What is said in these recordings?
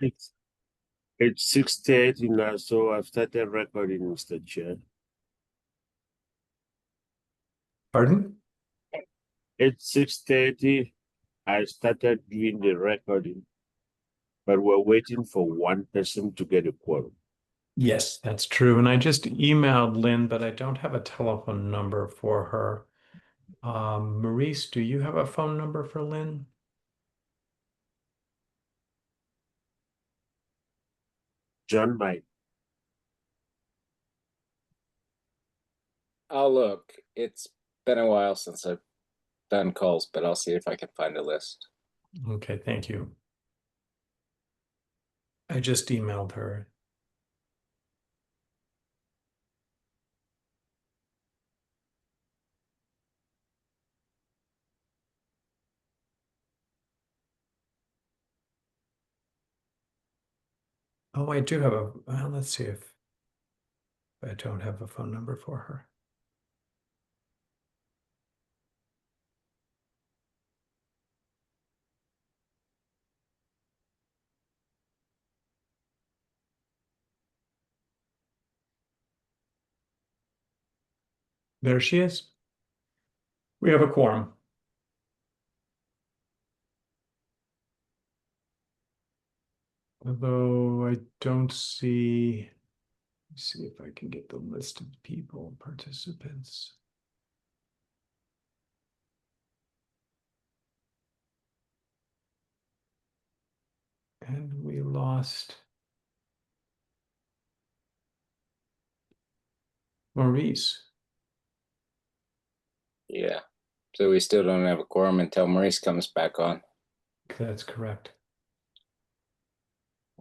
It's it's 6:30 now, so I've started recording, Mr. Chair. Pardon? It's 6:30. I started doing the recording, but we're waiting for one person to get a quorum. Yes, that's true. And I just emailed Lynn, but I don't have a telephone number for her. Maurice, do you have a phone number for Lynn? John might. I'll look. It's been a while since I've done calls, but I'll see if I can find a list. Okay, thank you. I just emailed her. Oh, I do have a, well, let's see if I don't have a phone number for her. There she is. We have a quorum. Although I don't see, let's see if I can get the list of people, participants. And we lost Maurice. Yeah. So we still don't have a quorum until Maurice comes back on. That's correct.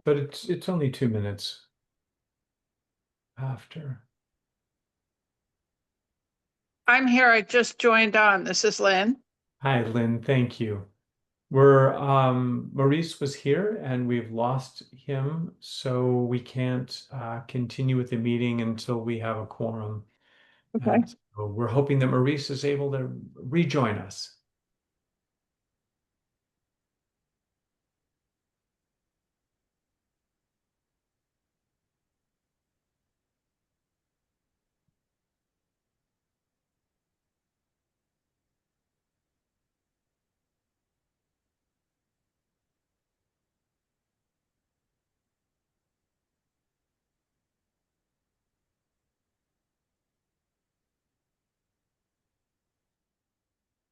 But it's only 2 minutes after. I'm here. I just joined on. This is Lynn. Hi, Lynn. Thank you. Maurice was here and we've lost him, so we can't continue with the meeting until we have a quorum. Okay. And so we're hoping that Maurice is able to rejoin us.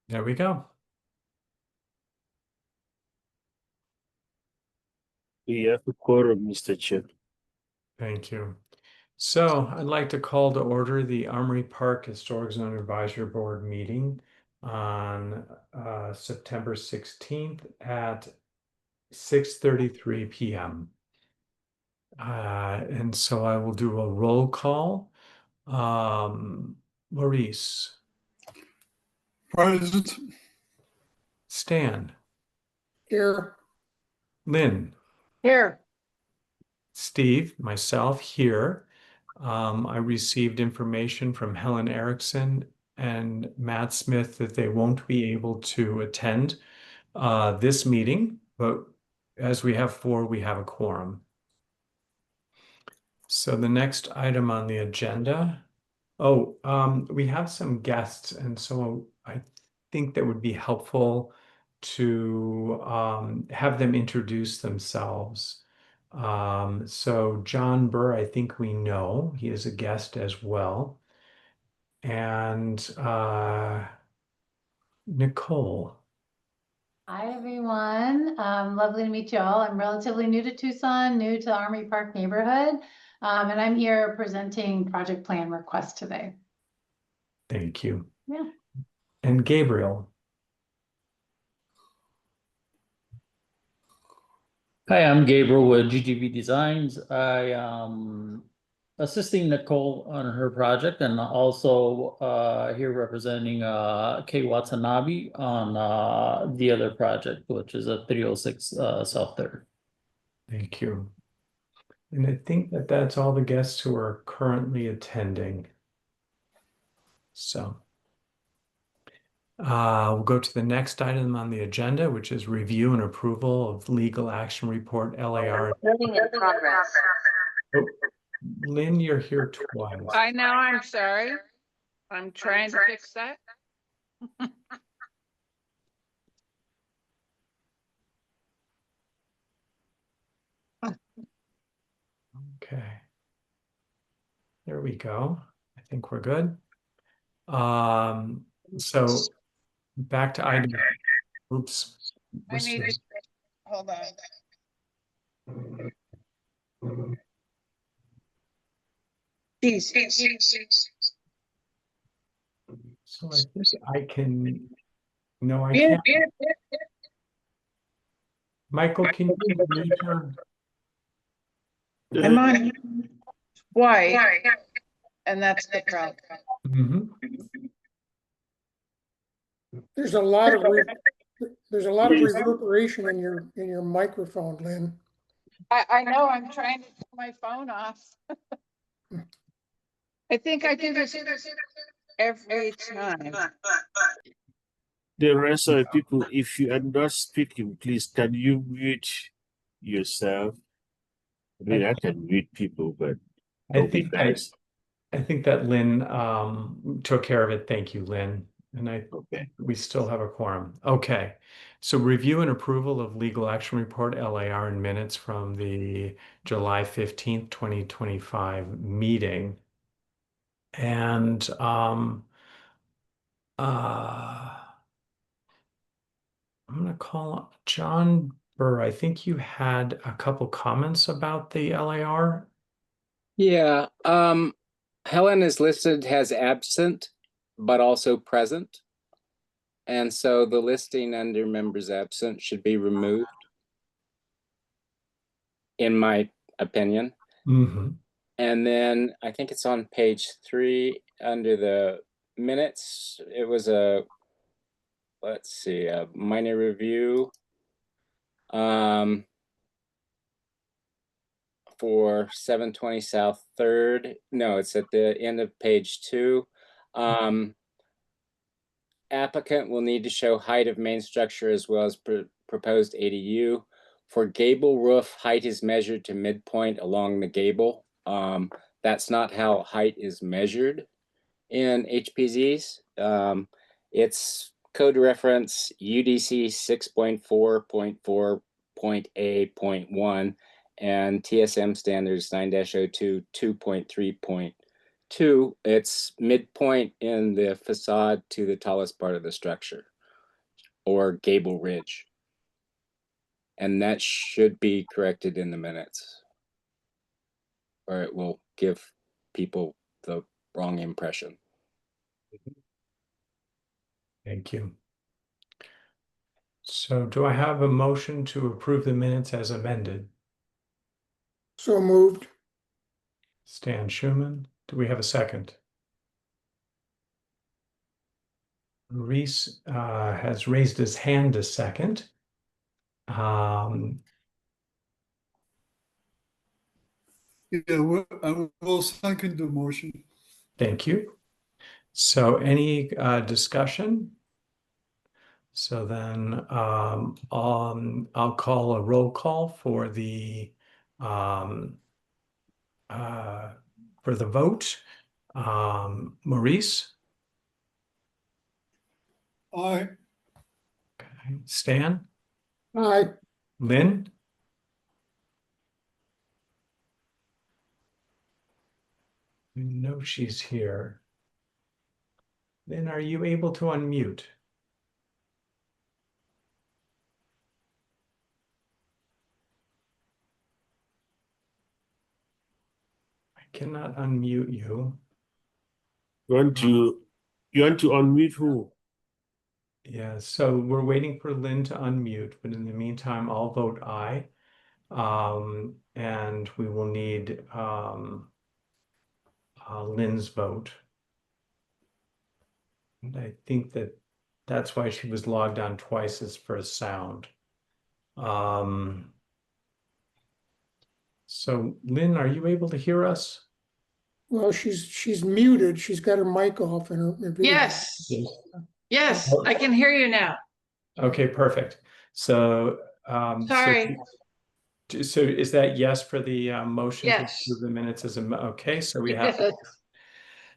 There we go. We have a quorum, Mr. Chair. Thank you. So I'd like to call to order the Armory Park Historic Zone Advisory Board meeting on September 16th at 6:33 p.m. And so I will do a roll call. Maurice, Present. Stan, Here. Lynn, Here. Steve, myself here. I received information from Helen Erickson and Matt Smith that they won't be able to attend this meeting, but as we have 4, we have a quorum. So the next item on the agenda, we have some guests, and so I think that would be helpful to have them introduce themselves. So John Burr, I think we know, he is a guest as well. And Nicole. Hi, everyone. Lovely to meet you all. I'm relatively new to Tucson, new to the Armory Park neighborhood, and I'm here presenting project plan requests today. Thank you. Yeah. And Gabriel. Hi, I'm Gabriel with GGV Designs. I am assisting Nicole on her project and also here representing Kay Watanabe on the other project, which is a 306 South 3rd. Thank you. And I think that that's all the guests who are currently attending. So We'll go to the next item on the agenda, which is review and approval of legal action report LAR. Voting in progress. Oh, Lynn, you're here twice. I know, I'm sorry. I'm trying to fix that. Okay. There we go. I think we're good. So back to item. Oops. I need to, hold on. So I think I can. No, I can't. Michael, can you mute her? I'm on white, and that's the problem. Mhm. There's a lot of reverberation in your microphone, Lynn. I know, I'm trying to turn my phone off. I think I do this every time. The rest of the people, if you are not speaking, please can you mute yourself? I mean, I can mute people, but I it'll be think nice. I think that Lynn took care of it. Thank you, Lynn. And Okay. we still have a quorum. Okay. So review and approval of legal action report LAR and minutes from the July 15th, 2025 meeting. And I'm going to call John Burr. I think you had a couple comments about the LAR. Yeah, Helen is listed as absent, but also present. And so the listing under members absent should be removed, in my opinion. Mm-hmm. And then I think it's on page 3 under the minutes. It was a, let's see, a minor review. For 720 South 3rd. No, it's at the end of page 2. Applicant will need to show height of main structure as well as proposed ADU. For gable roof, height is measured to midpoint along the gable. That's not how height is measured in HPZs. It's code reference UDC 6.4.4.A.1 and TSM standards 9-02 2.3.2. It's midpoint in the facade to the tallest part of the structure, or gable ridge. And that should be corrected in the minutes, or it will give people the wrong impression. Thank you. So do I have a motion to approve the minutes as amended? So moved. Stan Schuman. Do we have a second? Reese has raised his hand a second. Yeah, I will second the motion. Thank you. So any discussion? So then I'll call a roll call for the vote. Maurice? Aye. Okay. Stan? Aye. Lynn? I know she's here. Lynn, are you able to unmute? I cannot unmute you. You want to unmute who? Yeah, so we're waiting for Lynn to unmute, but in the meantime, I'll vote aye. And we will need Lynn's vote. And I think that's why she was logged on twice as for sound. So Lynn, are you able to hear us? Well, she's muted. She's got her mic off and her video. Yes, Yes, I can hear you now. Okay, perfect. So, Sorry. so is that yes for the motion to Yes. approve the minutes as a, okay, so we have Yes.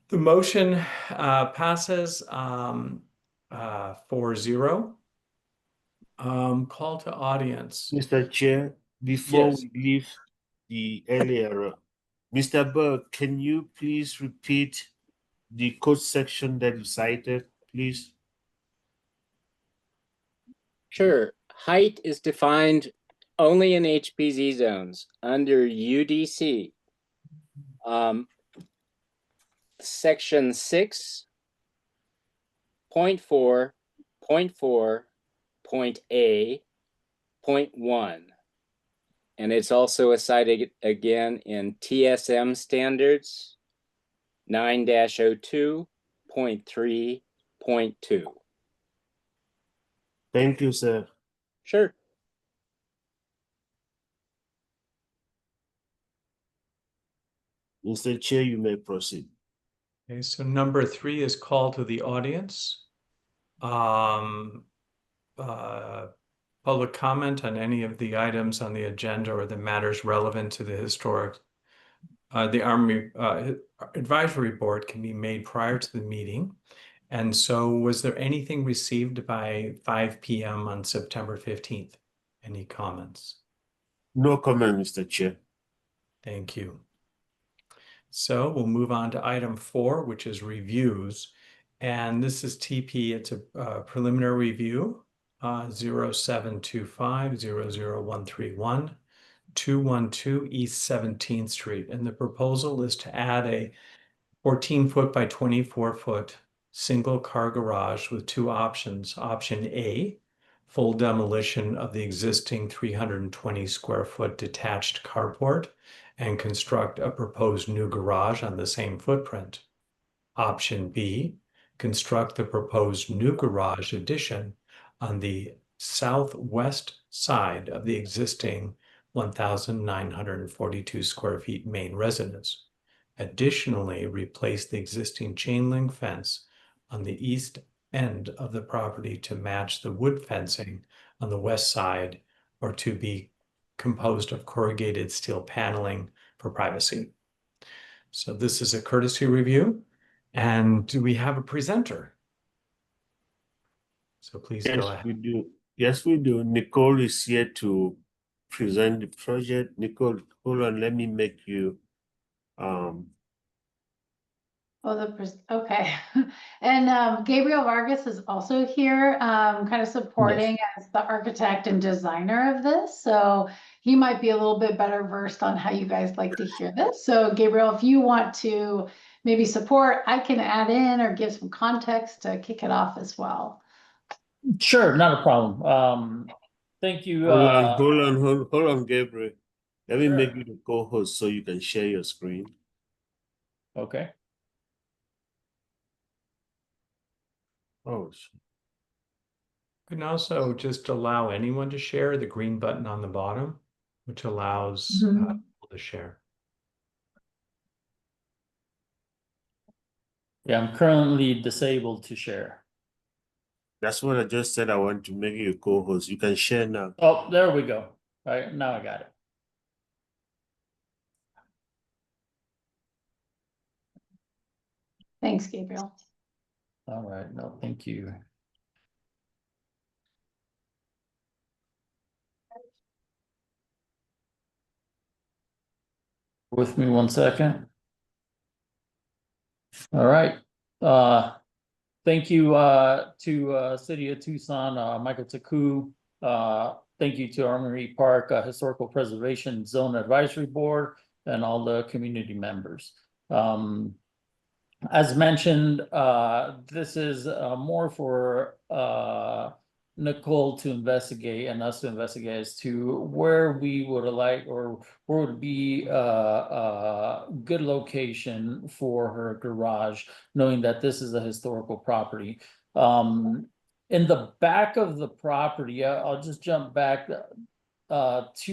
the motion passes 4-0. Call to audience. Mr. Chair, before Yes. we leave the earlier, Mr. Burke, can you please repeat the code section that you cited, please? Sure. Height is defined only in HPZ zones under UDC. Section 6.4.4.A.1. And it's also cited again in TSM standards 9-02.3.2. Thank you, sir. Sure. Mr. Chair, you may proceed. Okay, so number 3 is call to the audience. Public comment on any of the items on the agenda or the matters relevant to the historic, the Armory Advisory Board can be made prior to the meeting. And so was there anything received by 5 p.m. on September 15th? Any comments? No comment, Mr. Chair. Thank you. So we'll move on to item 4, which is reviews. And this is TP, it's a preliminary review, 0725-00131, 212 East 17th Street. And the proposal is to add a 14-foot by 24-foot single car garage with 2 options. Option A, full demolition of the existing 320 square foot detached carport and construct a proposed new garage on the same footprint. Option B, construct the proposed new garage addition on the southwest side of the existing 1,942 square feet main residence. Additionally, replace the existing chain link fence on the east end of the property to match the wood fencing on the west side, or to be composed of corrugated steel paneling for privacy. So this is a courtesy review. And do we have a presenter? So please Yes, go ahead. we do. Yes, we do. Nicole is here to present the project. Nicole, hold on, let me make you Oh, okay. And Gabriel Vargas is also here, kind of supporting as the architect and designer of this. So he might be a little bit better versed on how you guys like to hear this. So Gabriel, if you want to maybe support, I can add in or give some context to kick it off as well. Sure, not a problem. Thank you. hold on, Gabriel. Let me Sure. make you the co-host so you can share your screen. Okay. Oh, You can also just allow anyone to share the green button on the bottom, which allows people to share. Yeah, I'm currently disabled to share. that's what I just said. I want to make you a co-host. You can share now. Oh, there we go. All right, now I got it. Thanks, Gabriel. All right, no, thank you. With me 1 second. All right. Thank you to City of Tucson, Michael Taku. Thank you to Armory Park Historical Preservation Zone Advisory Board and all the community members. As mentioned, this is more for Nicole to investigate and us to investigate as to where we would like, or where would be a good location for her garage, knowing that this is a historical property. In the back of the property, I'll just jump back to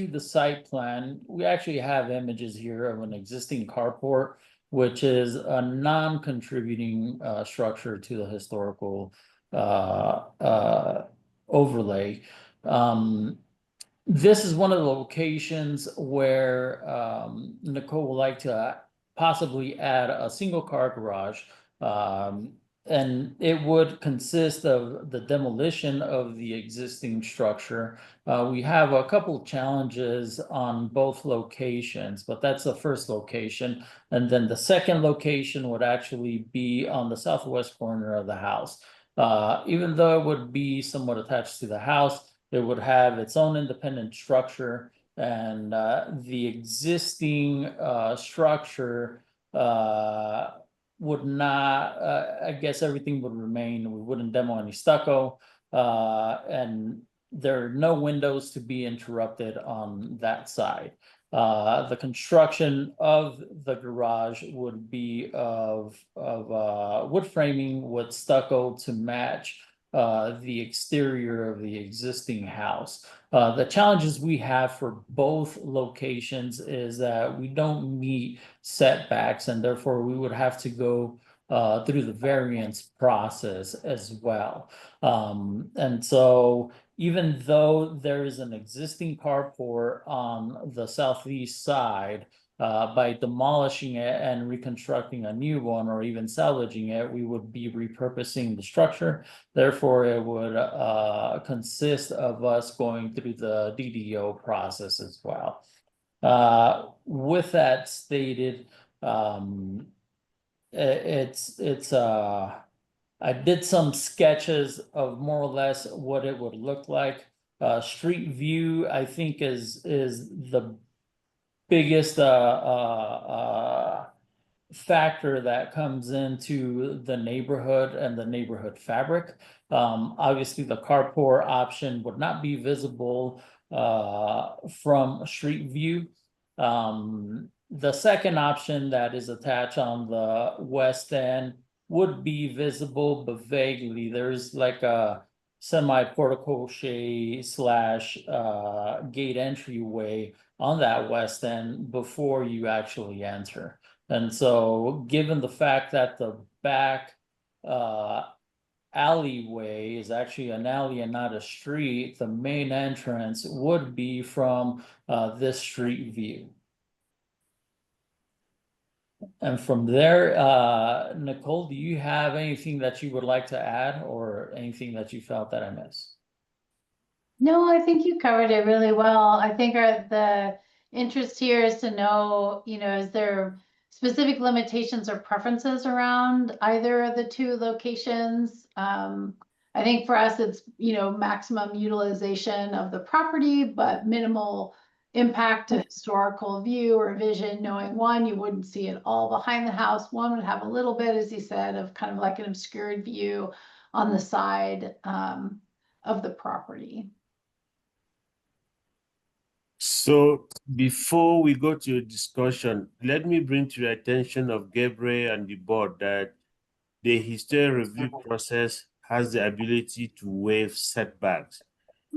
the site plan. We actually have images here of an existing carport, which is a non-contributing structure to the historical overlay. This is one of the locations where Nicole would like to possibly add a single car garage. And it would consist of the demolition of the existing structure. We have a couple of challenges on both locations, but that's the first location. And then the second location would actually be on the southwest corner of the house. Even though it would be somewhat attached to the house, it would have its own independent structure, and the existing structure would not, I guess everything would remain. We wouldn't demo any stucco, and there are no windows to be interrupted on that side. The construction of the garage would be of wood framing with stucco to match the exterior of the existing house. The challenges we have for both locations is that we don't meet setbacks, and therefore we would have to go through the variance process as well. And so even though there is an existing carport on the southeast side, by demolishing it and reconstructing a new one, or even salvaging it, we would be repurposing the structure. Therefore, it would consist of us going through the DDO process as well. With that stated, I did some sketches of more or less what it would look like. Street view, I think, is the biggest factor that comes into the neighborhood and the neighborhood fabric. Obviously, the carport option would not be visible from street view. The second option that is attached on the west end would be visible, but vaguely. There's like a semi-portico slash gate entryway on that west end before you actually enter. And so, given the fact that the back alleyway is actually an alley and not a street, the main entrance would be from this street view. And from there, Nicole, do you have anything that you would like to add, or anything that you felt that I missed? No, I think you covered it really well. I think the interest here is to know, is there specific limitations or preferences around either of the two locations? I think for us, it's, maximum utilization of the property, but minimal impact to historical view or vision, knowing one, you wouldn't see it all behind the house. One would have a little bit, as he said, of kind of like an obscured view on the side of the property. So before we go to a discussion, let me bring to the attention of Gabriel and the board that the historic review process has the ability to waive setbacks.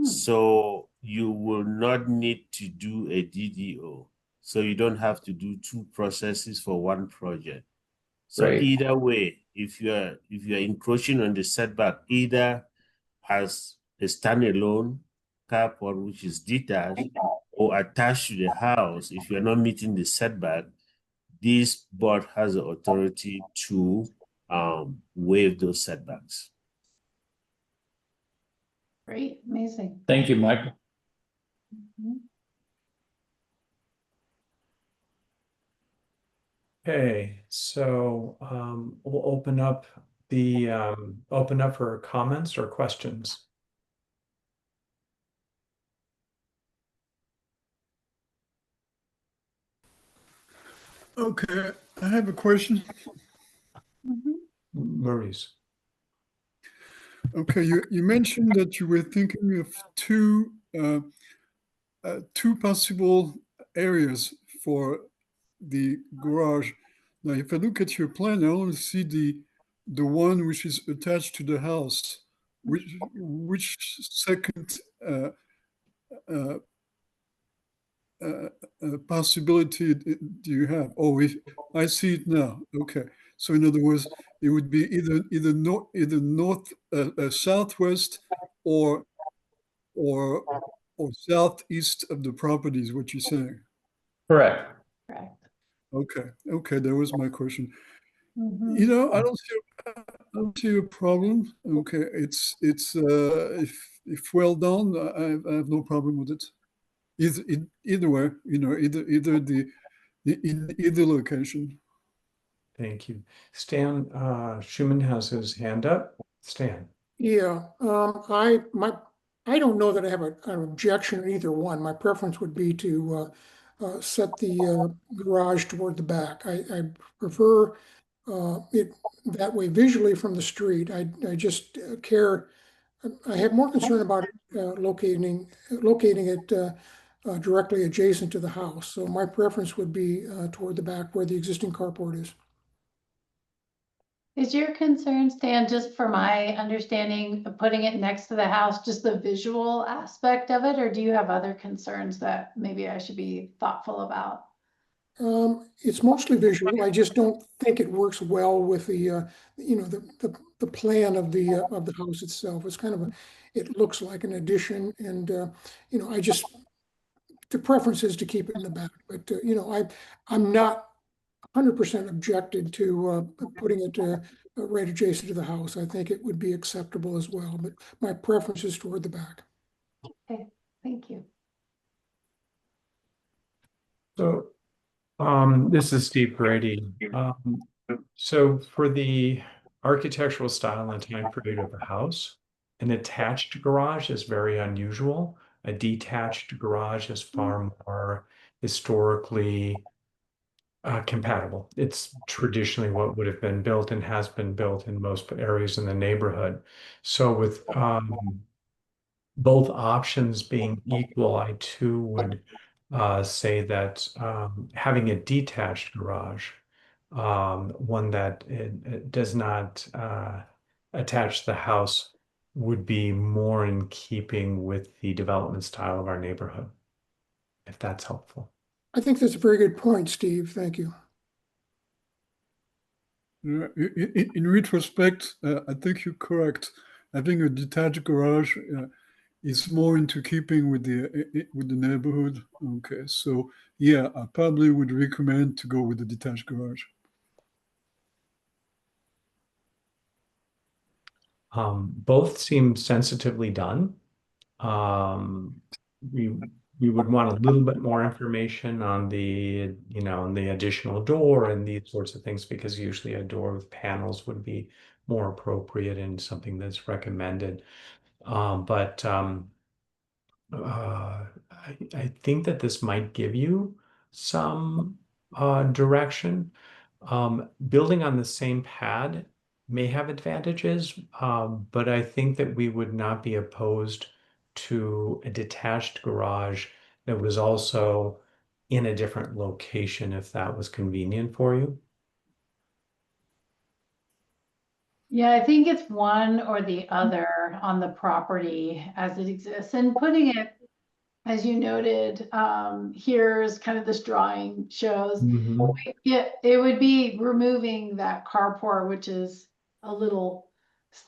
So you will not need to do a DDO. So you don't have to do two processes for one project. So Right. either way, if you're encroaching on the setback, either as a standalone carport which is detached or attached to the house, if you're not meeting the setback, this board has the authority to waive those setbacks. Great, amazing. Thank you, Michael. Okay, so we'll open up for comments or questions. Okay, I have a question. Maurice. Okay, you mentioned that you were thinking of two possible areas for the garage. Now, if I look at your plan, I only see the one which is attached to the house. Which second possibility do you have? Oh, I see it now. Okay, So in other words, it would be either north southwest or or southeast of the property is what you're saying. Correct. Correct. Okay, that was my question. Mhm. You know, I don't see a problem. Okay, it's if well done, I have no problem with it. Either way, you know, either in either location. Thank you. Stan Schumann has his hand up. Stan. Yeah, I don't know that I have an objection to either one. My preference would be to set the garage toward the back. I prefer it that way visually from the street. I just care. I have more concern about it, locating it directly adjacent to the house. So my preference would be toward the back where the existing carport is. Is your concern, Stan, just for my understanding of putting it next to the house, just the visual aspect of it, or do you have other concerns that maybe I should be thoughtful about? It's mostly visual. I just don't think it works well with the, you know, the plan of the house itself. It's kind of it looks like an addition, and you know, the preference is to keep it in the back. But you know, I'm not 100% objected to putting it right adjacent to the house. I think it would be acceptable as well. But my preference is toward the back. Okay, thank you. So this is Steve Grady. So for the architectural style and time period of the house, an attached garage is very unusual. A detached garage is far more historically compatible. It's traditionally what would have been built and has been built in most areas in the neighborhood. So with both options being equal, I too would say that having a detached garage, one that it does not attach the house, would be more in keeping with the development style of our neighborhood, if that's helpful. I think that's a very good point, Steve. Thank you. In retrospect, I think you're correct. Having a detached garage is more into keeping with the neighborhood. Okay, so yeah, I probably would recommend to go with the detached garage. Both seem sensitively done. Um, we we would want a little bit more information on the, you know, on the additional door and these sorts of things, because usually a door with panels would be more appropriate and something that's recommended. But I think that this might give you some direction. Building on the same pad may have advantages, but I think that we would not be opposed to a detached garage that was also in a different location if that was convenient for you. Yeah, I think it's one or the other on the property as it exists, and putting it, as you noted, here's kind of this drawing shows. Mhm. Yeah, it would be removing that carport, which is a little,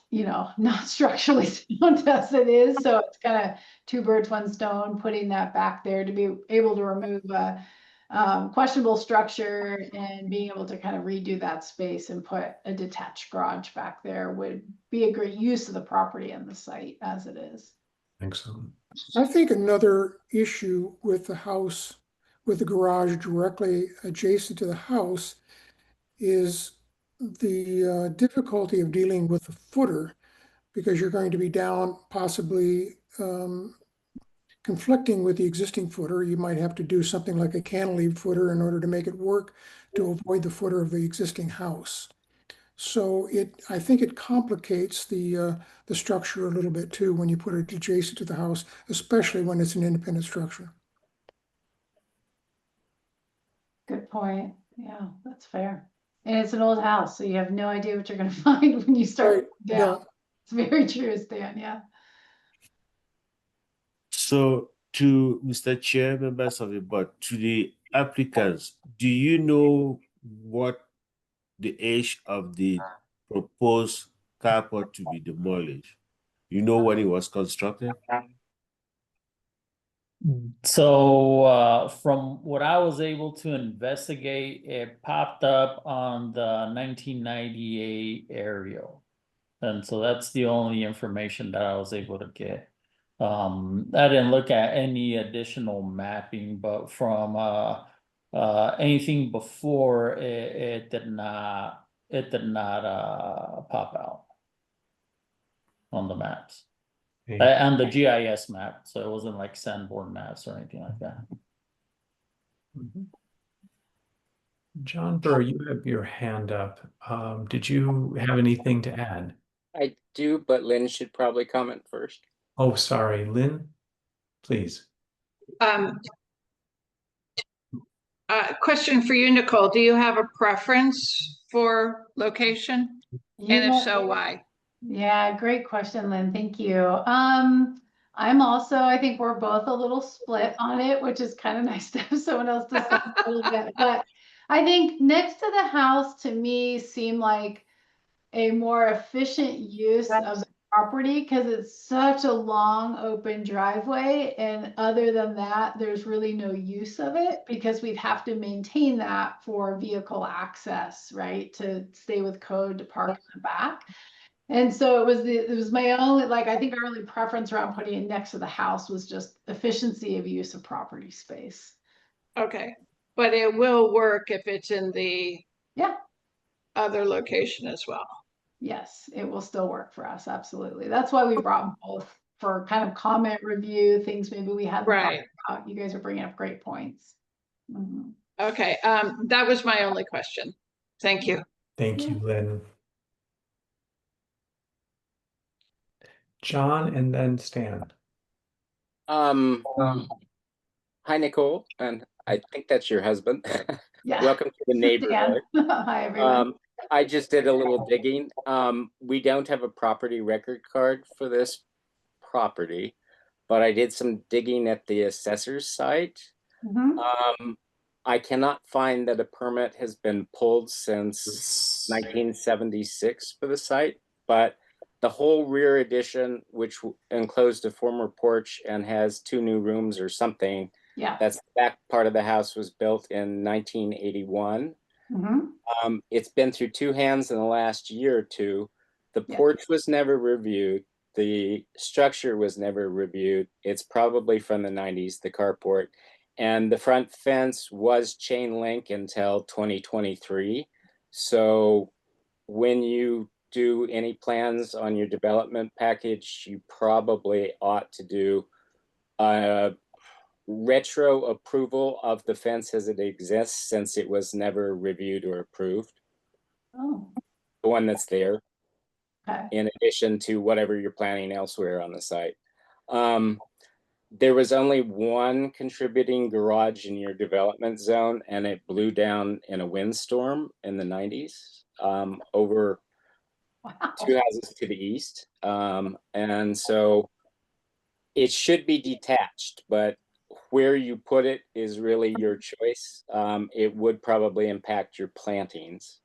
you know, not structurally sound as it is. So it's kind of two birds, one stone, putting that back there to be able to remove a questionable structure and being able to kind of redo that space and put a detached garage back there would be a great use of the property and the site as it is. Thanks so. I think another issue with the house, with the garage directly adjacent to the house, is the difficulty of dealing with the footer, because you're going to be down possibly conflicting with the existing footer. You might have to do something like a cantilever footer in order to make it work to avoid the footer of the existing house. So I think it complicates the structure a little bit too when you put it adjacent to the house, especially when it's an independent structure. Good point. Yeah, that's fair. And it's an old house, so you have no idea what you're going to find when you start Right, down. yeah. It's very true, Stan. Yeah. So to Mr. Chair, members of the board, to the applicants, do you know what the age of the proposed carport to be demolished? You know when it was constructed? So from what I was able to investigate, it popped up on the 1998 aerial. And so that's the only information that I was able to get. I didn't look at any additional mapping, but from anything before it did not pop out on the maps. And the GIS map, so it wasn't like Sanborn maps or anything like that. Mhm. John Burr, you have your hand up. Did you have anything to add? I do, but Lynn should probably comment first. Oh, sorry, Lynn, please. Question for you, Nicole. Do you have a preference for location? You And if know- so, why? Yeah, great question, Lynn. Thank you. I'm also, I think we're both a little split on it, which is kind of nice to have someone else decide a little bit. But I think next to the house to me seemed like a more efficient use of the property because it's such a long open driveway. And other than that, there's really no use of it because we'd have to maintain that for vehicle access, right? To stay with code to park in the back. And so it was my only, like, I think our only preference around putting it next to the house was just efficiency of use of property space. Okay, but it will work if it's in the Yeah, other location as well. yes, it will still work for us. Absolutely. That's why we brought both for kind of comment review, things maybe we hadn't thought Right. about. You guys are bringing up great points. Mhm. Okay, that was my only question. Thank you. Thank you, Lynn. John and then Stan. Hi, Nicole, and I think that's your husband. Yeah. Welcome to the neighborhood. Hi, everyone. I just did a little digging. We don't have a property record card for this property, but I did some digging at the assessor's site. Mhm. I cannot find that a permit has been pulled since 1976 for the site, but the whole rear addition, which enclosed a former porch and has 2 new rooms or something, Yeah. that's the back part of the house, was built in 1981. Mhm. It's been through 2 hands in the last year or two. The Yeah. porch was never reviewed. The structure was never reviewed. It's probably from the 90s, the carport. And the front fence was chain link until 2023. So when you do any plans on your development package, you probably ought to do a retro approval of the fence as it exists, since it was never reviewed or approved. Oh, The one that's there, okay. in addition to whatever you're planning elsewhere on the site. There was only one contributing garage in your development zone, and it blew down in a windstorm in the 90s, over Wow. 2 houses to the east. And so it should be detached, but where you put it is really your choice. It would probably impact your plantings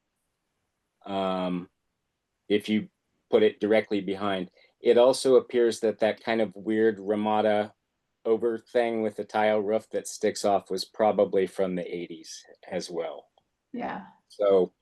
if you put it directly behind. It also appears that that kind of weird Ramada over thing with the tile roof that sticks off was probably from the 80s as well. Yeah. So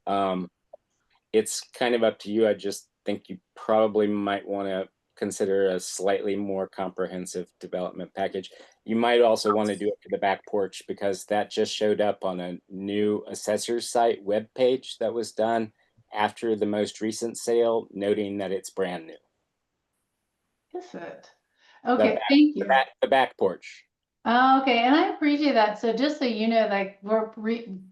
it's kind of up to you. I just think you probably might want to consider a slightly more comprehensive development package. You might also want to do it for the back porch, because that just showed up on a new assessor's site webpage that was done after the most recent sale, noting that it's brand new. Is it? Okay, thank you. The back porch. Oh, okay, and I appreciate that. So just so you know, like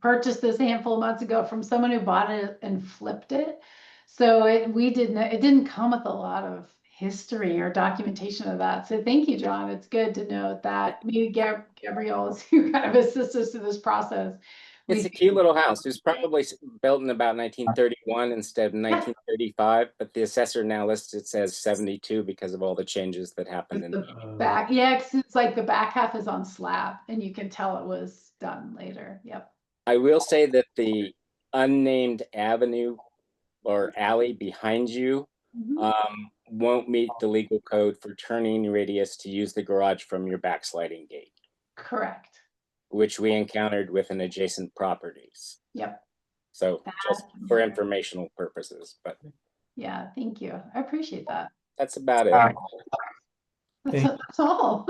purchased this a handful of months ago from someone who bought it and flipped it. So it didn't come with a lot of history or documentation of that. So thank you, John. It's good to know that. Maybe Gabrielle is who kind of assists us through this process. It's a cute little house. It was probably built in about 1931 instead of 1935, but the assessor now lists it says 72 because of all the changes that happened in the back. Yeah, 'cause it's like the back half is on slab and you can tell it was done later. Yep. I will say that the unnamed avenue or alley behind you Mhm. won't meet the legal code for turning radius to use the garage from your backsliding gate, Correct. which we encountered with an adjacent properties. Yep. So just for informational purposes, but Yeah, thank you. I appreciate that. that's about it. That's all.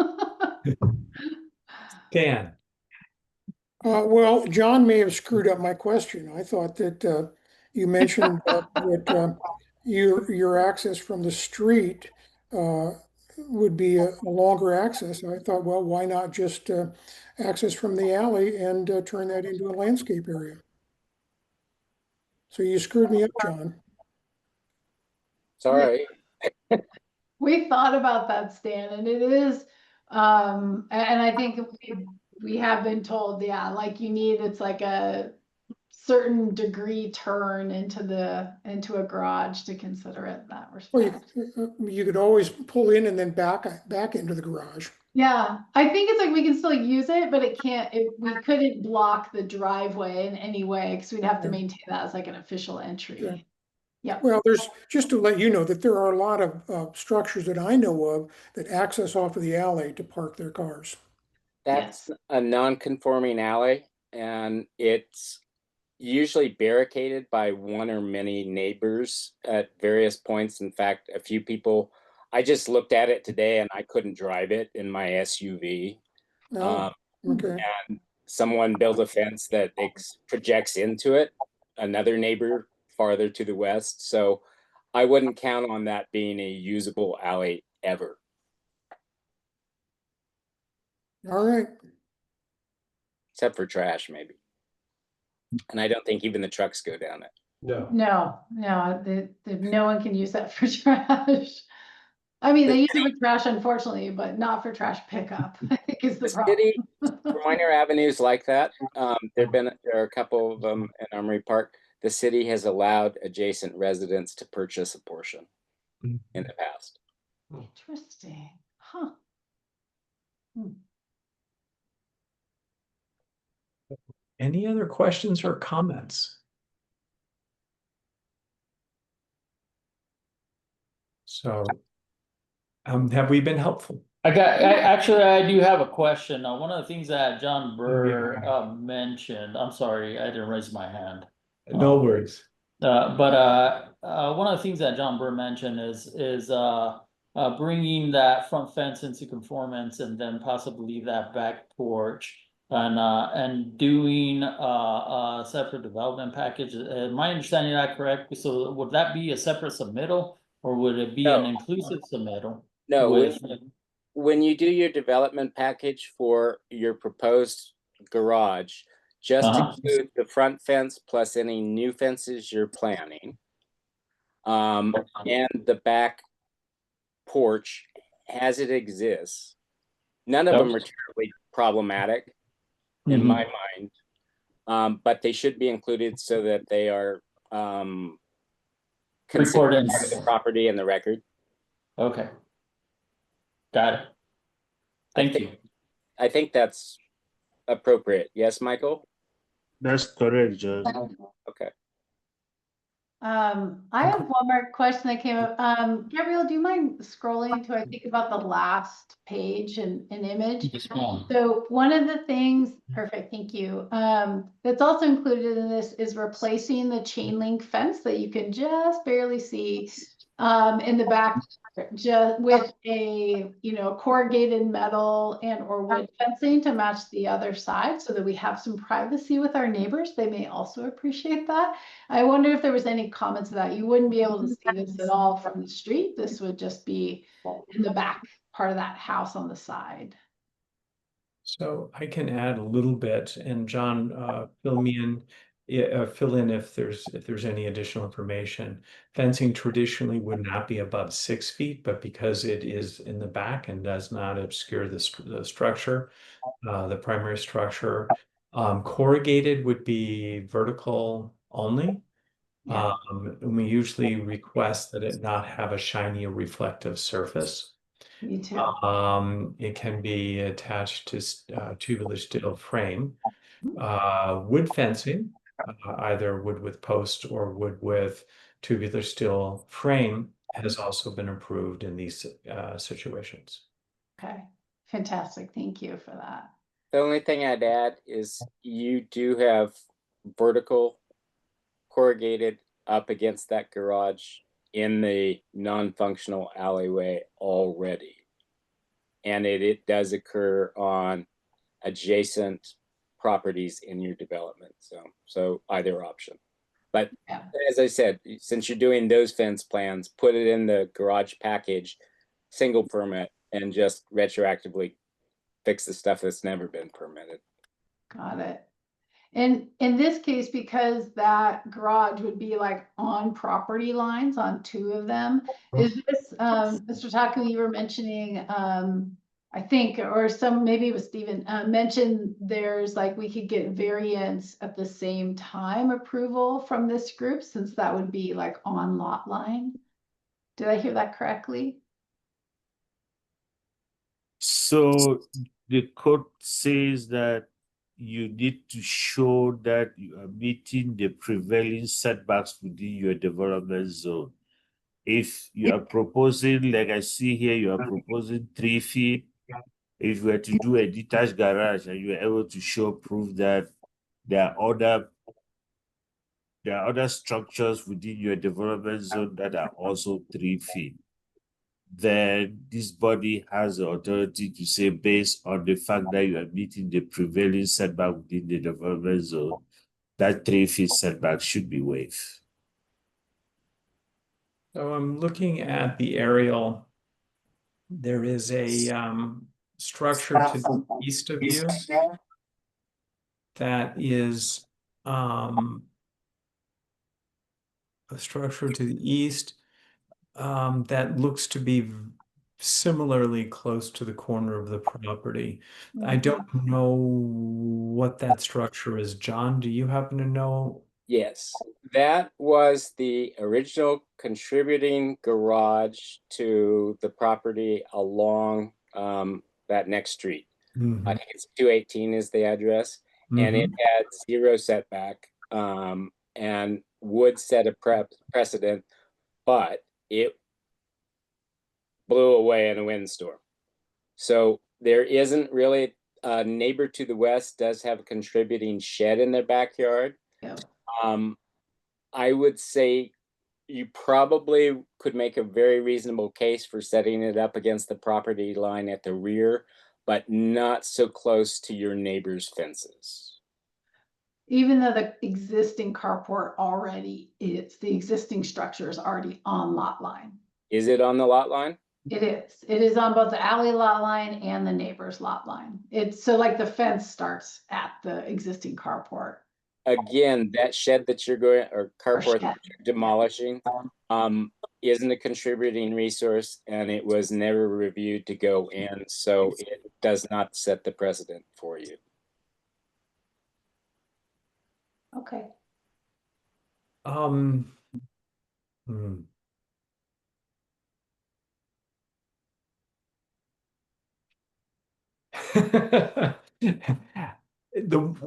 Dan, Well, John may have screwed up my question. I thought that you mentioned that your access from the street uh, would be a longer access. I thought, well, why not just access from the alley and turn that into a landscape area? So you screwed me up, John. Sorry. We thought about that, Stan, and it is, and I think we have been told, yeah, like you need, it's like a certain degree turn into a garage to consider it in that Well, respect. you could always pull in and then back into the garage. Yeah, I think it's like we can still use it, but we couldn't block the driveway in any way because we'd have to Yeah. maintain that as like an official entry. Sure. Yep. Well, there's, just to let you know that there are a lot of structures that I know of that access off of the alley to park their cars. That's a non-conforming alley, and it's usually barricaded by one or many neighbors at various points. In fact, a few people, I just looked at it today and I couldn't drive it in my SUV. Oh, okay. And someone built a fence that projects into it, another neighbor farther to the west. So I wouldn't count on that being a usable alley ever. All right. Except for trash, maybe. And I don't think even the trucks go down it. no. No, no one can use that for trash. I mean, they use it for trash, unfortunately, but not for trash pickup, I think is the The problem. city, for minor avenues like that, there are a couple of them in Armory Park. The city has allowed adjacent residents to purchase a portion in the past. Interesting, huh? Hmm. Any other questions or comments? So, have we been helpful? Actually, I do have a question. One of the things that John Oh, yeah. Burr mentioned, I'm sorry, I didn't raise my hand. No worries. But one of the things that John Burr mentioned is bringing that front fence into conformance and then possibly that back porch and doing a separate development package. Am I understanding that correct? So would that be a separate submittal or would it be an No. inclusive submittal? No, with when you do your development package for your proposed garage, just include the front fence plus any new fences you're planning. And the back porch as it exists. None of them are terribly problematic in my mind, but they should be included so that they are considered part of the property and the record. Okay. Got it. Thank you. I think that's appropriate. Yes, Michael? That's correct, John. Okay. I have one more question that came up. Gabrielle, do you mind scrolling to, I think, about the last page and an image? Yes, ma'am. So one of the things, perfect, thank you. That's also included in this is replacing the chain link fence that you can just barely see in the back, just with a, corrugated metal and or wood fencing to match the other side so that we have some privacy with our neighbors. They may also appreciate that. I wonder if there was any comments to that. You wouldn't be able to see this at all from the street. This would just be in the back part of that house on the side. So I can add a little bit, and John, fill in if there's any additional information. Fencing traditionally would not be above 6 feet, but because it is in the back and does not obscure the structure, the primary structure, corrugated would be vertical only. Yeah. And we usually request that it not have a shiny or reflective surface. Me too. It can be attached to tubular steel frame. Wood fencing either wood with post or wood with tubular steel frame has also been approved in these situations. Okay, fantastic. Thank you for that. The only thing I'd add is you do have vertical corrugated up against that garage in the non-functional alleyway already. And it does occur on adjacent properties in your development. So either option. But Yeah. as I said, since you're doing those fence plans, put it in the garage package, single permit, and just retroactively fix the stuff that's never been permitted. Got it. And in this case, because that garage would be like on property lines on two of them, is this, Mr. Taku, you were mentioning, I think, or maybe it was Stephen, mentioned there's like, we could get variance at the same time approval from this group, since that would be like on lot line. Did I hear that correctly? So the code says that you need to show that you are meeting the prevailing setbacks within your development zone. If you are proposing, like I see here, you are proposing 3 feet. If you were to do a detached garage and you are able to show proof that there are other structures within your development zone that are also 3 feet, then this body has the authority to say, based on the fact that you are meeting the prevailing setback within the development zone, that 3 feet setback should be waived. So I'm looking at the aerial. There is a structure to the east of you that is a structure to the east that looks to be similarly close to the corner of the property. I don't know what that structure is. John, do you happen to know? Yes, that was the original contributing garage to the property along that next street. I think it's 218 is the address, and it had 0 setback and would set a precedent, but it blew away in a windstorm. So there isn't really a neighbor to the west does have a contributing shed in their backyard. Yeah. I would say you probably could make a very reasonable case for setting it up against the property line at the rear, but not so close to your neighbor's fences. Even though the existing carport already is, the existing structure is already on lot line. Is it on the lot line? It is. It is on both the alley lot line and the neighbor's lot line. It's so like the fence starts at the existing carport. Again, that shed that you're going, or carport that you're demolishing, isn't a contributing resource, and it was never reviewed to go in, so it does not set the precedent for you. Okay.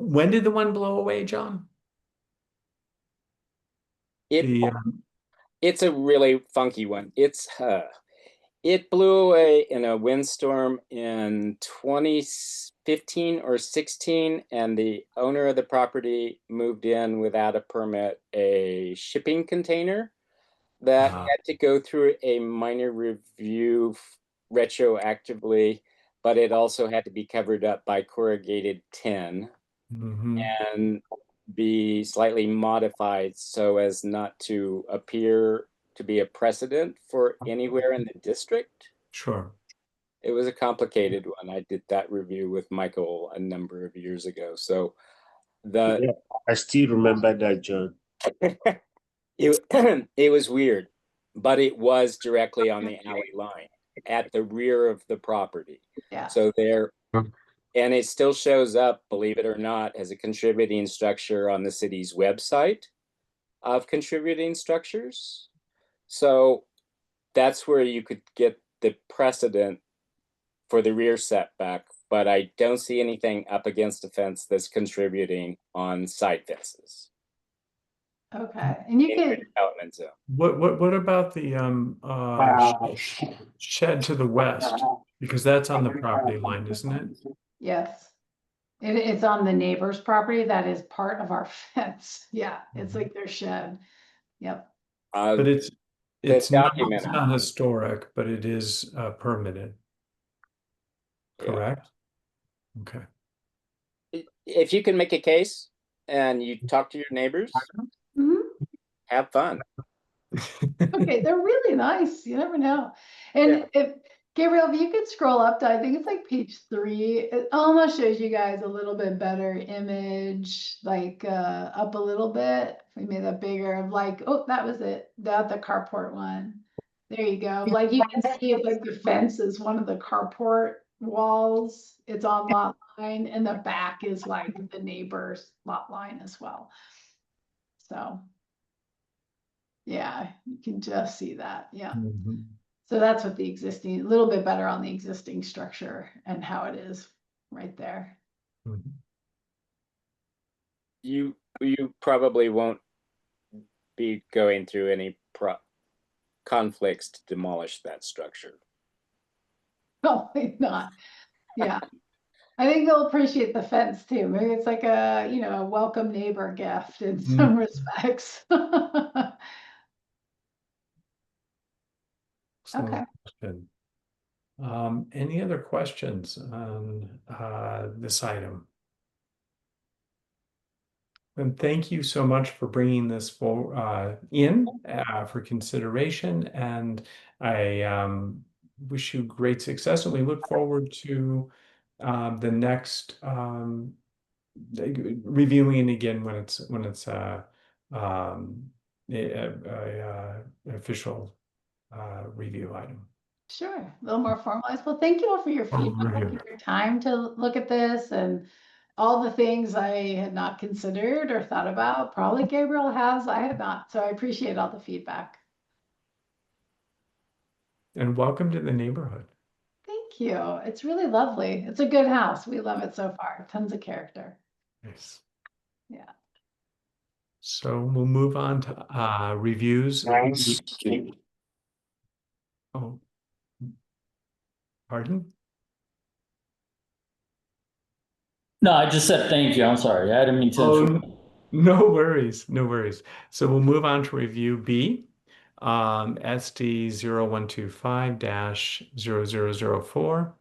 When did the one blow away, John? It's a really funky one. It blew away in a windstorm in 2015 or 16, and the owner of the property moved in without a permit a shipping container that had to go through a minor review retroactively, but it also had to be covered up by corrugated tin and be slightly modified so as not to appear to be a precedent for anywhere in the district. Sure. It was a complicated one. I did that review with Michael a number of years ago. So I still remember that, John. It was weird, but it was directly on the alley line at the rear of the property. Yeah. So there, and it still shows up, believe it or not, as a contributing structure on the city's website of contributing structures. So that's where you could get the precedent for the rear setback, but I don't see anything up against a fence that's contributing on side fences. Okay, and you in your can, development zone. What about the shed to the west? Because that's on the property line, isn't it? yes. It's on the neighbor's property. That is part of our fence. Yeah, it's like their shed. Yep. But This it's document, not historic, but it is permitted, yeah. correct? Okay. If you can make a case and you talk to your neighbors, Mhm. have fun. Okay, they're really nice. You never know. And if Gabriel, if you could scroll up to, I think it's like page 3, it almost shows you guys a little bit better image, like up a little bit. If we made that bigger of like, oh, that was it. That the carport one. There you go. Like you can see it's like the fence is one of the carport walls. It's on lot line, and the back is like the neighbor's lot line as well. So yeah, you can just see that. Yeah. Mhm. So that's what the existing, a little bit better on the existing structure and how it is right there. Mhm. You probably won't be going through any conflicts to demolish that structure. Probably not. Yeah. I think they'll appreciate the fence too. Maybe it's like a, a welcome neighbor gift in some respects. Excellent Okay. question. Any other questions on this item? And thank you so much for bringing this for consideration. And I wish you great success. And we look forward to the next reviewing it again when it's um, official review item. Sure. A little more formalized. Well, thank you all for your feedback, review. your time to look at this and all the things I had not considered or thought about. Probably Gabriel has, I had not. So I appreciate all the feedback. And welcome to the neighborhood. Thank you. It's really lovely. It's a good house. We love it so far. Tons of character. Nice. Yeah. So we'll move on to reviews. Oh, pardon? No, I just said thank you. I'm sorry. I didn't mean to interrupt. No worries, no worries. So we'll move on to review B, SD 0125-0004,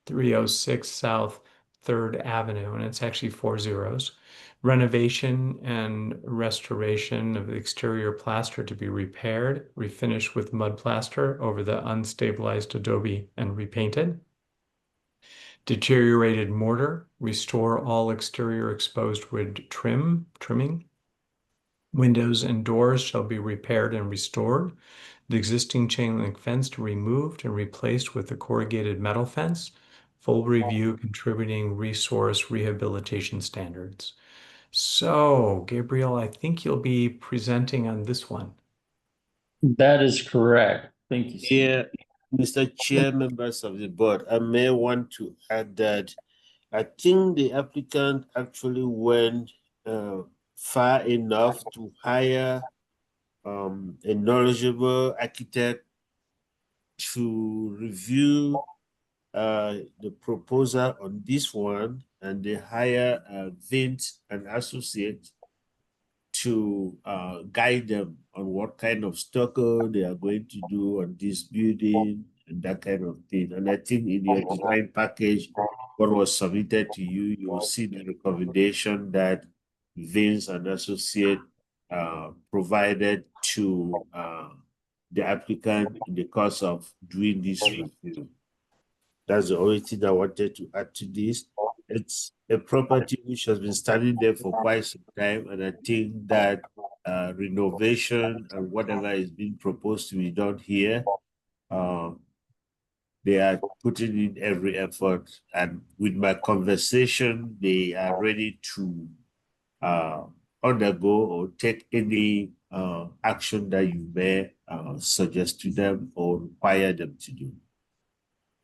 306 South 3rd Avenue, and it's actually 4 zeros. Renovation and restoration of the exterior plaster to be repaired, refinished with mud plaster over the unstabilized adobe and repainted. Deteriorated mortar, restore all exterior exposed wood trimming. Windows and doors shall be repaired and restored. The existing chain link fence removed and replaced with a corrugated metal fence. Full review contributing resource rehabilitation standards. So, Gabriel, I think you'll be presenting on this one. That is correct. Thank you, Steve. Yeah, Mr. Chair, members of the board, I may want to add that I think the applicant actually went far enough to hire a knowledgeable architect to review the proposal on this one, and they hire Vint and Associate to guide them on what kind of stucco they are going to do on this building and that kind of thing. And I think in your design package, what was submitted to you, you will see the recommendation that Vince and Associate provided to the applicant in the course of doing this review. That's the only thing I wanted to add to this. It's a property which has been standing there for quite some time, and I think that renovation and whatever is being proposed to be done here, they are putting in every effort. And with my conversation, they are ready to undergo or take any action that you may suggest to them or require them to do.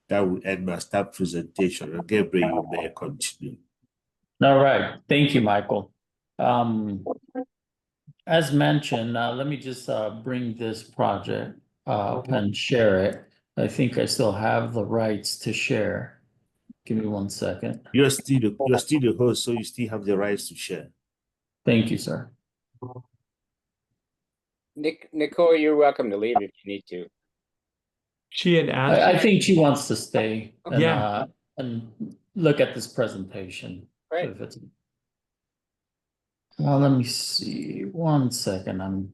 That will end my staff presentation. And Gabriel, you may continue. All right. Thank you, Michael. as mentioned, let me just bring this project up and share it. I think I still have the rights to share. Give me 1 second. You're still the host, so you still have the rights to share. Thank you, sir. Nicole, you're welcome to leave if you need to. She had asked. I think she wants to stay Yeah. and look at this presentation. Right. If it's... Well, let me see. 1 second.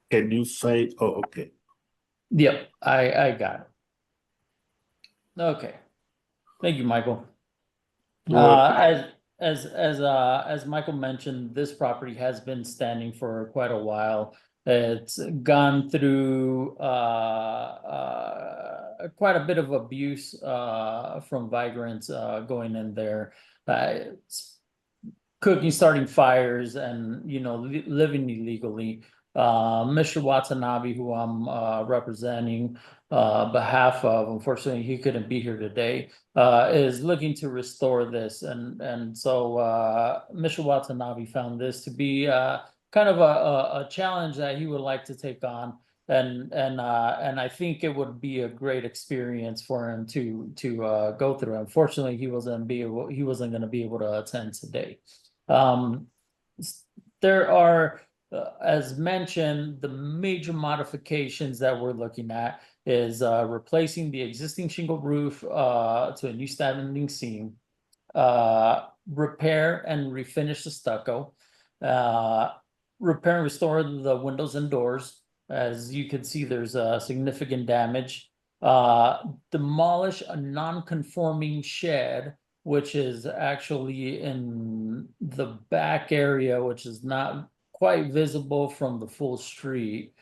Can you find? Oh, okay. Yep, I got it. Okay. Thank you, Michael. As Michael mentioned, this property has been standing for quite a while. It's gone through quite a bit of abuse from vagrants going in there. It's cooking, starting fires, and living illegally. Mr. Watanabe, who I'm representing behalf of, unfortunately he couldn't be here today, is looking to restore this, and so Mr. Watanabe found this to be kind of a challenge that he would like to take on. And I think it would be a great experience for him to go through. Unfortunately, he wasn't going to be able to attend today. There are, as mentioned, the major modifications that we're looking at is replacing the existing shingle roof to a new standing seam, repair and refinish the stucco, repair and restore the windows and doors. As you can see, there's significant damage. Demolish a non-conforming shed, which is actually in the back area, which is not quite visible from the full street,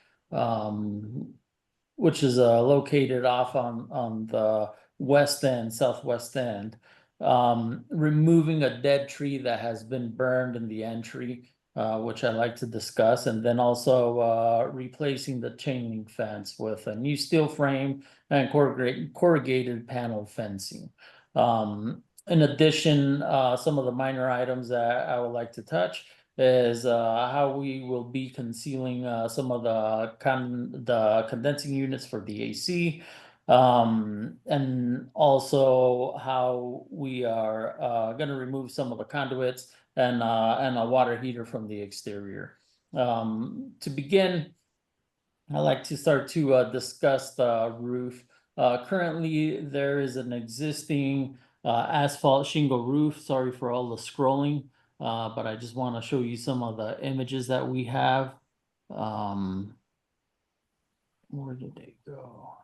which is located off on the west end, southwest end. Removing a dead tree that has been burned in the entry, which I like to discuss, and then also replacing the chain link fence with a new steel frame and corrugated panel fencing. In addition, some of the minor items that I would like to touch is how we will be concealing some of the condensing units for the AC, and also how we are going to remove some of the conduits and a water heater from the exterior. To begin, I like to start to discuss the roof. Currently, there is an existing asphalt shingle roof. Sorry for all the scrolling, but I just want to show you some of the images that we have. Where did they go?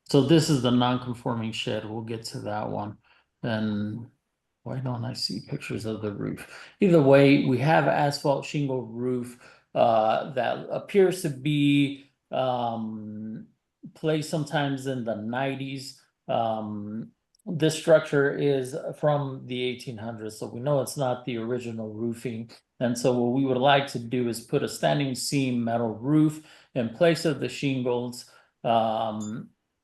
So this is the non-conforming shed. We'll get to that one. And why don't I see pictures of the roof? Either way, we have asphalt shingle roof that appears to be placed sometimes in the 90s. This structure is from the 1800s, so we know it's not the original roofing. And so what we would like to do is put a standing seam metal roof in place of the shingles.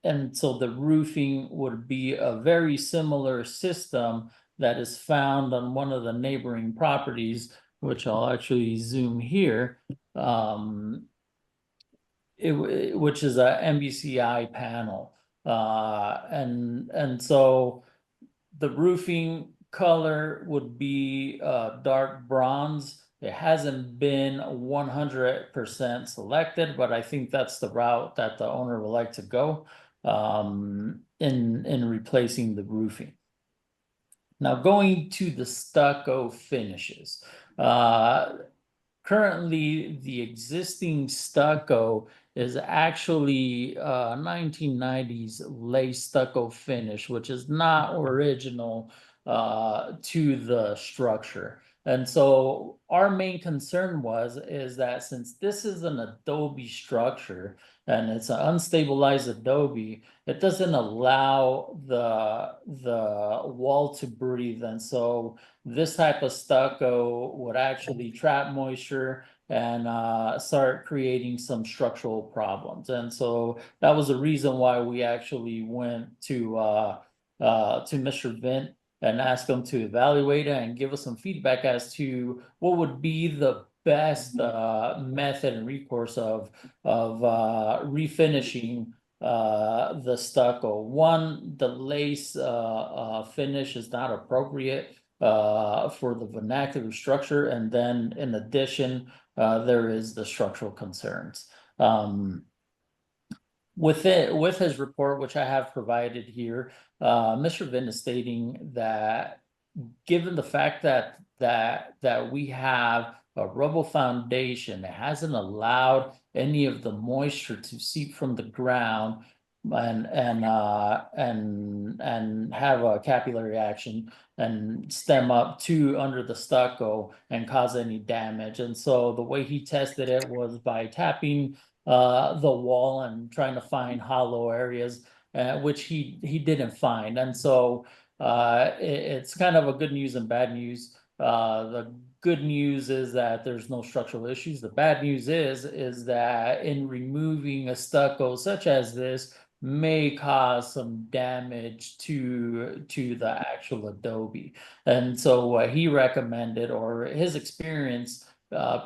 And so the roofing would be a very similar system that is found on one of the neighboring properties, which I'll actually zoom here, which is a MBCI panel. And so the roofing color would be dark bronze. It hasn't been 100% selected, but I think that's the route that the owner would like to go in replacing the roofing. Now going to the stucco finishes. Currently, the existing stucco is actually 1990s lace stucco finish, which is not original to the structure. And so our main concern is that since this is an adobe structure and it's an unstabilized adobe, it doesn't allow the wall to breathe. And so this type of stucco would actually trap moisture and start creating some structural problems. And so that was the reason why we actually went to Mr. Vint and ask him to evaluate it and give us some feedback as to what would be the best method and recourse of refinishing the stucco. One, the lace finish is not appropriate for the vernacular structure, and then in addition, there is the structural concerns. With his report, which I have provided here, Mr. Vin is stating that given the fact that we have a rubble foundation, it hasn't allowed any of the moisture to seep from the ground and have a capillary action and stem up to under the stucco and cause any damage. And so the way he tested it was by tapping the wall and trying to find hollow areas, which he didn't find. And so it's kind of a good news and bad news. The good news is that there's no structural issues. The bad news is that in removing a stucco such as this may cause some damage to the actual adobe. And so what he recommended, or his experience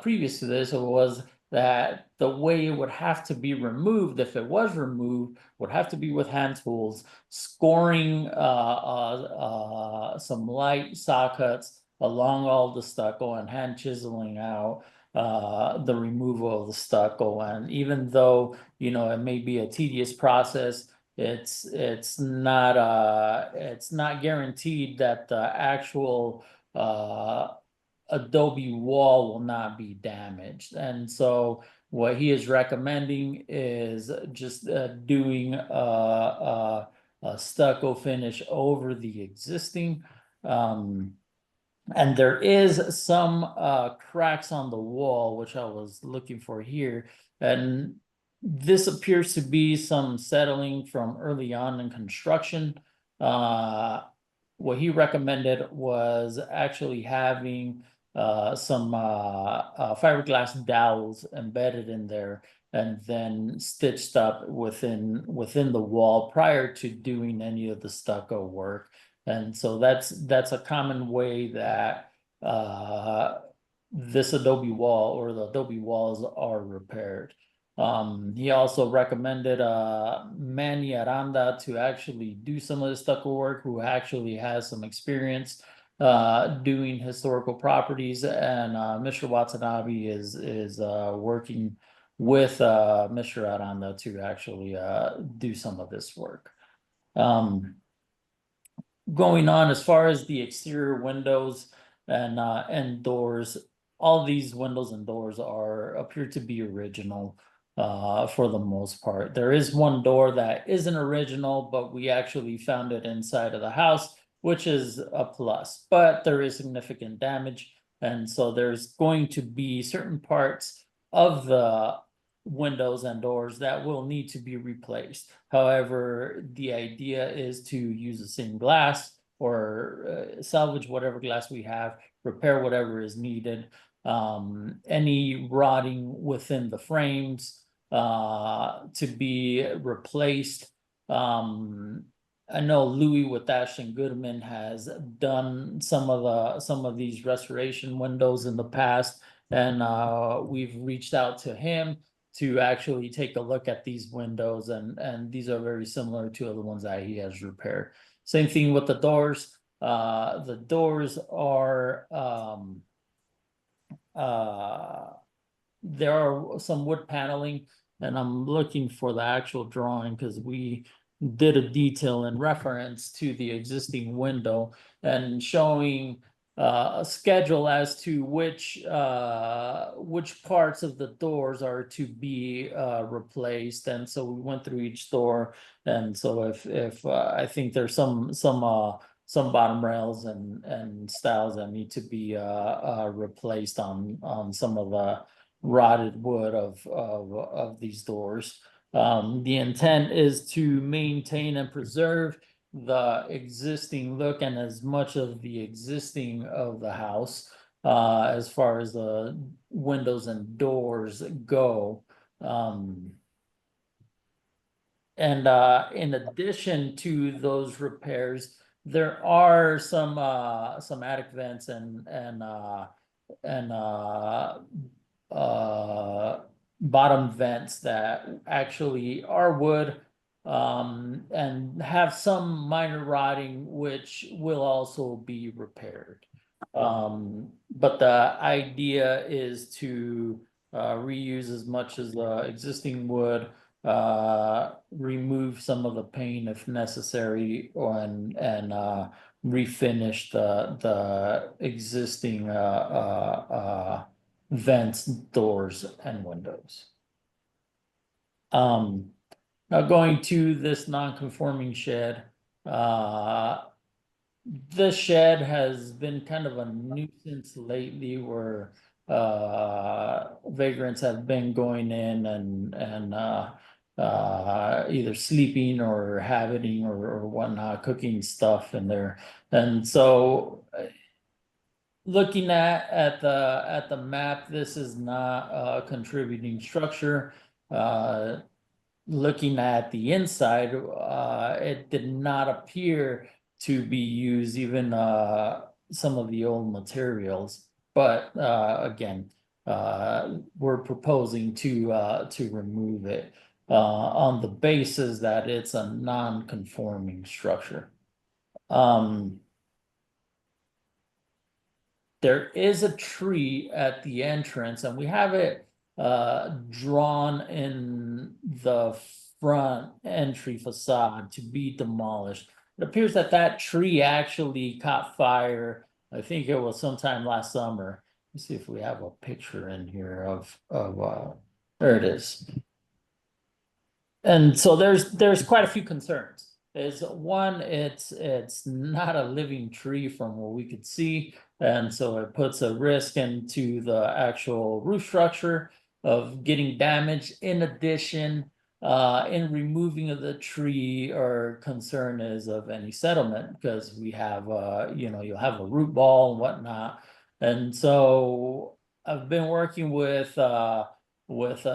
previous to this, was that the way it would have to be removed, if it was removed, would have to be with hand tools, scoring some light saw cuts along all the stucco and hand chiseling out the removal of the stucco. And even though, you know, it may be a tedious process, it's not guaranteed that the actual adobe wall will not be damaged. And so what he is recommending is just doing a stucco finish over the existing. And there is some cracks on the wall, which I was looking for here. And this appears to be some settling from early on in construction. What he recommended was actually having some fiberglass dowels embedded in there and then stitched up within the wall prior to doing any of the stucco work. And so that's a common way that this adobe wall or the adobe walls are repaired. He also recommended Manny Aranda to actually do some of the stucco work, who actually has some experience doing historical properties, and Mr. Watanabe is working with Mr. Aranda to actually do some of this work. Going on, as far as the exterior windows and doors, all these windows and doors appear to be original for the most part. There is one door that isn't original, but we actually found it inside of the house, which is a plus, but there is significant damage. And so there's going to be certain parts of the windows and doors that will need to be replaced. However, the idea is to use the same glass or salvage whatever glass we have, repair whatever is needed. Any rotting within the frames to be replaced. I know Louis with Ashton Goodman has done some of these restoration windows in the past, and we've reached out to him to actually take a look at these windows, and these are very similar to the ones that he has repaired. Same thing with the doors. The doors are there are some wood paneling, and I'm looking for the actual drawing because we did a detail in reference to the existing window and showing a schedule as to which parts of the doors are to be replaced. And so we went through each door, and so if I think there's some some bottom rails and stiles that need to be replaced on some of the rotted wood of these doors. The intent is to maintain and preserve the existing look and as much of the existing of the house as far as the windows and doors go. And in addition to those repairs, there are some attic vents and bottom vents that actually are wood and have some minor rotting, which will also be repaired. But the idea is to reuse as much as the existing wood, remove some of the paint if necessary, and refinish the existing vents, doors, and windows. Now going to this non-conforming shed, this shed has been kind of a nuisance lately where vagrants have been going in and either sleeping or habiting or whatnot, cooking stuff in there. And so looking at the map, this is not a contributing structure. Looking at the inside, it did not appear to be used, even some of the old materials. But again, we're proposing to remove it on the basis that it's a non-conforming structure. There is a tree at the entrance, and we have it drawn in the front entry facade to be demolished. It appears that that tree actually caught fire. I think it was sometime last summer. Let's see if we have a picture in here of there it is. And so there's quite a few concerns. Is one, it's not a living tree from what we could see, and so it puts a risk into the actual roof structure of getting damaged. In addition, in removing of the tree, our concern is of any settlement, because we have you'll have a root ball and whatnot. And so I've been working with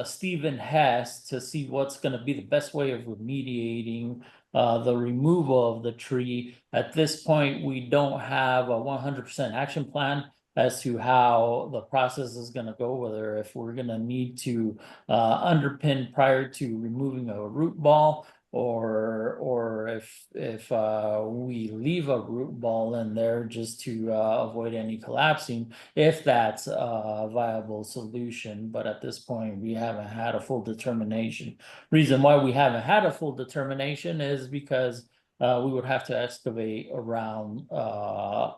Stephen Hess to see what's going to be the best way of remediating the removal of the tree. At this point, we don't have a 100% action plan as to how the process is going to go, whether if we're going to need to underpin prior to removing a root ball, or if we leave a root ball in there just to avoid any collapsing, if that's a viable solution. But at this point, we haven't had a full determination. Reason why we haven't had a full determination is because we would have to excavate around the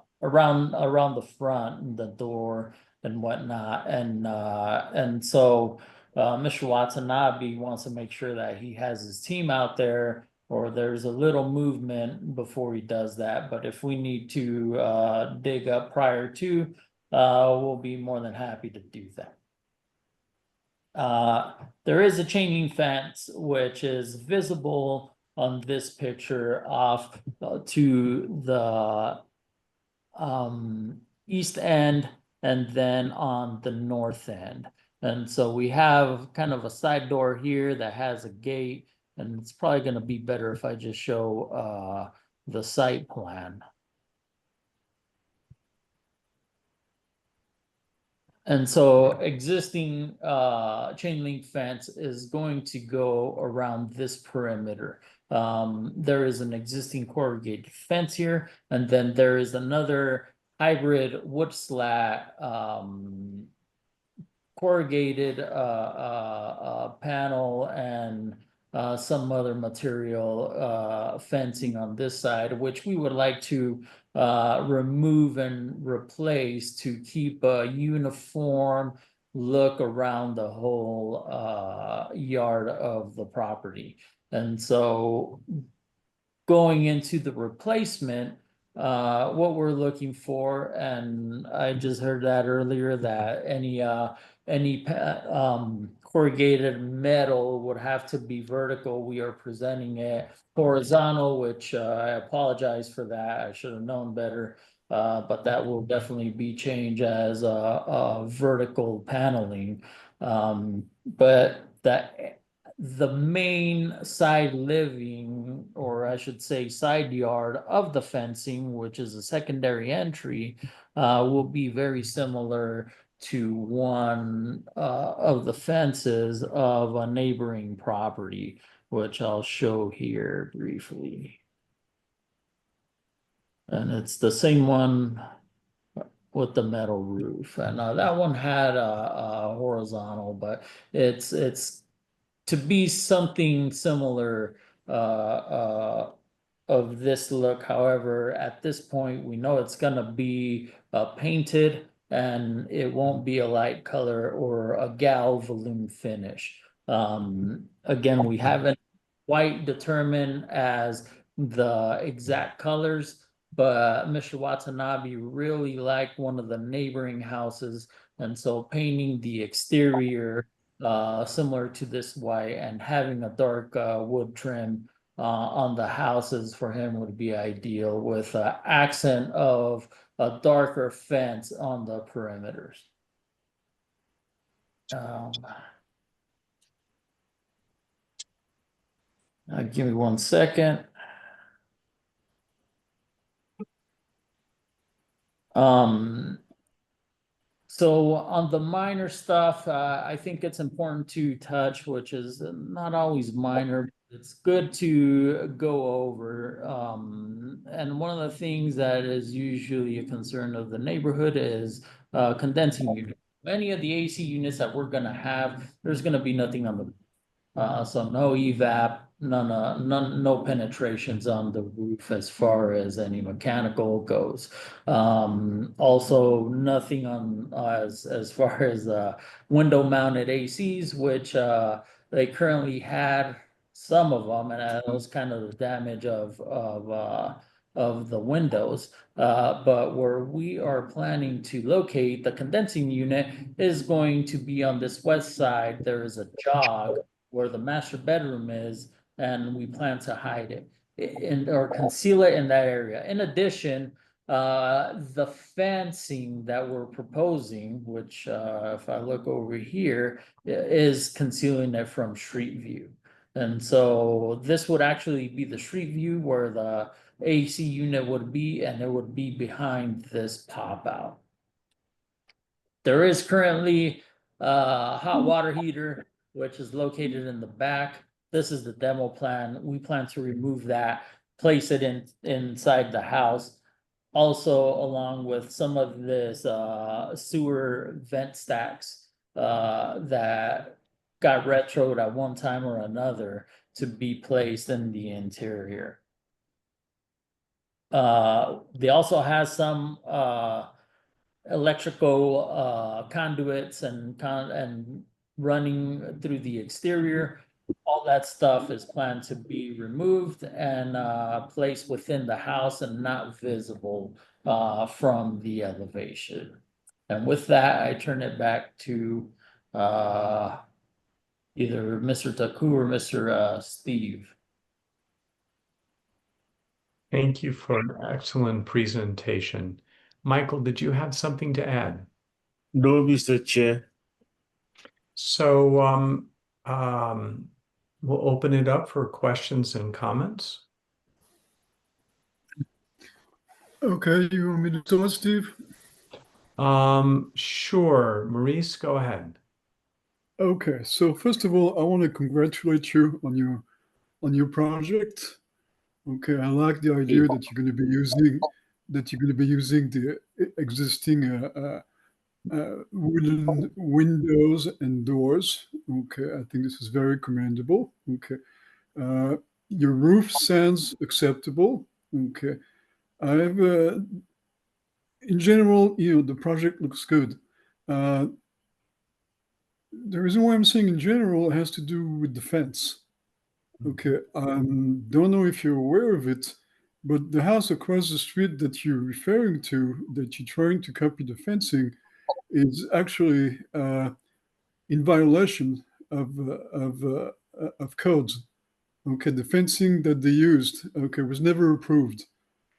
front and the door and whatnot, and so Mr. Watanabe wants to make sure that he has his team out there, or there's a little movement before he does that. But if we need to dig up prior to, we'll be more than happy to do that. There is a chain link fence which is visible on this picture off to the east end and then on the north end. And so we have kind of a side door here that has a gate, and it's probably going to be better if I just show the site plan. And so existing chain link fence is going to go around this perimeter. There is an existing corrugated fence here, and then there is another hybrid wood slat corrugated panel and some other material fencing on this side, which we would like to remove and replace to keep a uniform look around the whole yard of the property. And so going into the replacement, what we're looking for, and I just heard that earlier that any corrugated metal would have to be vertical. We are presenting it horizontal, which I apologize for that. I should have known better. But that will definitely be changed as vertical paneling. But the main side living, or I should say side yard of the fencing, which is a secondary entry, will be very similar to one of the fences of a neighboring property, which I'll show here briefly. And it's the same one with the metal roof, and that one had a horizontal, but it's to be something similar of this look. However, at this point, we know it's gonna be painted, and it won't be a light color or a galvalume finish. Again, we haven't quite determined as the exact colors, but Mr. Watanabe really liked one of the neighboring houses, and so painting the exterior similar to this white and having a dark wood trim on the houses for him would be ideal, with an accent of a darker fence on the perimeters. Give me 1 second. So on the minor stuff, I think it's important to touch, which is not always minor. It's good to go over. And one of the things that is usually a concern of the neighborhood is condensing unit. Any of the AC units that we're gonna have, there's gonna be nothing on the so no evap, no penetrations on the roof as far as any mechanical goes. Also nothing on as far as window mounted ACs, which they currently had some of them, and that was kind of the damage of the windows. But where we are planning to locate the condensing unit is going to be on this west side. There is a jog where the master bedroom is, and we plan to hide it or conceal it in that area. In addition, the fencing that we're proposing, which if I look over here, is concealing it from street view. And so this would actually be the street view where the AC unit would be, and it would be behind this pop out. There is currently a hot water heater, which is located in the back. This is the demo plan. We plan to remove that, place it inside the house. Also, along with some of this sewer vent stacks that got retroed at one time or another to be placed in the interior. They also has some electrical conduits and running through the exterior. All that stuff is planned to be removed and placed within the house and not visible from the elevation. And with that, I turn it back to either Mr. Taku or Mr. Steve. Thank you for an excellent presentation. Michael, did you have something to add? No, Mr. Chair. So we'll open it up for questions and comments. Okay, you want me to start, Steve? Sure. Maurice, go ahead. Okay, so first of all, I want to congratulate you on your project. Okay, I like the idea that you're going to be using the existing wooden windows and doors. Okay, I think this is very commendable. Okay, your roof sounds acceptable. Okay, I have in general, the project looks good. The reason why I'm saying in general has to do with the fence. Okay, don't know if you're aware of it, But the house across the street that you're referring to, that you're trying to copy the fencing, is actually in violation of codes. Okay, the fencing that they used, okay, was never approved.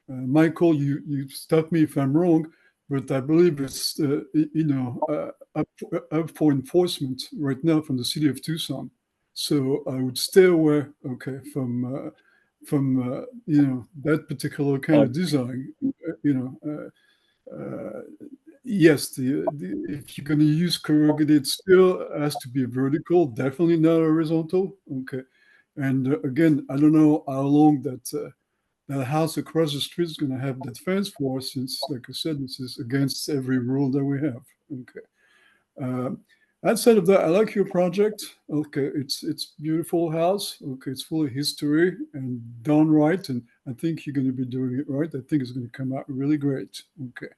Michael, you stop me if I'm wrong, but I believe it's up for enforcement right now from the city of Tucson. So I would stay away, okay, from that particular kind of design. Yes, if you're going to use corrugated steel, it has to be vertical, definitely not horizontal. Okay, and again, I don't know how long that house across the street is going to have that fence for, since, like I said, this is against every rule that we have. Okay. Outside of that, I like your project. Okay, it's beautiful house. Okay, it's full of history and done right, and I think you're going to be doing it right. I think it's going to come out really great. Okay.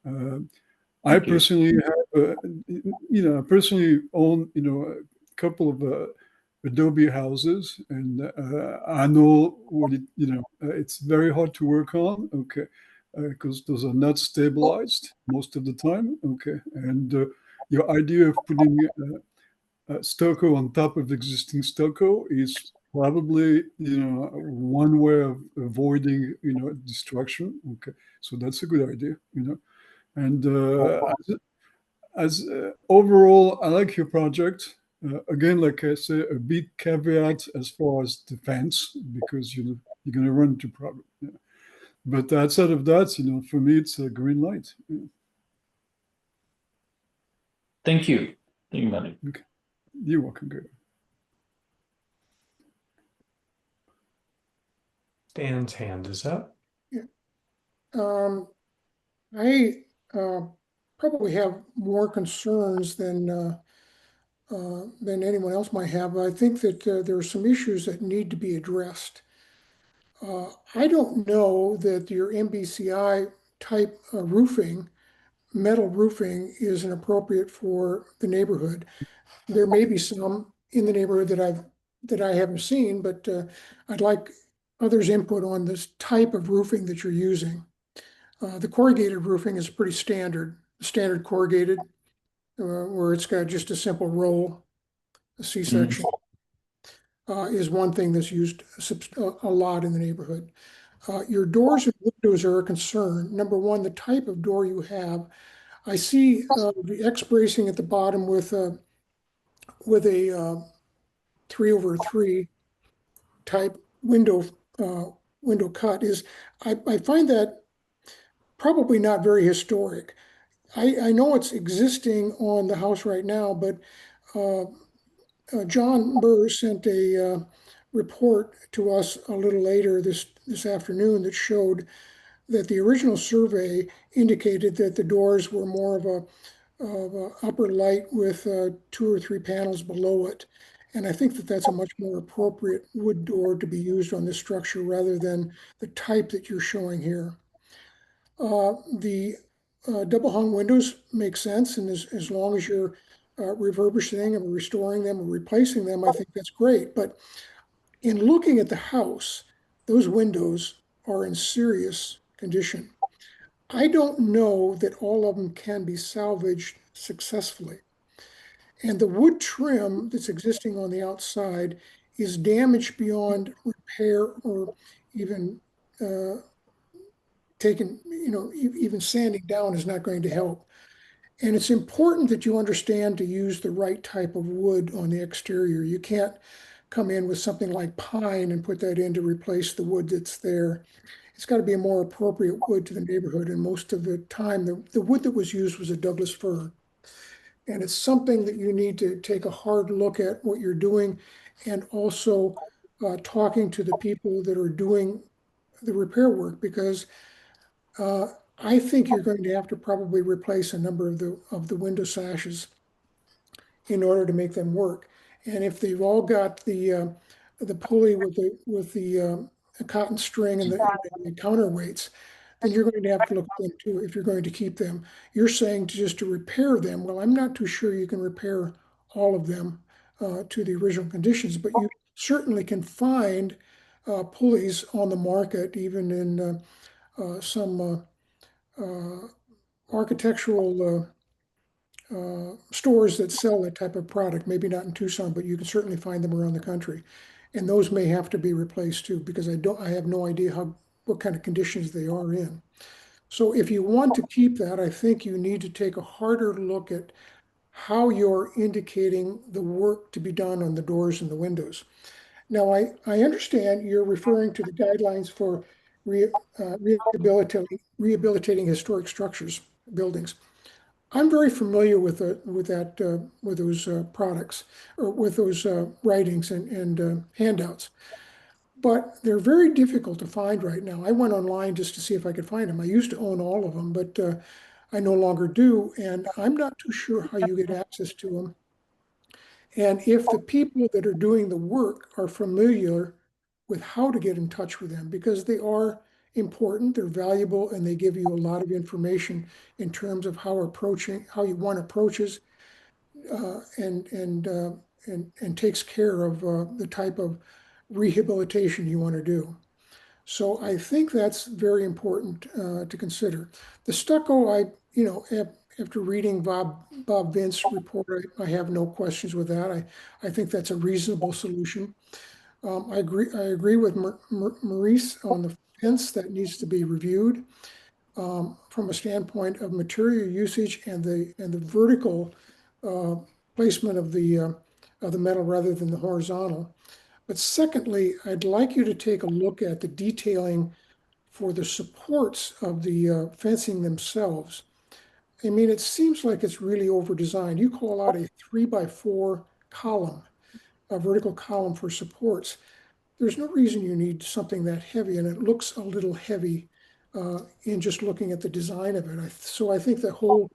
I Thank you. personally have, I personally own, a couple of Adobe houses, and I know what it's very hard to work on. Okay, because those are not stabilized most of the time. Okay, and your idea of putting stucco on top of existing stucco is probably one way of avoiding destruction. Okay, so that's a good idea. And as overall, I like your project. Again, like I say, a big caveat as far as defense, because you're going to run into problems. Yeah. But outside of that, for me, it's a green light. Yeah. Thank you. Thank you, Manny. Okay. You're welcome. Good. Stan's hand is up. I probably have more concerns than anyone else might have. I think that there are some issues that need to be addressed. I don't know that your MBCI type roofing, metal roofing, is inappropriate for the neighborhood. There may be some in the neighborhood that I haven't seen, but I'd like others' input on this type of roofing that you're using. The corrugated roofing is pretty standard corrugated, where it's got just a simple roll, a C-section, is one thing that's used a lot in the neighborhood. Your doors and windows are a concern. Number one, the type of door you have. I see the X bracing at the bottom with a 3/3 type window cut. I find that probably not very historic. I know it's existing on the house right now, but John Burr sent a report to us a little later this afternoon that showed that the original survey indicated that the doors were more of a upper light with 2 or 3 panels below it. And I think that that's a much more appropriate wood door to be used on this structure rather than the type that you're showing here. The double hung windows make sense, and as long as you're refurbishing them or restoring them or replacing them, I think that's great. But in looking at the house, those windows are in serious condition. I don't know that all of them can be salvaged successfully. And the wood trim that's existing on the outside is damaged beyond repair, or even even sanding down is not going to help. And it's important that you understand to use the right type of wood on the exterior. You can't come in with something like pine and put that in to replace the wood that's there. It's got to be a more appropriate wood to the neighborhood. And most of the time, the wood that was used was a Douglas fir. And it's something that you need to take a hard look at what you're doing, and also talking to the people that are doing the repair work, because I think you're going to have to probably replace a number of the window sashes in order to make them work. And if they've all got the pulley with the cotton string and the counterweights, then you're going to have to look at them too if you're going to keep them. You're saying just to repair them. Well, I'm not too sure you can repair all of them to the original conditions, but you certainly can find pulleys on the market, even in some architectural stores that sell that type of product. Maybe not in Tucson, but you can certainly find them around the country. And those may have to be replaced too, because I have no idea what kind of conditions they are in. So if you want to keep that, I think you need to take a harder look at how you're indicating the work to be done on the doors and the windows. Now, I understand you're referring to the guidelines for rehabilitating historic structures, buildings. I'm very familiar with with those products, or with those writings and handouts, but they're very difficult to find right now. I went online just to see if I could find them. I used to own all of them, but I no longer do, and I'm not too sure how you get access to them. And if the people that are doing the work are familiar with how to get in touch with them, because they are important, they're valuable, and they give you a lot of information in terms of how one approaches and takes care of the type of rehabilitation you want to do. So I think that's very important to consider. The stucco, after reading Bob Vince's report, I have no questions with that. I think that's a reasonable solution. I agree with Maurice on the fence that needs to be reviewed from a standpoint of material usage and the vertical placement of the metal rather than the horizontal. But secondly, I'd like you to take a look at the detailing for the supports of the fencing themselves. I mean, it seems like it's really over-designed. You call out a 3x4 column, a vertical column for supports. There's no reason you need something that heavy, and it looks a little heavy in just looking at the design of it. So I think the whole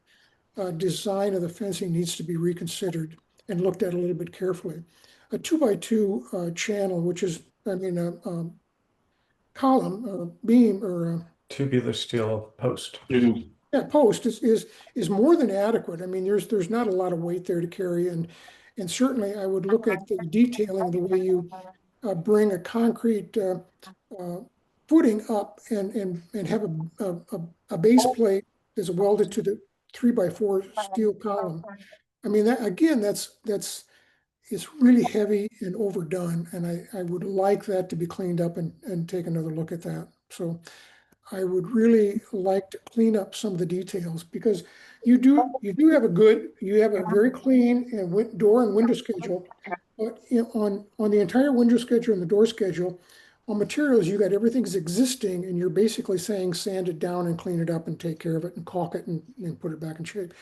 design of the fencing needs to be reconsidered and looked at a little bit carefully. A 2x2 channel, which is, I mean, a column, beam, or Tubular steel post. yeah, post is more than adequate. I mean, there's not a lot of weight there to carry, and certainly I would look at the detailing, the way you bring a concrete footing up and have a base plate that's welded to the 3x4 steel column. I mean, that again, it's really heavy and overdone, and I would like that to be cleaned up and take another look at that. So I would really like to clean up some of the details, because you have a very clean and door and window schedule, but on the entire window schedule and the door schedule, on materials, you got everything's existing, and you're basically saying sand it down and clean it up and take care of it and caulk it and put it back in shape.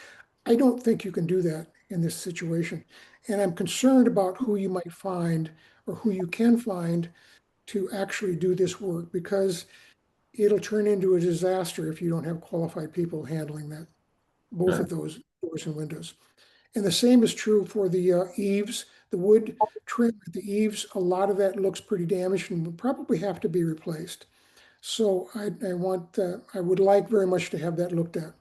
I don't think you can do that in this situation. And I'm concerned about who you might find, or who you can find, to actually do this work, because it'll turn into a disaster if you don't have qualified people handling that, both of those doors and windows. And the same is true for the eaves, the wood trim at the eaves. A lot of that looks pretty damaged and would probably have to be replaced. So I would like very much to have that looked at.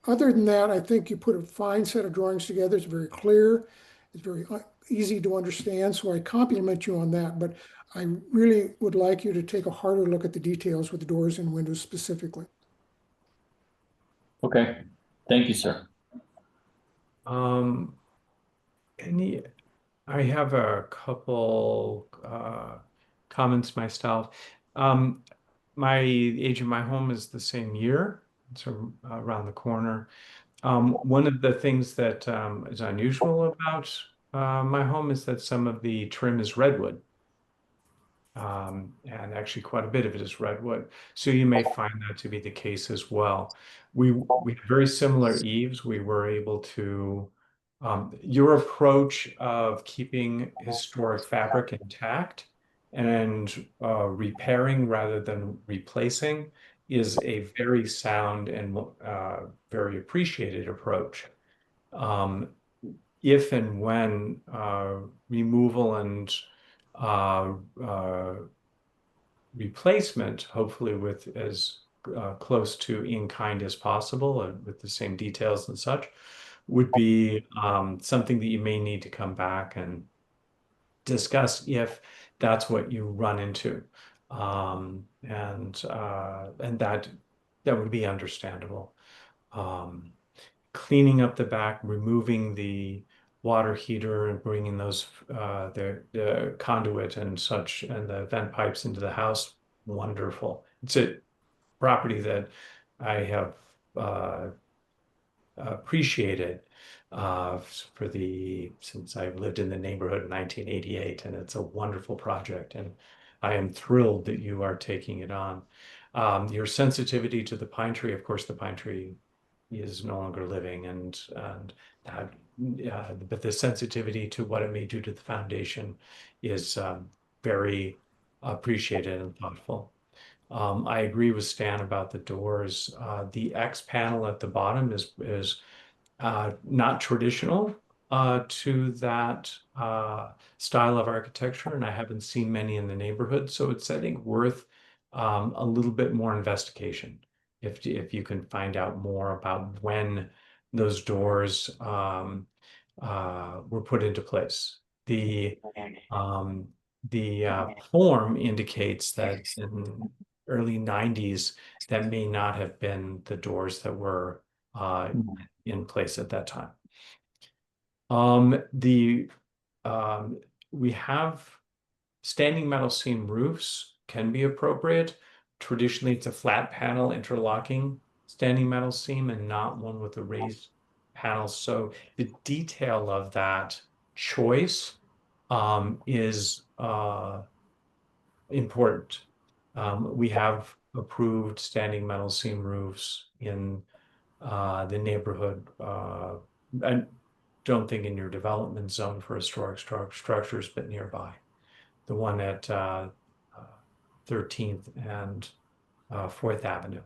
Other than that, I think you put a fine set of drawings together. It's very clear. It's very easy to understand. So I compliment you on that. But I really would like you to take a harder look at the details with the doors and windows specifically. Okay, thank you, sir. I have a couple comments myself. My age of my home is the same year, so around the corner. One of the things that is unusual about my home is that some of the trim is redwood. And actually quite a bit of it is redwood. So you may find that to be the case as well. We have very similar eaves. We were able to, your approach of keeping historic fabric intact and repairing rather than replacing is a very sound and very appreciated approach. If and when removal and replacement, hopefully with as close to in kind as possible and with the same details and such, would be something that you may need to come back and discuss if that's what you run into. and that would be understandable. Cleaning up the back, removing the water heater and bringing those the conduit and such and the vent pipes into the house, wonderful. It's a property that I have appreciated since I've lived in the neighborhood in 1988, and it's a wonderful project, and I am thrilled that you are taking it on. Your sensitivity to the pine tree, of course, the pine tree is no longer living, and that, but the sensitivity to what it may do to the foundation is very appreciated and thoughtful. I agree with Stan about the doors. The X panel at the bottom is not traditional to that style of architecture, and I haven't seen many in the neighborhood. So it's, I think, worth a little bit more investigation if you can find out more about when those doors were put into place. Um, the form indicates that in early 90s, that may not have been the doors that were in place at that time. We have standing metal seam roofs can be appropriate. Traditionally, it's a flat panel interlocking standing metal seam and not one with a raised panel. So the detail of that choice is important. We have approved standing metal seam roofs in the neighborhood. I don't think in your development zone for historic structures, but nearby. The one at 13th and 4th Avenue,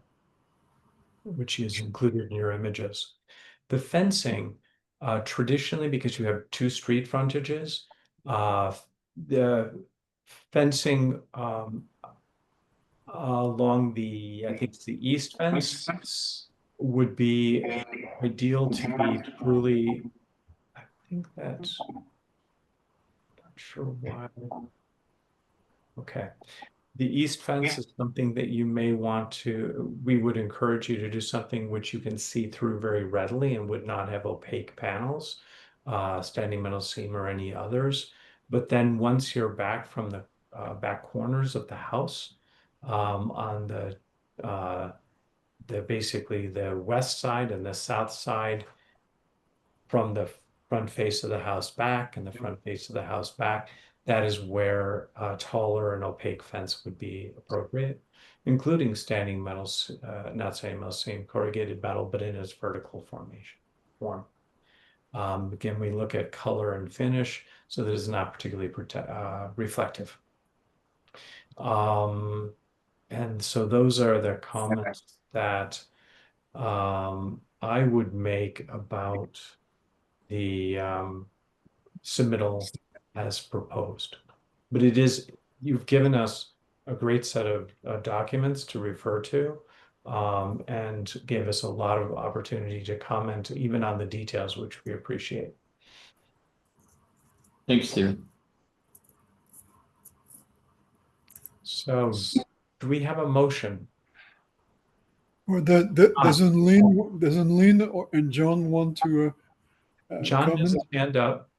which is included in your images. The fencing, traditionally, because you have two street frontages, the fencing along the, I think it's the east fence, would be ideal to be truly, I think that's, not sure why. Okay. The east fence is something that you may want to, we would encourage you to do something which you can see through very readily and would not have opaque panels, standing metal seam or any others. But then once you're back from the back corners of the house, on the basically the west side and the south side, from the front face of the house back and the front face of the house back, that is where a taller and opaque fence would be appropriate, including standing metals, not standing metal, same corrugated metal, but in its vertical form. Again, we look at color and finish, so that is not particularly reflective. And so those are the comments that I would make about the submittal as proposed. But it is, you've given us a great set of documents to refer to, and gave us a lot of opportunity to comment even on the details, which we appreciate. Thanks, Stephen. So do we have a motion? Well, doesn't Lynn and John want to John has comment? his hand up.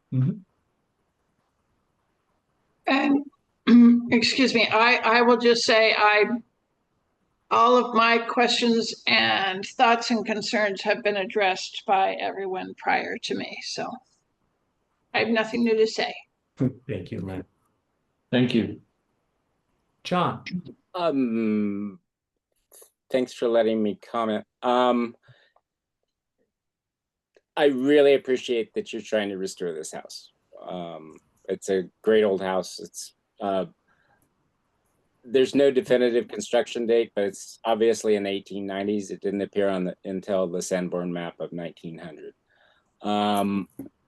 And excuse me, I will just say all of my questions and thoughts and concerns have been addressed by everyone prior to me, so I have nothing new to say. Thank you, Lynn. Thank you. John. Thanks for letting me comment. I really appreciate that you're trying to restore this house. It's a great old house. It's there's no definitive construction date, but it's obviously in the 1890s. It didn't appear on until the Sanborn map of 1900.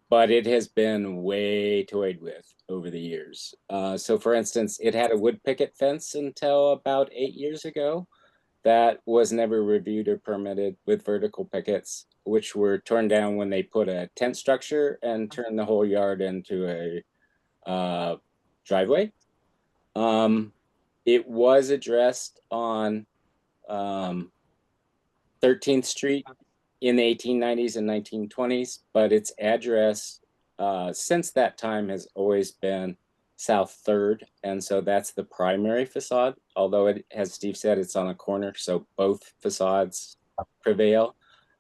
But it has been way toyed with over the years. So for instance, it had a wood picket fence until about 8 years ago. That was never reviewed or permitted with vertical pickets, which were torn down when they put a tent structure and turned the whole yard into a driveway. It was addressed on 13th Street in the 1890s and 1920s, but its address since that time has always been South 3rd, and so that's the primary facade, although it, as Steve said, it's on a corner, so both facades prevail.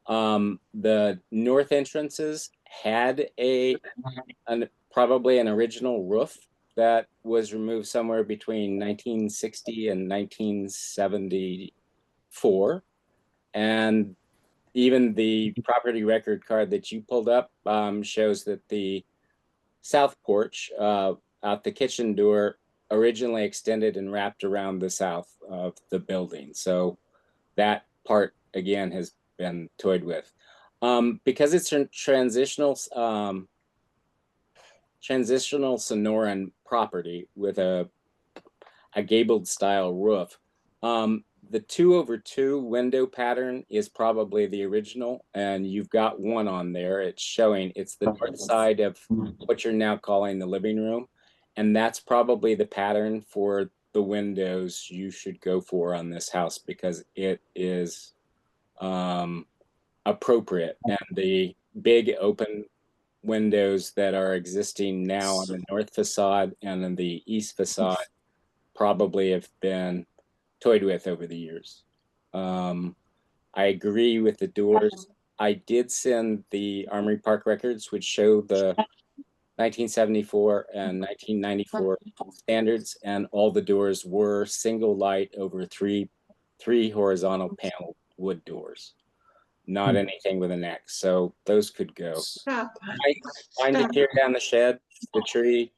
The north entrances had probably an original roof that was removed somewhere between 1960 and 1974. And even the property record card that you pulled up shows that the south porch out the kitchen door originally extended and wrapped around the south of the building. So that part, again, has been toyed with. Because it's a transitional Sonoran property with a gabled style roof. The 2/2 window pattern is probably the original, and you've got one on there. It's showing it's the north side of what you're now calling the living room, and that's probably the pattern for the windows you should go for on this house because it is appropriate. And the big open windows that are existing now on the north facade and in the east facade probably have been toyed with over the years. I agree with the doors. I did send the Armory Park records, which show the 1974 and 1994 standards, and all the doors were single light over three horizontal panel wood doors, not anything with an X. So those could go. Stop. Time to tear down the shed, the tree.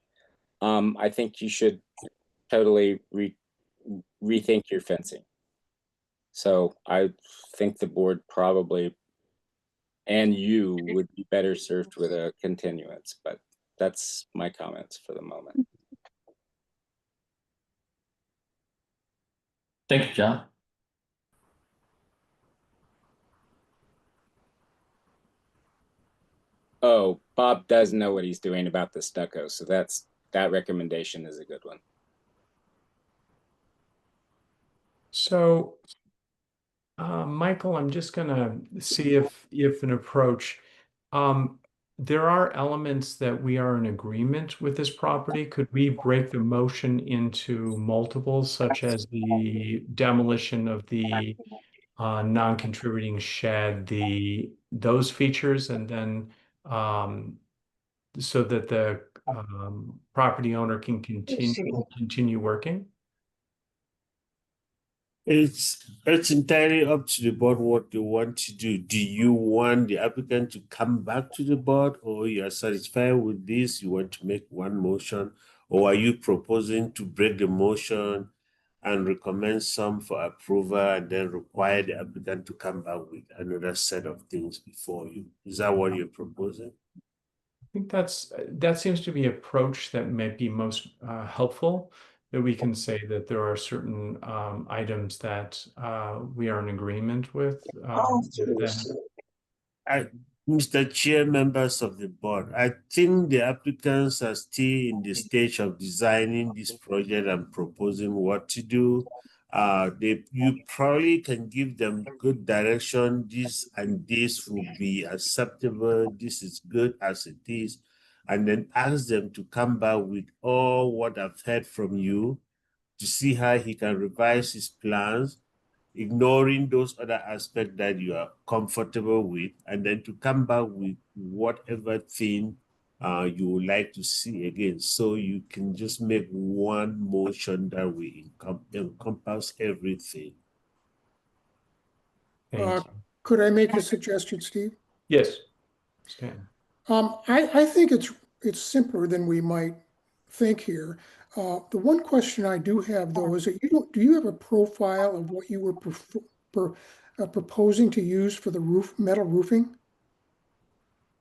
I think you should totally rethink your fencing. So I think the board probably and you would be better served with a continuance, but that's my comments for the moment. Thank you, John. Oh, Bob does know what he's doing about the stucco, so that recommendation is a good one. So, Michael, I'm just gonna see if an approach, there are elements that we are in agreement with this property. Could we break the motion into multiples, such as the demolition of the non-contributing shed, those features, and then so that the property owner can continue working? It's entirely up to the board what they want to do. Do you want the applicant to come back to the board, or you are satisfied with this? You want to make one motion, or are you proposing to break the motion and recommend some for approval and then require the applicant to come back with another set of things before you? Is that what you're proposing? I think that seems to be an approach that might be most helpful. That we can say that there are certain items that we are in agreement with. Mr. Chair, members of the board, I think the applicants are still in the stage of designing this project and proposing what to do. You probably can give them good direction. This and this will be acceptable. This is good as it is. And then ask them to come back with all what I've heard from you to see how he can revise his plans, ignoring those other aspects that you are comfortable with, and then to come back with whatever thing you would like to see again. So you can just make one motion that will encompass everything. Thank you. Could I make a suggestion, Steve? Yes, Stan. I think it's simpler than we might think here. The one question I do have, though, is that do you have a profile of what you were proposing to use for the metal roofing?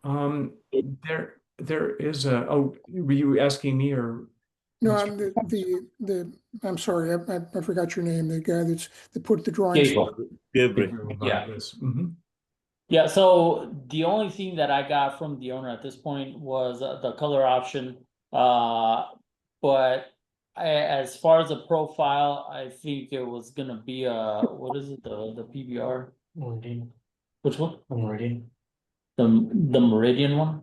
There is a. Oh, were you asking me or? No, I'm sorry, I forgot your name. The guy that put the drawings. Gabriel. Yeah. Mm-hmm. Yeah, so the only thing that I got from the owner at this point was the color option. But as far as the profile, I think it was gonna be what is it, the PBR? Meridian. Which one? The Meridian. The Meridian one?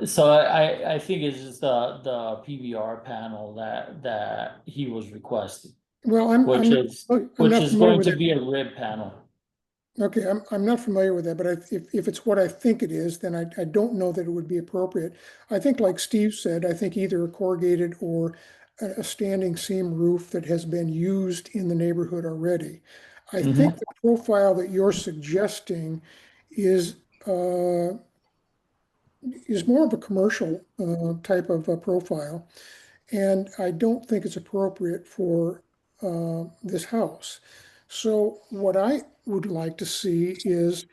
So I think it's just the PBR panel that he was requesting, Well, I'm which not, is I'm which not is familiar going with to that. be a rib panel. Okay, I'm not familiar with that, but if it's what I think it is, then I don't know that it would be appropriate. I think, like Steve said, I think either a corrugated or a standing seam roof that has been used in the neighborhood already. I think the profile that you're suggesting is more of a commercial type of profile, and I don't think it's appropriate for this house. So what I would like to see is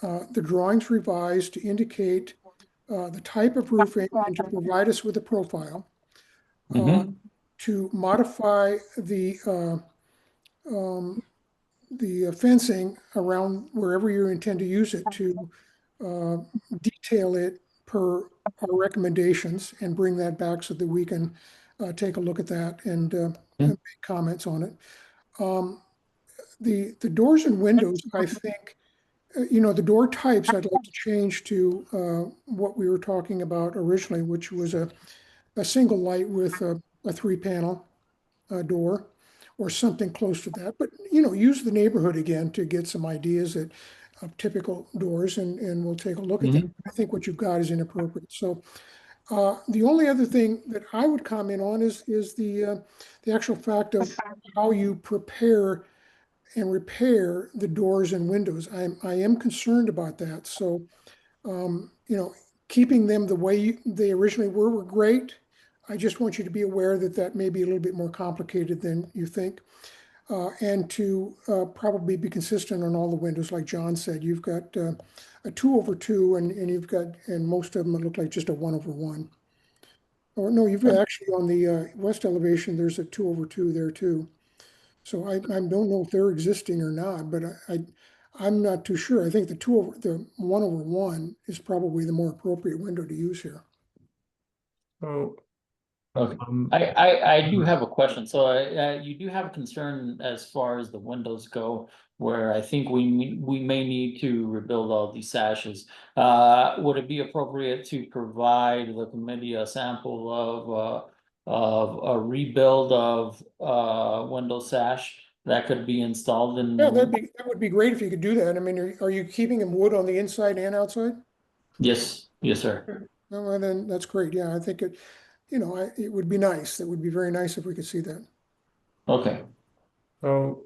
the drawings revised to indicate the type of roofing and to provide us with a profile, to modify the fencing around wherever you intend to use it, to detail it per our recommendations and bring that back so that we can take a look at that and make comments on it. The doors and windows, I think, the door types I'd like to change to what we were talking about originally, which was a single light with a 3-panel door or something close to that. But, use the neighborhood again to get some ideas of typical doors, and we'll take a look at that. I think what you've got is inappropriate. So the only other thing that I would comment on is the actual fact of how you prepare and repair the doors and windows. I am concerned about that. So, keeping them the way they originally were great. I just want you to be aware that that may be a little bit more complicated than you think. And to probably be consistent on all the windows, like John said, you've got a 2/2, and you've got, and most of them look like just a 1/1. Or no, you've got actually on the west elevation, there's a 2/2 there too. So I don't know if they're existing or not, but I'm not too sure. I think the 1/1 is probably the more appropriate window to use here. So, Okay. um, I do have a question. So you do have a concern as far as the windows go, where I think we may need to rebuild all these sashes. Would it be appropriate to provide the committee a sample of a rebuild of window sash that could be installed in? Yeah, that would be great if you could do that. I mean, are you keeping them wood on the inside and outside? Yes, yes, sir. Well, then that's great. Yeah, I think it would be nice. That would be very nice if we could see that. Okay. so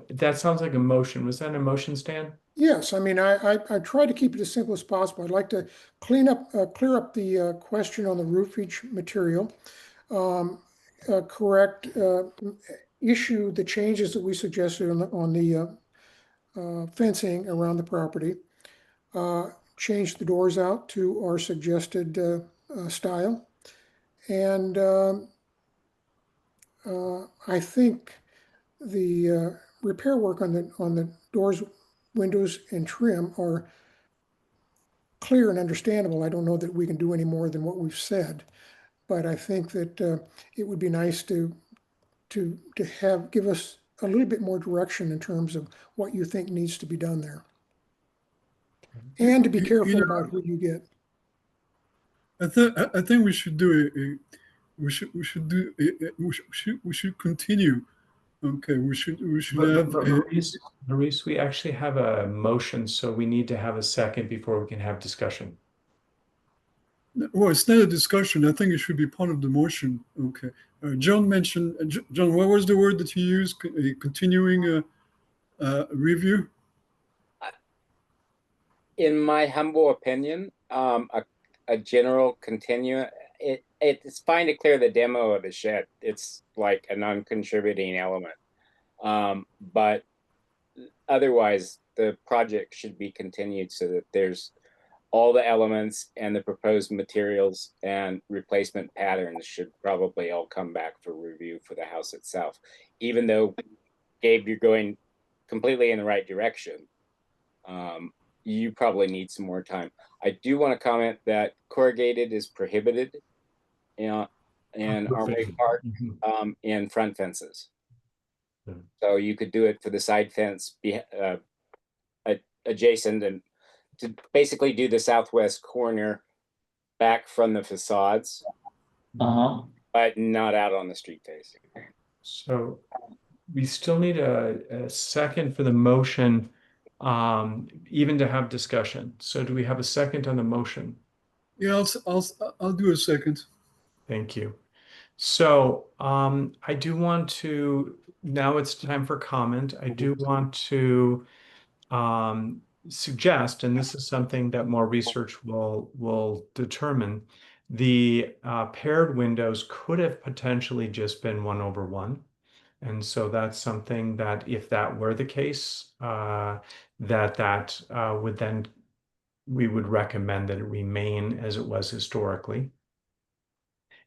that sounds like a motion. Was that a motion, Stan? Yes, I mean, I try to keep it as simple as possible. I'd like to clear up the question on the roofage material, correct, issue the changes that we suggested on the fencing around the property, change the doors out to our suggested style, and I think the repair work on the doors, windows, and trim are clear and understandable. I don't know that we can do any more than what we've said, but I think that it would be nice to give us a little bit more direction in terms of what you think needs to be done there, and to be careful about who you get. I think we should do we should continue. Okay, we should have Maurice, we actually have a motion, so we need to have a second before we can have discussion. well, it's not a discussion. I think it should be part of the motion. Okay. John mentioned, John, what was the word that you used? A continuing review? In my humble opinion, a general it's fine to clear the demo of the shed. It's like a non-contributing element. But otherwise, the project should be continued so that there's all the elements and the proposed materials and replacement patterns should probably all come back for review for the house itself. Even though, Gabe, you're going completely in the right direction, you probably need some more time. I do want to comment that corrugated is prohibited, in Roofing. Armory Park in front fences. So you could do it for the side fence adjacent and to basically do the southwest corner back from the facades, but not out on the street face. So we still need a second for the motion, even to have discussion. So do we have a second on the motion? Yeah, I'll do a second. Thank you. So I do want to, now it's time for comment. I do want to suggest, and this is something that more research will determine, the paired windows could have potentially just been 1/1. And so that's something that if that were the case, that would then, we would recommend that it remain as it was historically.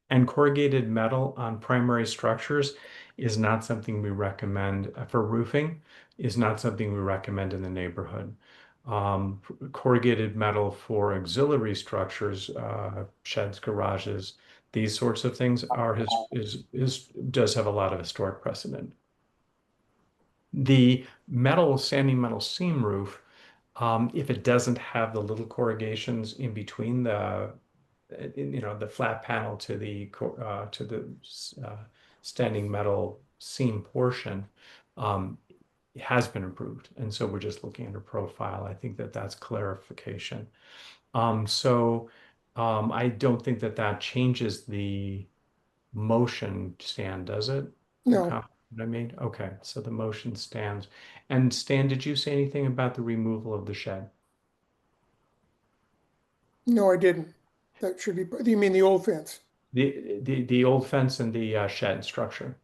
And corrugated metal on primary structures is not something we recommend for roofing, is not something we recommend in the neighborhood. Corrugated metal for auxiliary structures, sheds, garages, these sorts of things does have a lot of historic precedent. The standing metal seam roof, if it doesn't have the little corrugations in between the flat panel to the standing metal seam portion, has been improved. And so we're just looking at a profile. I think that that's clarification. I don't think that changes the motion, Stan, does it? No. What I made? Okay, so the motion stands. And Stan, did you say anything about the removal of the shed? No, I didn't. That should be, you mean the old fence? The old fence and the shed structure.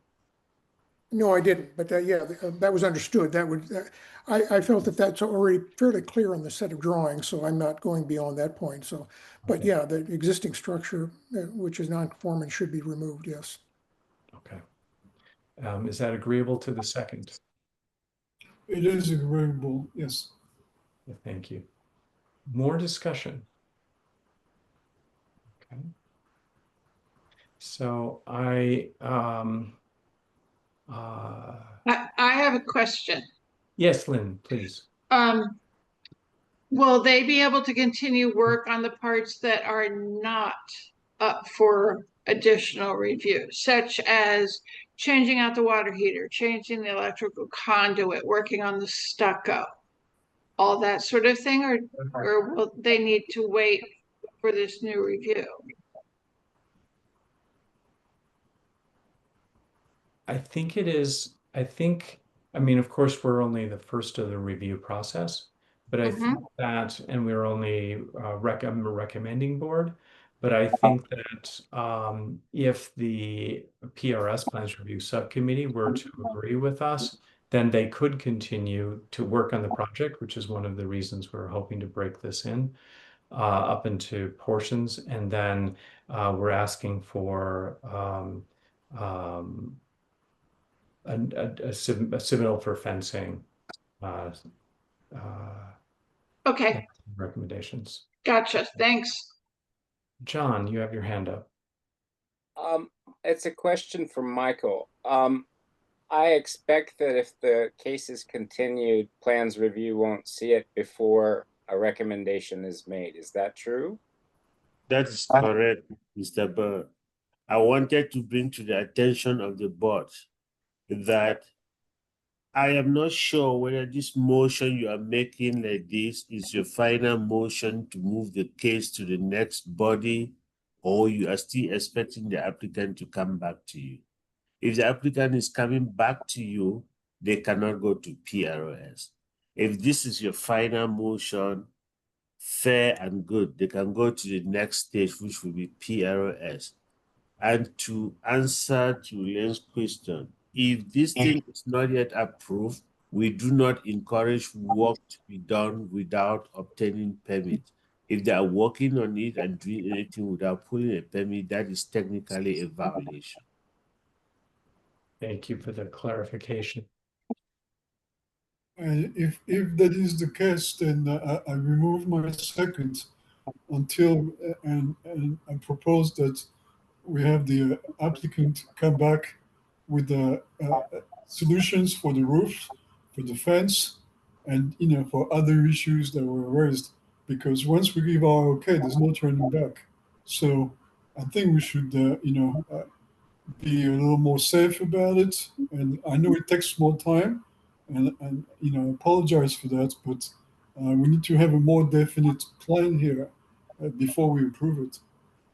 No, I didn't, but yeah, that was understood. I felt that that's already fairly clear on the set of drawings, so I'm not going beyond that point. So, but Okay. yeah, the existing structure, which is non-conforming, should be removed, yes. Okay. Is that agreeable to the second? It is agreeable, yes. Thank you. More discussion. Okay. So I have a question. Yes, Lynn, please. Will they be able to continue work on the parts that are not up for additional review, such as changing out the water heater, changing the electrical conduit, working on the stucco, all that sort of thing, or will they need to wait for this new review? I think it is, I mean, of course, we're only the first of the review process, but I think that, and we're only recommending board, but I think that if the PRS Plans Review Subcommittee were to agree with us, then they could continue to work on the project, which is one of the reasons we're hoping to break this in up into portions. And then we're asking for a submittal for fencing Okay, recommendations. gotcha. Thanks. John, you have your hand up. It's a question for Michael. I expect that if the case is continued, plans review won't see it before a recommendation is made. Is that true? That is correct, Mr. Bird. I wanted to bring to the attention of the board that I am not sure whether this motion you are making like this is your final motion to move the case to the next body, or you are still expecting the applicant to come back to you. If the applicant is coming back to you, they cannot go to PROS. If this is your final motion, fair and good, they can go to the next stage, which will be PROS. And to answer to Len's question, if this thing is not yet approved, we do not encourage work to be done without obtaining permit. If they are working on it and doing anything without pulling a permit, that is technically a violation. Thank you for the clarification. And if that is the case, then I remove my second until, and I propose that we have the applicant come back with the solutions for the roof, for the fence, and for other issues that were raised. Because once we give our okay, there's no turning back. So I think we should be a little more safe about it. And I know it takes more time, and apologize for that, but we need to have a more definite plan here before we approve it.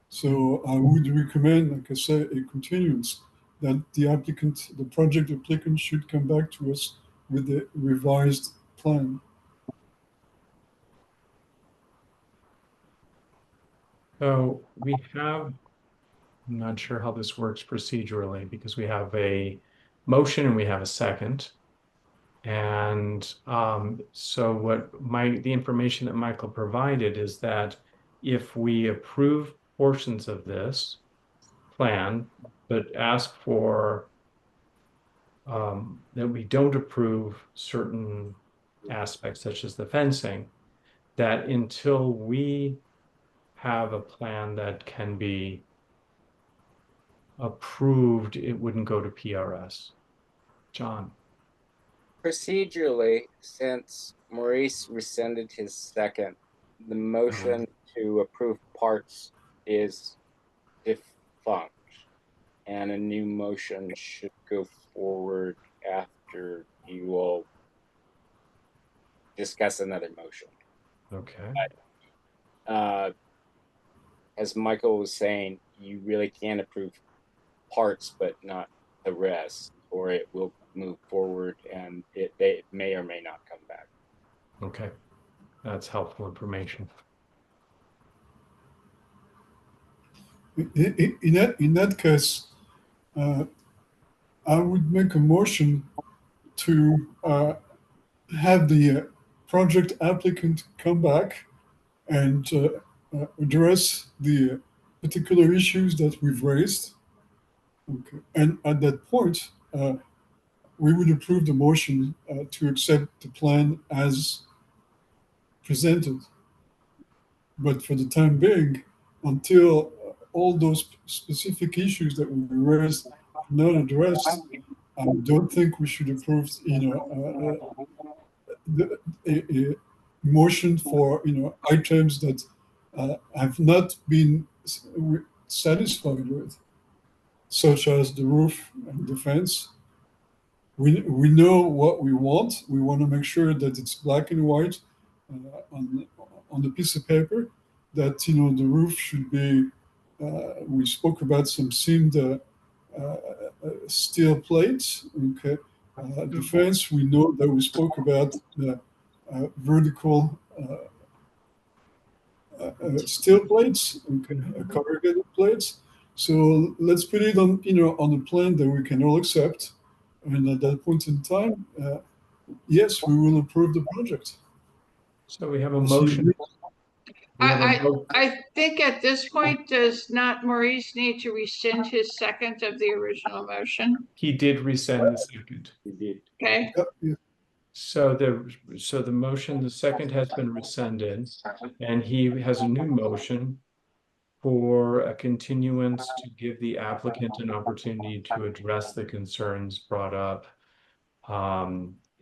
So I would recommend, like I say, a continuance, that the project applicant should come back to us with a revised plan. So we have, I'm not sure how this works procedurally because we have a motion and we have a second. And so the information that Michael provided is that if we approve portions of this plan, but ask for that we don't approve certain aspects, such as the fencing, that until we have a plan that can be approved, it wouldn't go to PRS. John. Procedurally, since Maurice rescinded his second, the motion to approve parts is defunct, and a new motion should go forward after you all discuss another motion. Okay. As Michael was saying, you really can approve parts, but not the rest, or it will move forward and it may or may not come back. Okay. That's helpful information. In that case, I would make a motion to have the project applicant come back and address the particular issues that we've raised. Okay. And at that point, we would approve the motion to accept the plan as presented. But for the time being, until all those specific issues that we raised are not addressed, I don't think we should approve, a motion for, items that have not been satisfied with, such as the roof and the fence. We know what we want. We want to make sure that it's black and white on the piece of paper. That the roof should be. We spoke about some seamed steel plates. Okay, the fence. We know that we spoke about the vertical steel plates. Okay, corrugated plates. So let's put it on on a plan that we can all accept. And at that point in time, yes, we will approve the project. So we have a motion. I think at this point, does not Maurice need to rescind his second of the original motion? He did rescind the second. He did. Okay. Yeah. So the motion, the second has been rescinded, and he has a new motion for a continuance to give the applicant an opportunity to address the concerns brought up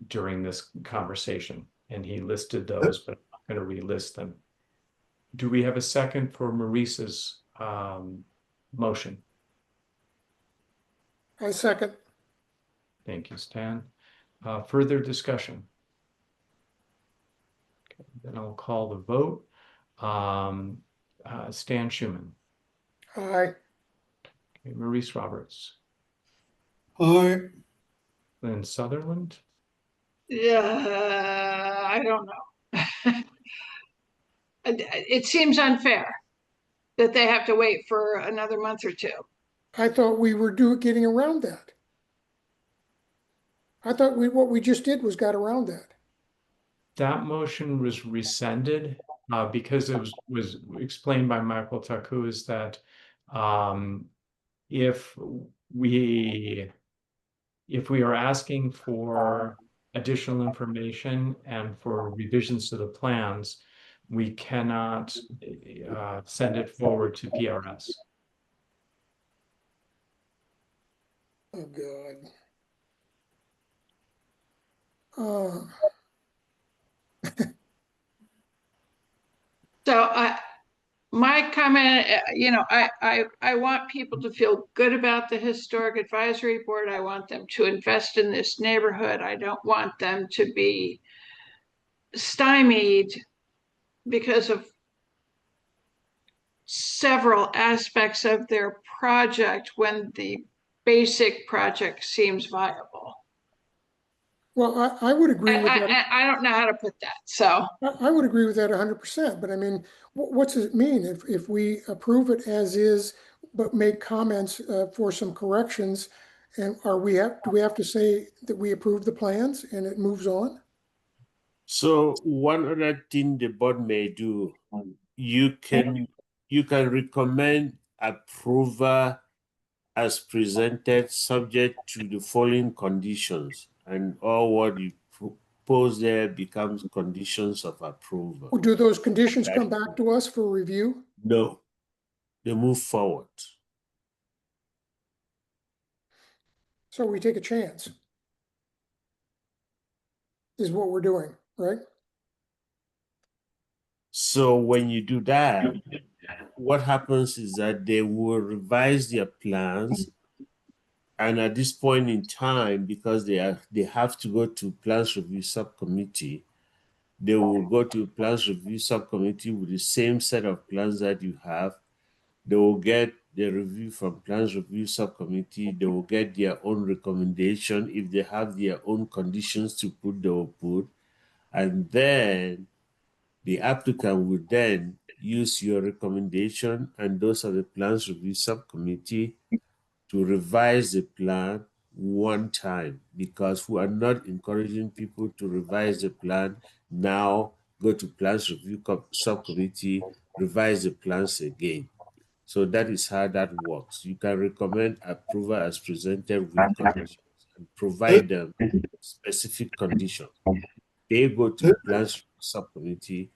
during this conversation. And he listed those, but I'm not going to relist them. Do we have a second for Maurice's motion? I second. Thank you, Stan. Further discussion? Okay, then I'll call the vote. Stan Schumann. Aye. Okay, Maurice Roberts. Aye. Lynn Sutherland. Yeah, I don't know. It seems unfair that they have to wait for another month or two. I thought we were getting around that. I thought what we just did was got around that. That motion was rescinded because it was explained by Michael Taku is that if we are asking for additional information and for revisions to the plans, we cannot send it forward to PRS. Oh, God. So my comment, I want people to feel good about the Historic Advisory Board. I want them to invest in this neighborhood. I don't want them to be stymied because of several aspects of their project when the basic project seems viable. Well, I would agree with that. I don't know how to put that, so. I would agree with that 100%, but I mean, what's it mean if we approve it as is, but make comments for some corrections? And do we have to say that we approve the plans and it moves on? So one other thing the board may do, you can recommend approval as presented, subject to the following conditions, and all what you propose there becomes conditions of approval. Do those conditions come back to us for review? No, they move forward. So we take a chance, is what we're doing, right? So when you do that, what happens is that they will revise their plans, and at this point in time, because they have to go to plans review subcommittee, they will go to plans review subcommittee with the same set of plans that you have. They will get the review from plans review subcommittee. They will get their own recommendation. If they have their own conditions to put, they will put. And then the applicant will then use your recommendation and those of the plans review subcommittee to revise the plan one time, because we are not encouraging people to revise the plan now, go to plans review subcommittee, revise the plans again. So that is how that works. You can recommend approval as presented with conditions and provide them specific conditions. They go to plans review subcommittee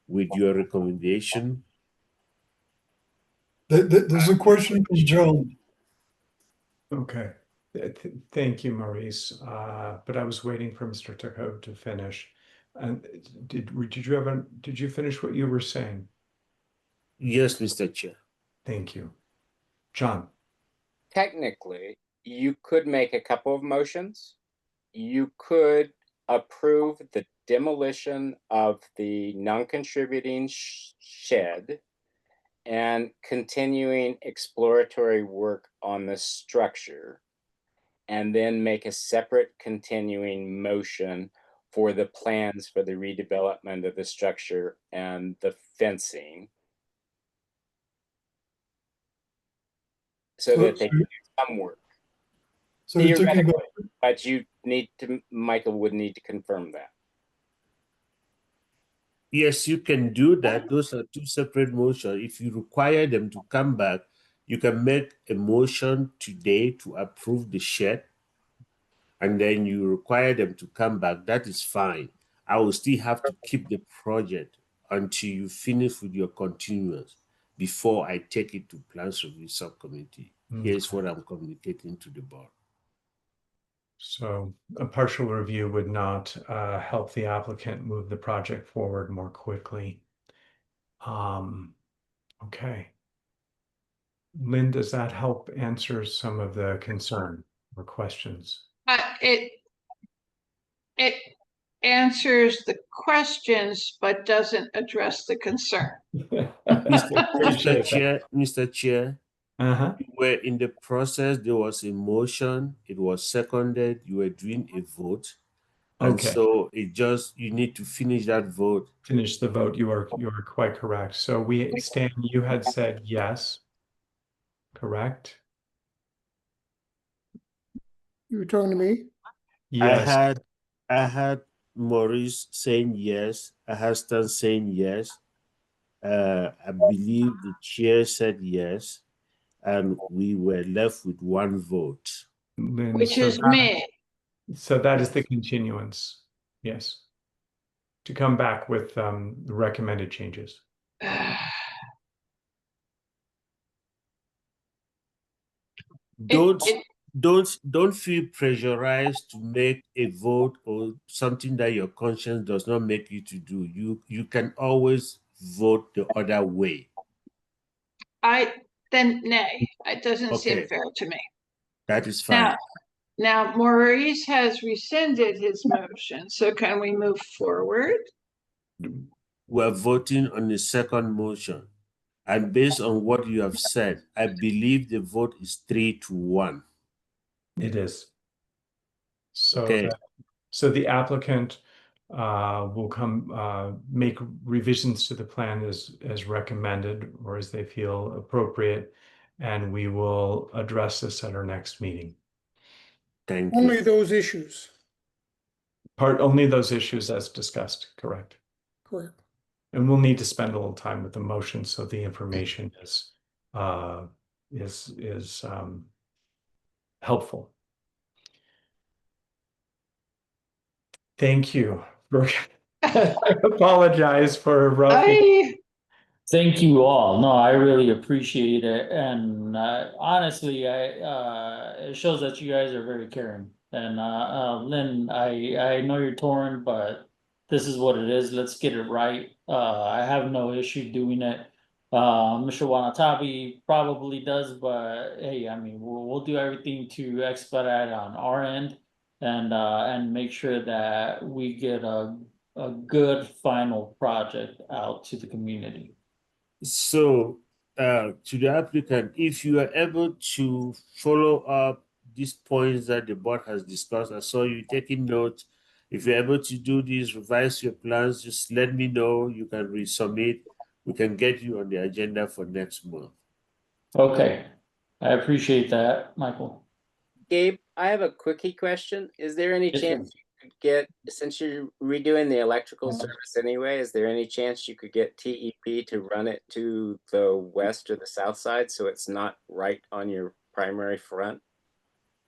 with your recommendation. There's a question from John. Okay. Thank you, Maurice. But I was waiting for Mr. Turco to finish. And did you finish what you were saying? Yes, Mr. Chair. Thank you. John. Technically, you could make a couple of motions. You could approve the demolition of the non-contributing shed and continuing exploratory work on the structure, and then make a separate continuing motion for the plans for the redevelopment of the structure and the fencing, so that they can do some work. So you're talking about, But you need to, Michael would need to confirm that. Yes, you can do that. Those are two separate motions. If you require them to come back, you can make a motion today to approve the shed, and then you require them to come back. That is fine. I will still have to keep the project until you finish with your continuance before I take it to plans review subcommittee. Here's what I'm communicating to the board. So a partial review would not help the applicant move the project forward more quickly. Okay. Lynn, does that help answer some of the concern or questions? It answers the questions, but doesn't address the concern. Mr. Chair, Uh-huh. you were in the process, there was a motion, it was seconded, you were doing a vote. And Okay. so you need to finish that vote. Finish the vote. You are quite correct. So Stan, you had said yes, correct? You were talking to me? Yes. I had Maurice saying yes. I had Stan saying yes. I believe the chair said yes, and we were left with one vote. Lynn, Which is me. So that is the continuance. Yes. To come back with the recommended changes. Don't don't feel pressurized to make a vote or something that your conscience does not make you to do. You can always vote the other way. Then nay, it doesn't seem Okay. fair to me. That is fine. Now Maurice has rescinded his motion, so can we move forward? We're voting on the second motion. And based on what you have said, I believe the vote is 3-1. It is. So Okay. so the applicant will come make revisions to the plan as recommended or as they feel appropriate, and we will address this at our next meeting. Thank Only you. those issues, Only those issues as discussed, correct? correct. And we'll need to spend a little time with the motion so the information is helpful. Thank you. I apologize for roughing. Thank you all. No, I really appreciate it, and honestly, it shows that you guys are very caring. And Lynn, I know you're torn, but this is what it is. Let's get it right. I have no issue doing it. Mr. Wanatabi probably does, but hey, I mean, we'll do everything to expedite on our end, and make sure that we get a good final project out to the community. So, to the applicant, if you are able to follow up these points that the board has discussed, I saw you taking notes. If you're able to do this, revise your plans, just let me know. You can resubmit. We can get you on the agenda for next month. Okay, I appreciate that, Michael. Gabe, I have a quickie question. Is there any Yes, chance you could get, since you're redoing the electrical service anyway, is there any chance you could get TEP to run it to the west or the south side so it's not right on your primary front?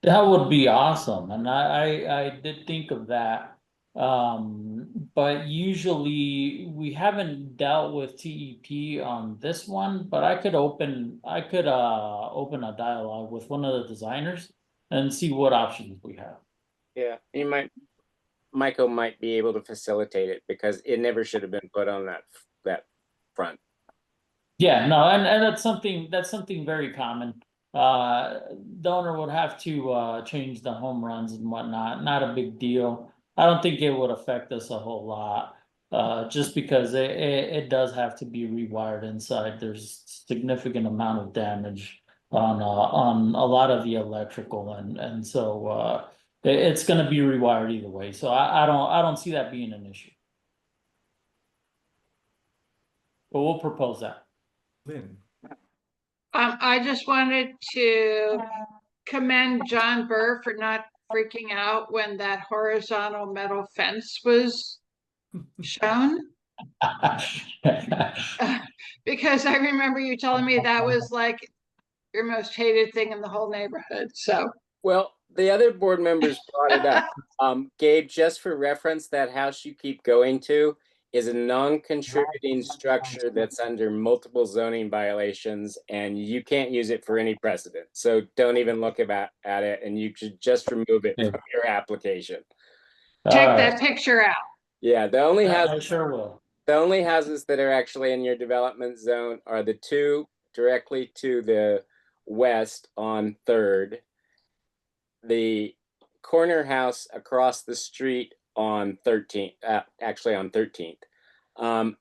That would be awesome, and I did think of that. But usually we haven't dealt with TEP on this one, but I could open a dialogue with one of the designers and see what options we have. Yeah, Michael might be able to facilitate it because it never should have been put on that front. Yeah, no, and that's something very common. The owner would have to change the home runs and whatnot. Not a big deal. I don't think it would affect us a whole lot. Just because it does have to be rewired inside. There's significant amount of damage on a lot of the electrical, and so it's going to be rewired either way. So I don't see that being an issue. But we'll propose that. Lynn. I just wanted to commend John Burr for not freaking out when that horizontal metal fence was shown. Because I remember you telling me that was like your most hated thing in the whole neighborhood. So, well, the other board members brought it up. Gabe, just for reference, that house you keep going to is a non-contributing structure that's under multiple zoning violations, and you can't use it for any precedent. So don't even look at it, and you should just remove it from your application. check that picture out. Yeah, I sure will. The only houses that are actually in your development zone are the two directly to the west on 3rd, the corner house across the street on 13th, actually on 13th.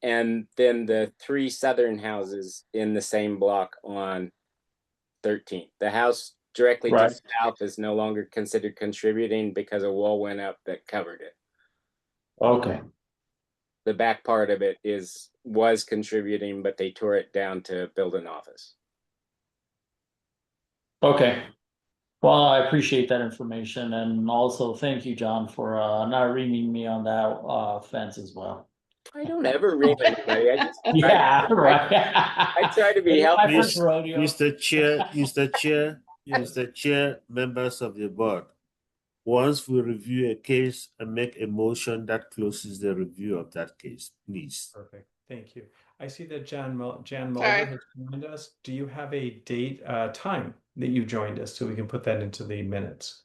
And then the 3 southern houses in the same block on 13th. The house directly to south is no longer considered contributing because a wall went up that covered it. Okay. The back part of it was contributing, but they tore it down to build an office. Okay. Well, I appreciate that information, and also thank you, John, for not reaming me on that fence as well. I don't ever ream anybody. I just Right. I try to be helpful. Mr. Chair, members of the board. Once we review a case and make a motion that closes the review of that case, please. Perfect. Thank you. I see that Jan Mulder has joined us. Do you have a date, time that you joined us, so we can put that into the minutes.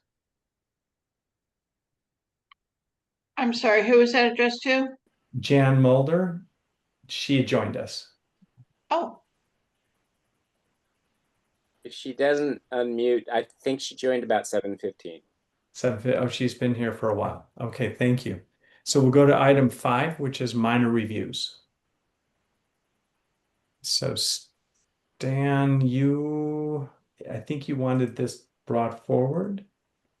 I'm sorry, who was that addressed to? Jan Mulder, she joined us. Oh, If she doesn't unmute, I think she joined about 7:15. Oh, she's been here for a while. Okay, thank you. So we'll go to item 5, which is minor reviews. So Stan, I think you wanted this brought forward.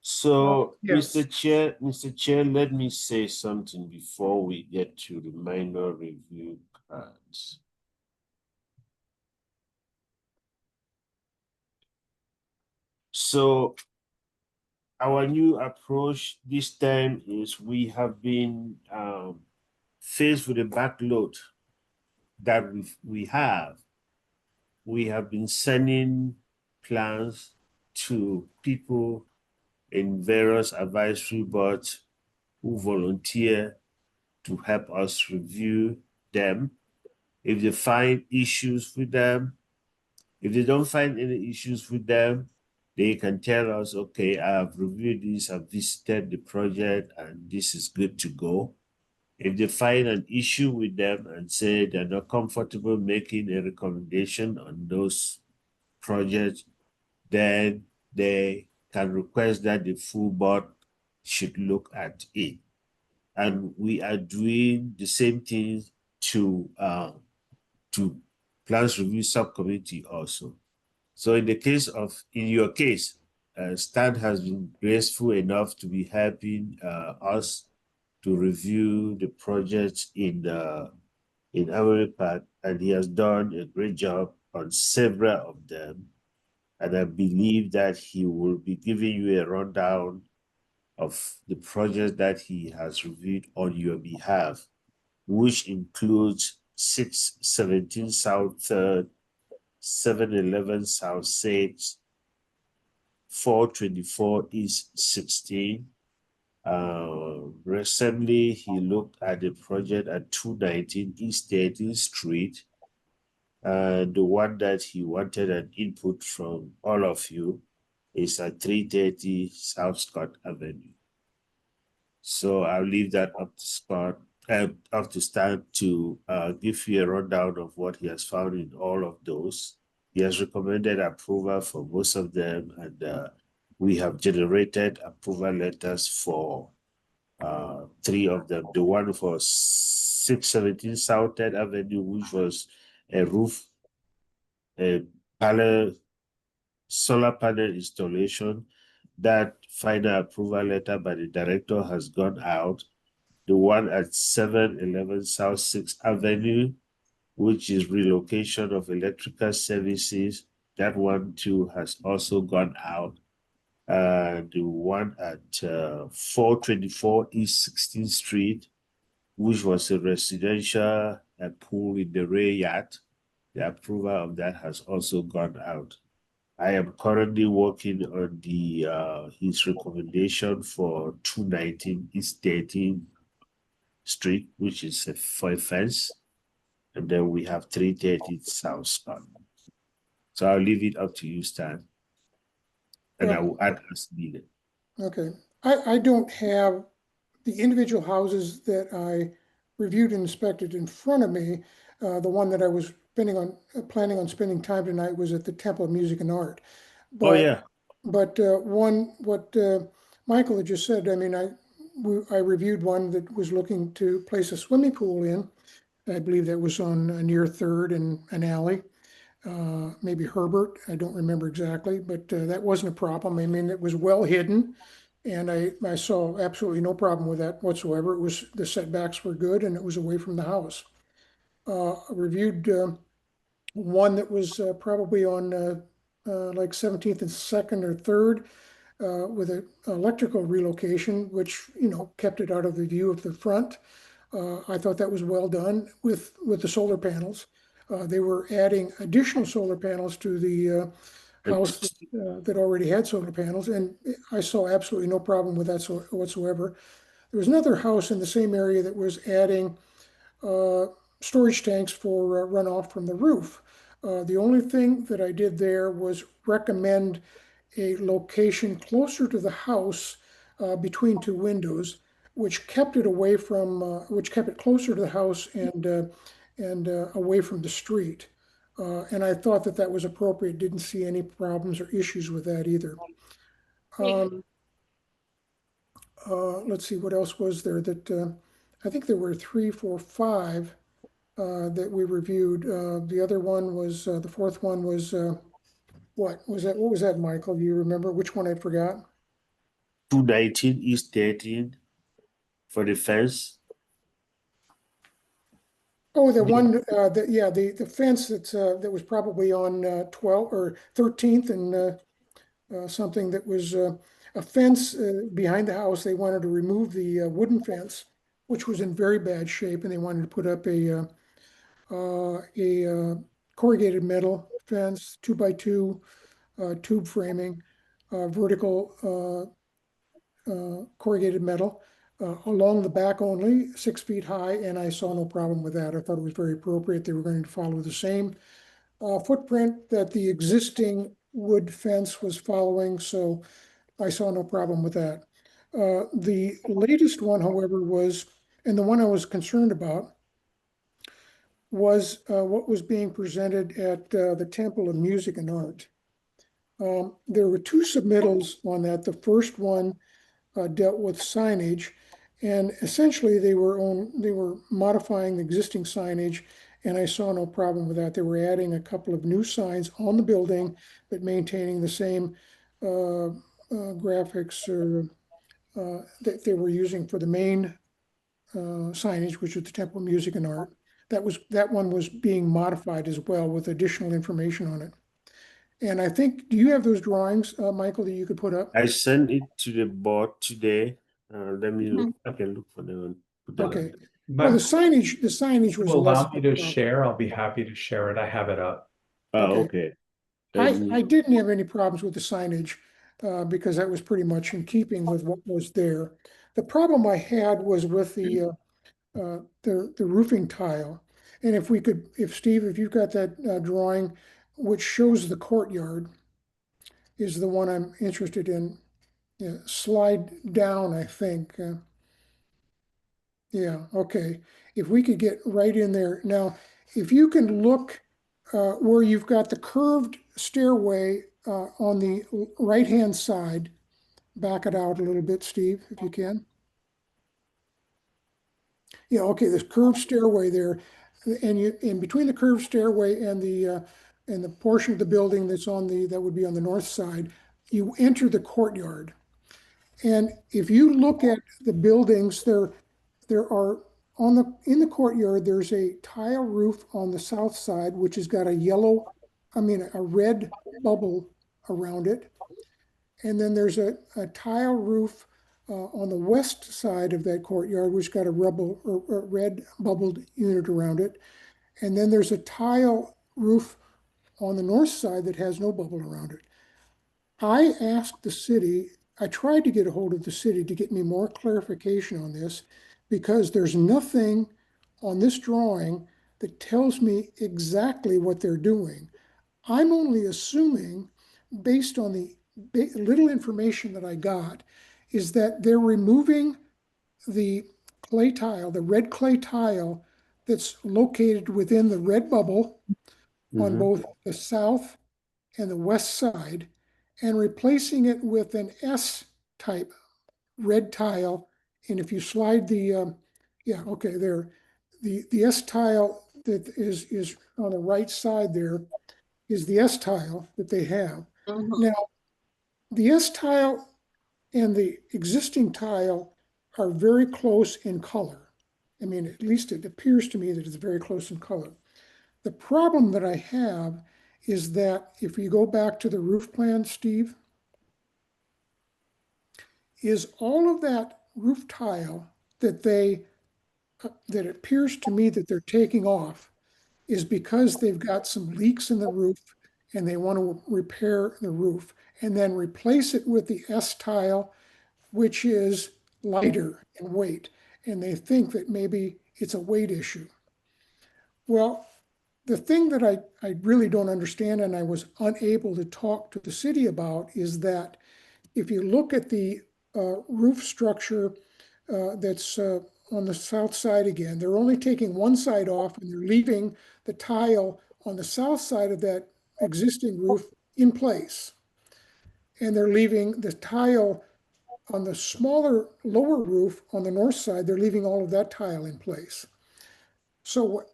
So, Yes. Mr. Chair, let me say something before we get to the minor review cards. So, our new approach this time is we have been faced with a backload that we have. We have been sending plans to people in various advisory boards who volunteer to help us review them. If they find issues with them, if they don't find any issues with them, they can tell us, okay, I've reviewed this, I've visited the project, and this is good to go. If they find an issue with them and say they're not comfortable making a recommendation on those projects, then they can request that the full board should look at it. And we are doing the same thing to plans review subcommittee also. So in your case, Stan has been graceful enough to be helping us to review the projects in Armory Park, and he has done a great job on several of them. And I believe that he will be giving you a rundown of the projects that he has reviewed on your behalf, which includes 617 South 3rd, 711 South 6th, 424 East 16. Recently, he looked at the project at 219 East 13th Street. And the one that he wanted an input from all of you is at 330 South Scott Avenue. So I'll leave that up to Stan to give you a rundown of what he has found in all of those. He has recommended approval for most of them, and we have generated approval letters for 3 of them. The one for 617 South 3rd Avenue, which was a solar panel installation. That final approval letter by the director has gone out. The one at 711 South 6th Avenue, which is relocation of electrical services, that one too has also gone out. The one at 424 East 16th Street, which was a residential pool in the rear yard, the approval of that has also gone out. I am currently working on his recommendation for 219 East 13th Street, which is for a fence, and then we have 330 South Scott. So I'll leave it up to you, Stan, and I will add as needed. Okay, I don't have the individual houses that I reviewed and inspected in front of me. The one that I was planning on spending time tonight was at the Temple of Music and Art. But, Oh yeah. But what Michael had just said, I mean, I reviewed one that was looking to place a swimming pool in. I believe that was on near 3rd and an alley. Maybe Herbert, I don't remember exactly, but that wasn't a problem. I mean, it was well hidden, and I saw absolutely no problem with that whatsoever. The setbacks were good, and it was away from the house. I reviewed one that was probably on like 17th and 2nd or 3rd with an electrical relocation, which kept it out of the view of the front. I thought that was well done with the solar panels. They were adding additional solar panels to the house that already had solar panels, and I saw absolutely no problem with that whatsoever. There was another house in the same area that was adding storage tanks for runoff from the roof. The only thing that I did there was recommend a location closer to the house between two windows, which kept it away from, which kept it closer to the house and away from the street. And I thought that that was appropriate. Didn't see any problems or issues with that either. Let's see, what else was there that I think there were 3, 4, 5 that we reviewed. The other one was the fourth one was what was that? What was that, Michael? Do you remember which one I forgot? 219 East 13 for the fence. Oh, the one, yeah, the fence that was probably on 12th or 13th and something that was a fence behind the house. They wanted to remove the wooden fence, which was in very bad shape, and they wanted to put up a corrugated metal fence, 2x2 tube framing, vertical corrugated metal along the back only, 6 feet high, and I saw no problem with that. I thought it was very appropriate. They were going to follow the same footprint that the existing wood fence was following, so I saw no problem with that. The latest one, however, was, and the one I was concerned about, was what was being presented at the Temple of Music and Art. There were 2 submittals on that. The first one dealt with signage, and essentially they were modifying the existing signage, and I saw no problem with that. They were adding a couple of new signs on the building, but maintaining the same graphics that they were using for the main signage, which is the Temple of Music and Art. That one was being modified as well with additional information on it. And I think, do you have those drawings, Michael, that you could put up? I sent it to the board today. Let me look. I can look for them and put them Okay. up. Well, the signage was Will less. allow me to share, I'll be happy to share it. I have it up. Oh, Okay. okay. I didn't have any problems with the signage because that was pretty much in keeping with what was there. The problem I had was with the roofing tile. And if Steve, if you've got that drawing, which shows the courtyard, is the one I'm interested in. Yeah, slide down, I think. Yeah, okay. If we could get right in there. Now, if you can look where you've got the curved stairway on the right-hand side, back it out a little bit, Steve, if you can. Yeah, okay, this curved stairway there, and you in between the curved stairway and the portion of the building that would be on the north side, you enter the courtyard. And if you look at the buildings, there are in the courtyard, there's a tile roof on the south side, which has got a red bubble around it. And then there's a tile roof on the west side of that courtyard, which got a red bubbled unit around it. And then there's a tile roof on the north side that has no bubble around it. I asked the city, I tried to get a hold of the city to get me more clarification on this, because there's nothing on this drawing that tells me exactly what they're doing. I'm only assuming, based on the little information that I got, is that they're removing the clay tile, the red clay tile that's located within the red bubble on both the south and the west side, and replacing it with an S-type red tile. And if you slide the, yeah, okay, there, the S tile that is on the right side there is the S tile that they have. Now, the S tile and the existing tile are very close in color. I mean, at least it appears to me that it's very close in color. The problem that I have is that if you go back to the roof plan, Steve, is all of that roof tile that that appears to me that they're taking off is because they've got some leaks in the roof and they want to repair the roof and then replace it with the S tile, which is lighter in weight. And they think that maybe it's a weight issue. Well, the thing that I really don't understand and I was unable to talk to the city about is that if you look at the roof structure that's on the south side again, they're only taking one side off and they're leaving the tile on the south side of that existing roof in place. And they're leaving the tile on the smaller, lower roof on the north side, they're leaving all of that tile in place. So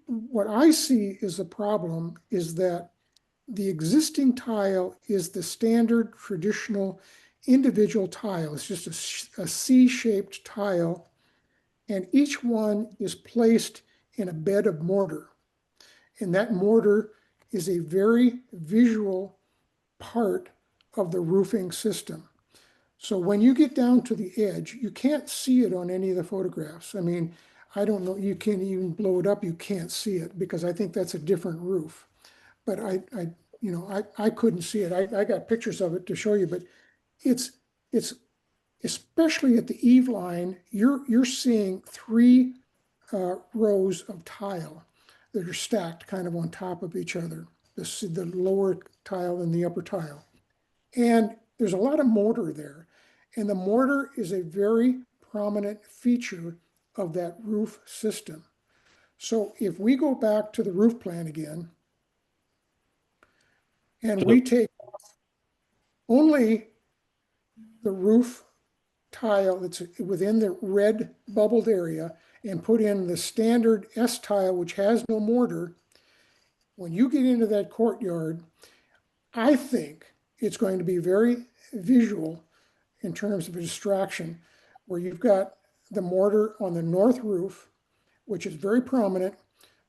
what I see as a problem is that the existing tile is the standard traditional individual tile. It's just a C-shaped tile, and each one is placed in a bed of mortar. And that mortar is a very visual part of the roofing system. So when you get down to the edge, you can't see it on any of the photographs. I mean, I don't know, you can't even blow it up, you can't see it because I think that's a different roof. But I couldn't see it. I got pictures of it to show you, but it's especially at the eave line, you're seeing three rows of tile that are stacked kind of on top of each other, the lower tile and the upper tile. And there's a lot of mortar there. And the mortar is a very prominent feature of that roof system. So if we go back to the roof plan again, and we take only the roof tile that's within the red bubbled area and put in the standard S tile, which has no mortar, when you get into that courtyard, I think it's going to be very visual in terms of a distraction, where you've got the mortar on the north roof, which is very prominent,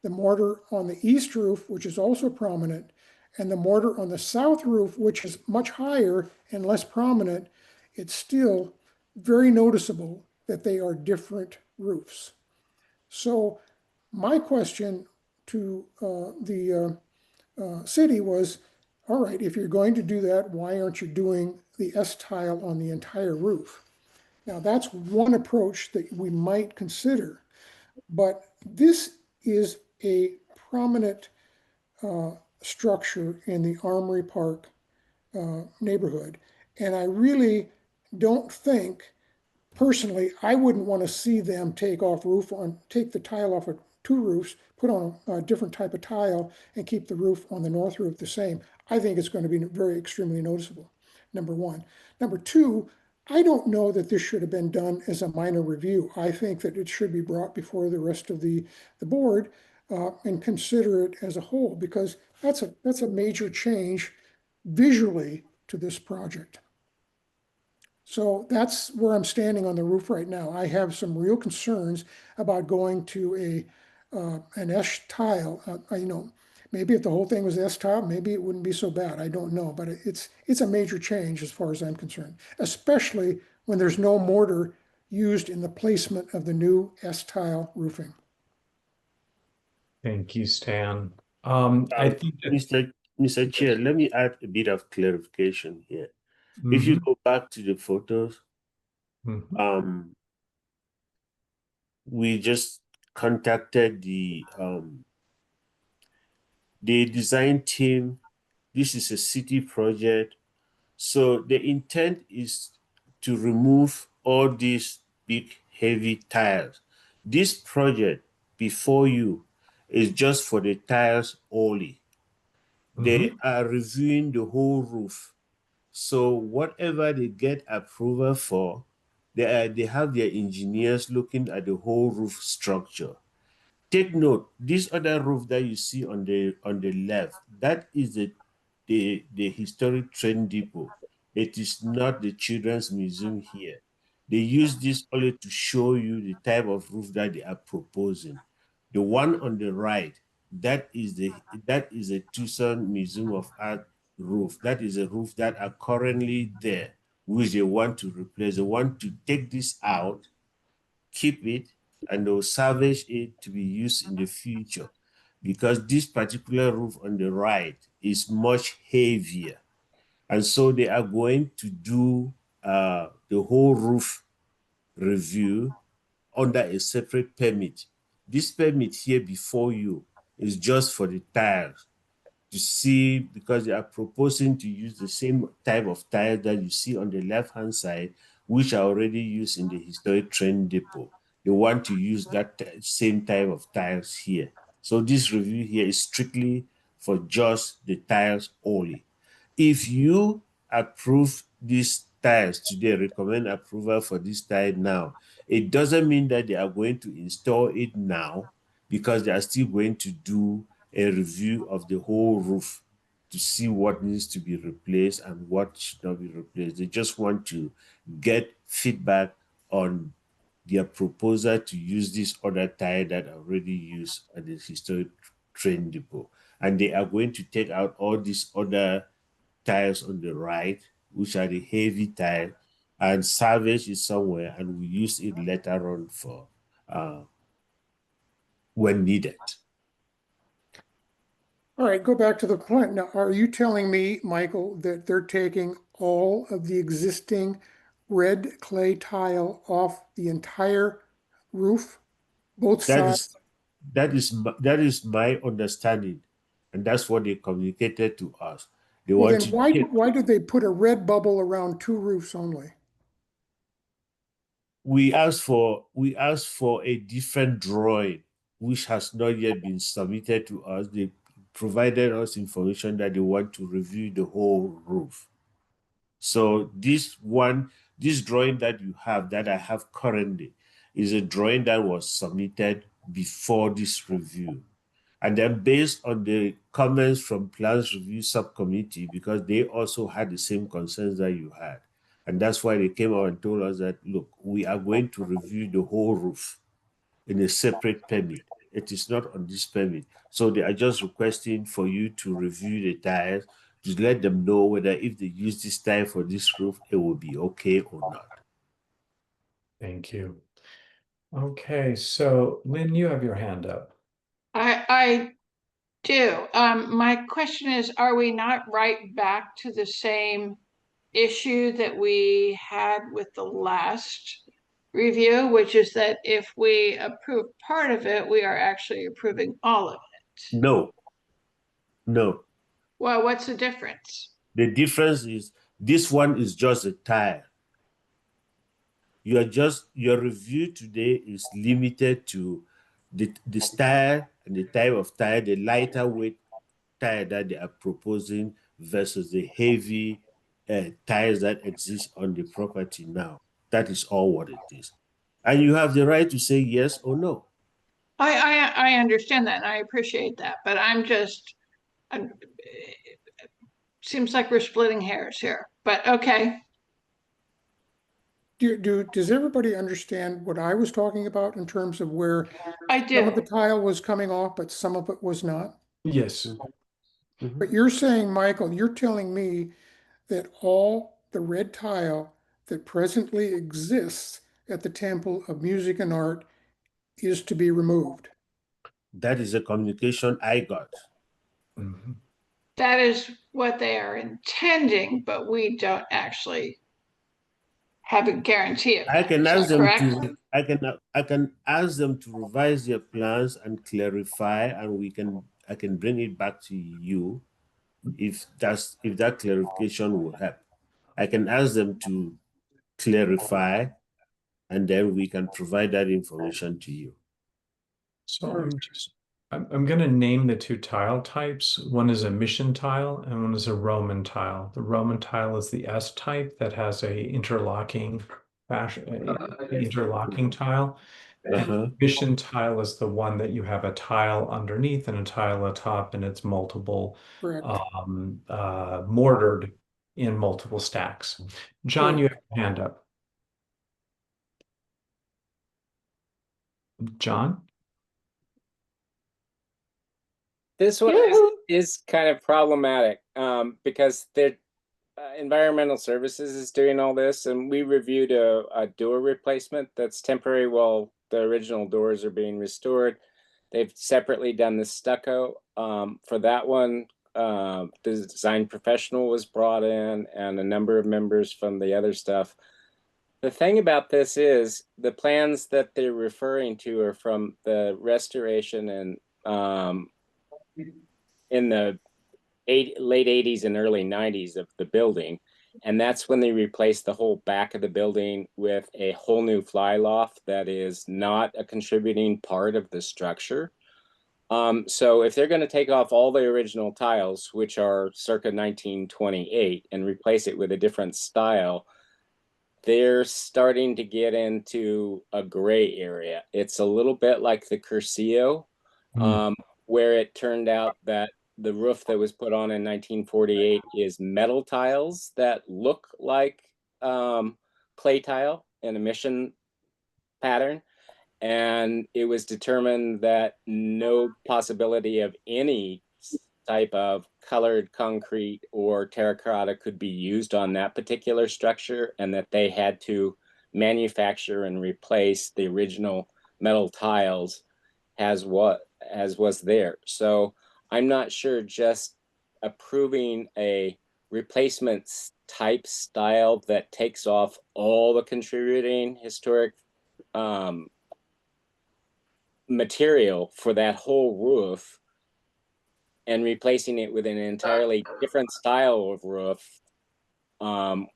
the mortar on the east roof, which is also prominent, and the mortar on the south roof, which is much higher and less prominent. It's still very noticeable that they are different roofs. So my question to the city was, all right, if you're going to do that, why aren't you doing the S tile on the entire roof? Now that's one approach that we might consider, but this is a prominent structure in the Armory Park neighborhood. And I really don't think, personally, I wouldn't want to see them take the tile off of two roofs, put on a different type of tile and keep the roof on the north roof the same. I think it's going to be very extremely noticeable, number one. Number two, I don't know that this should have been done as a minor review. I think that it should be brought before the rest of the board and consider it as a whole, because that's a major change visually to this project. So that's where I'm standing on the roof right now. I have some real concerns about going to an S tile. Maybe if the whole thing was S tile, maybe it wouldn't be so bad. I don't know, but it's a major change as far as I'm concerned, especially when there's no mortar used in the placement of the new S tile roofing. Thank you, Stan. I think that, Mr. Chair, let me add a bit of clarification here. If you Mhm. go back to the photos, Mhm. we just contacted the design team. This is a city project. So the intent is to remove all these big, heavy tiles. This project before you is just for the tiles only. They are reviewing the whole roof. So whatever they get approval for, they have their engineers looking at the whole roof structure. Take note, this other roof that you see on the left, that is the historic train depot. It is not the children's museum here. They use this only to show you the type of roof that they are proposing. The one on the right, that is a Tucson Museum of Art roof. That is a roof that are currently there, which they want to replace. They want to take this out, keep it, and they'll salvage it to be used in the future, because this particular roof on the right is much heavier. And so they are going to do the whole roof review under a separate permit. This permit here before you is just for the tiles to see, because they are proposing to use the same type of tile that you see on the left-hand side, which are already used in the historic train depot. They want to use that same type of tiles here. So this review here is strictly for just the tiles only. If you approve these tiles today, recommend approval for this tile now, it doesn't mean that they are going to install it now, because they are still going to do a review of the whole roof to see what needs to be replaced and what should not be replaced. They just want to get feedback on their proposal to use this other tile that are already used at the historic train depot. And they are going to take out all these other tiles on the right, which are the heavy tile, and salvage it somewhere, and we use it later on for when needed. All right, go back to the point. Now, are you telling me, Michael, that they're taking all of the existing red clay tile off the entire roof, both That sides? is that is my understanding, and that's what they communicated to us. They Well, want then to why did they put a red bubble around 2 roofs only? we asked for a different drawing, which has not yet been submitted to us. They provided us information that they want to review the whole roof. So this drawing that you have, that I have currently, is a drawing that was submitted before this review. And then based on the comments from Plans Review Subcommittee, because they also had the same concerns that you had. And that's why they came out and told us that, look, we are going to review the whole roof in a separate permit. It is not on this permit. So they are just requesting for you to review the tiles, to let them know whether if they use this tile for this roof, it will be okay or not. Thank you. Okay, so Lynn, you have your hand up. I do. My question is, are we not right back to the same issue that we had with the last review, which is that if we approve part of it, we are actually approving all of it? No, no. Well, what's the difference? The difference is this one is just a tile. Your review today is limited to the style and the type of tire, the lighter weight tire that they are proposing versus the heavy tires that exist on the property now. That is all what it is. And you have the right to say yes or no. I understand that and I appreciate that, but seems like we're splitting hairs here, but okay. Does everybody understand what I was talking about in terms of where I some of the do. tile was coming off, but some of it was not? Yes. But you're saying, Michael, you're telling me that all the red tile that presently exists at the Temple of Music and Art is to be removed. That is a communication I got. Mhm. That is what they are intending, but we don't actually have a guarantee of I that. can Is ask that them correct? to I can ask them to revise their plans and clarify, and I can bring it back to you if that clarification will help. I can ask them to clarify, and then we can provide that information to you. So I'm going to name the two tile types. One is a mission tile and one is a Roman tile. The Roman tile is the S type that has a interlocking fashion, interlocking tile. And the mission tile is the one that you have a tile underneath and a tile atop, and it's multiple mortared in multiple stacks. John, you have your hand up. John? This one is kind of problematic because environmental services is doing all this, and we reviewed a door replacement that's temporary while the original doors are being restored. They've separately done the stucco. For that one, the design professional was brought in and a number of members from the other stuff. The thing about this is the plans that they're referring to are from the restoration and in the late 80s and early 90s of the building. And that's when they replaced the whole back of the building with a whole new fly loft that is not a contributing part of the structure. So if they're going to take off all the original tiles, which are circa 1928, and replace it with a different style, they're starting to get into a gray area. It's a little bit like the Curcio, where it turned out that the roof that was put on in 1948 is metal tiles that look like clay tile in a mission pattern. And it was determined that no possibility of any type of colored concrete or terracotta could be used on that particular structure, and that they had to manufacture and replace the original metal tiles as was there. So I'm not sure just approving a replacement type style that takes off all the contributing historic material for that whole roof and replacing it with an entirely different style of roof, an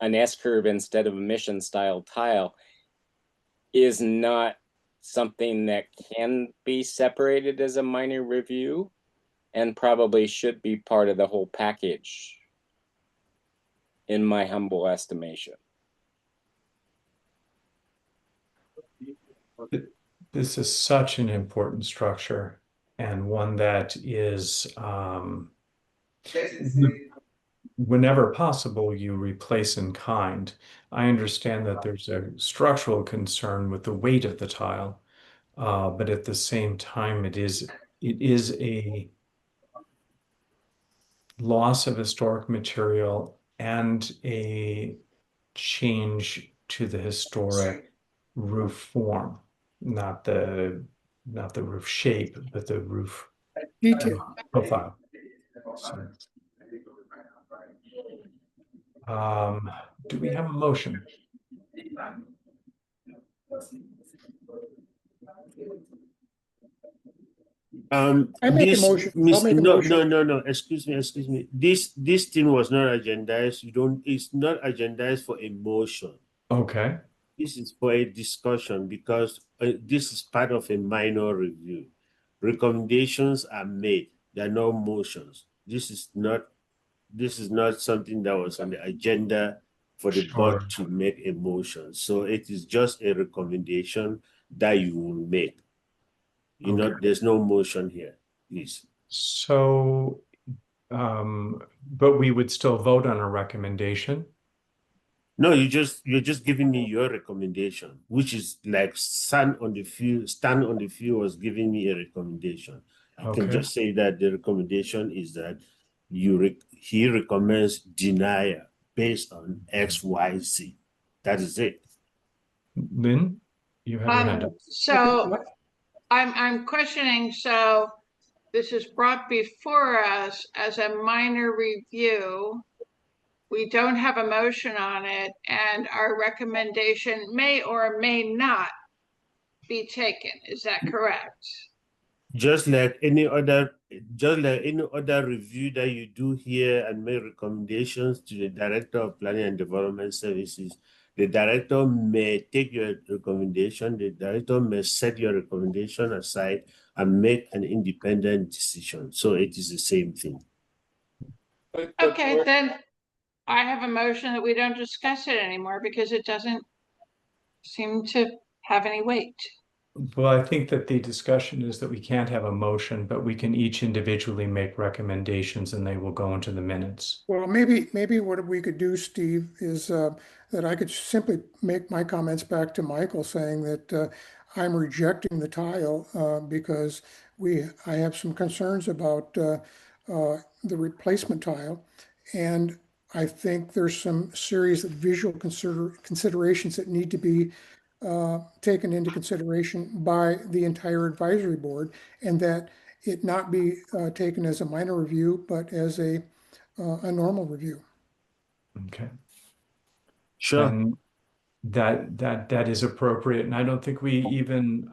S-curve instead of a mission style tile, is not something that can be separated as a minor review, and probably should be part of the whole package, in my humble estimation. This is such an important structure, and one that is, whenever possible, you replace in kind. I understand that there's a structural concern with the weight of the tile, but at the same time, it is a loss of historic material and a change to the historic roof form, not the roof shape, but the roof Detail. profile. So, do we have a motion? I make a motion. I'll make a motion. No, excuse me. This thing was not agendized. It's not agendized for a motion. Okay. This is for a discussion, because this is part of a minor review. Recommendations are made. There are no motions. This is not something that was on the agenda for the board to make a motion. So it is just a recommendation that you will make. There's no motion here, please. So, but we would still vote on a recommendation. No, you're just giving me your recommendation, which is like stand on the field was giving me a recommendation. I can just say that the recommendation is that he recommends denial based on X, Y, Z. That is it. Lynn, you have your hand up. So I'm questioning, so this is brought before us as a minor review. We don't have a motion on it, and our recommendation may or may not be taken. Is that correct? Just like any other review that you do here and make recommendations to the Director of Planning and Development Services, the director may take your recommendation, the director may set your recommendation aside and make an independent decision. So it is the same thing. Okay, then I have a motion that we don't discuss it anymore because it doesn't seem to have any weight. Well, I think that the discussion is that we can't have a motion, but we can each individually make recommendations and they will go into the minutes. Well, maybe what we could do, Steve, is that I could simply make my comments back to Michael saying that I'm rejecting the tile because I have some concerns about the replacement tile. And I think there's some serious visual considerations that need to be taken into consideration by the entire advisory board, and that it not be taken as a minor review, but as a normal review. Okay. Sure. And that is appropriate. And I don't think we even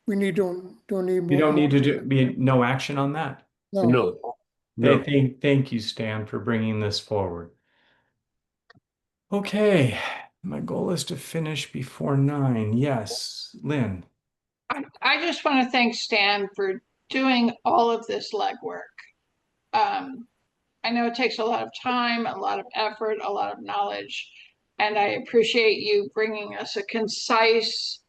we don't need We more. don't need to be no action on that. No, No, Hey, no. thank you, Stan, for bringing this forward. Okay, my goal is to finish before 9. Yes, Lynn. I just want to thank Stan for doing all of this legwork. I know it takes a lot of time, a lot of effort, a lot of knowledge, and I appreciate you bringing us a concise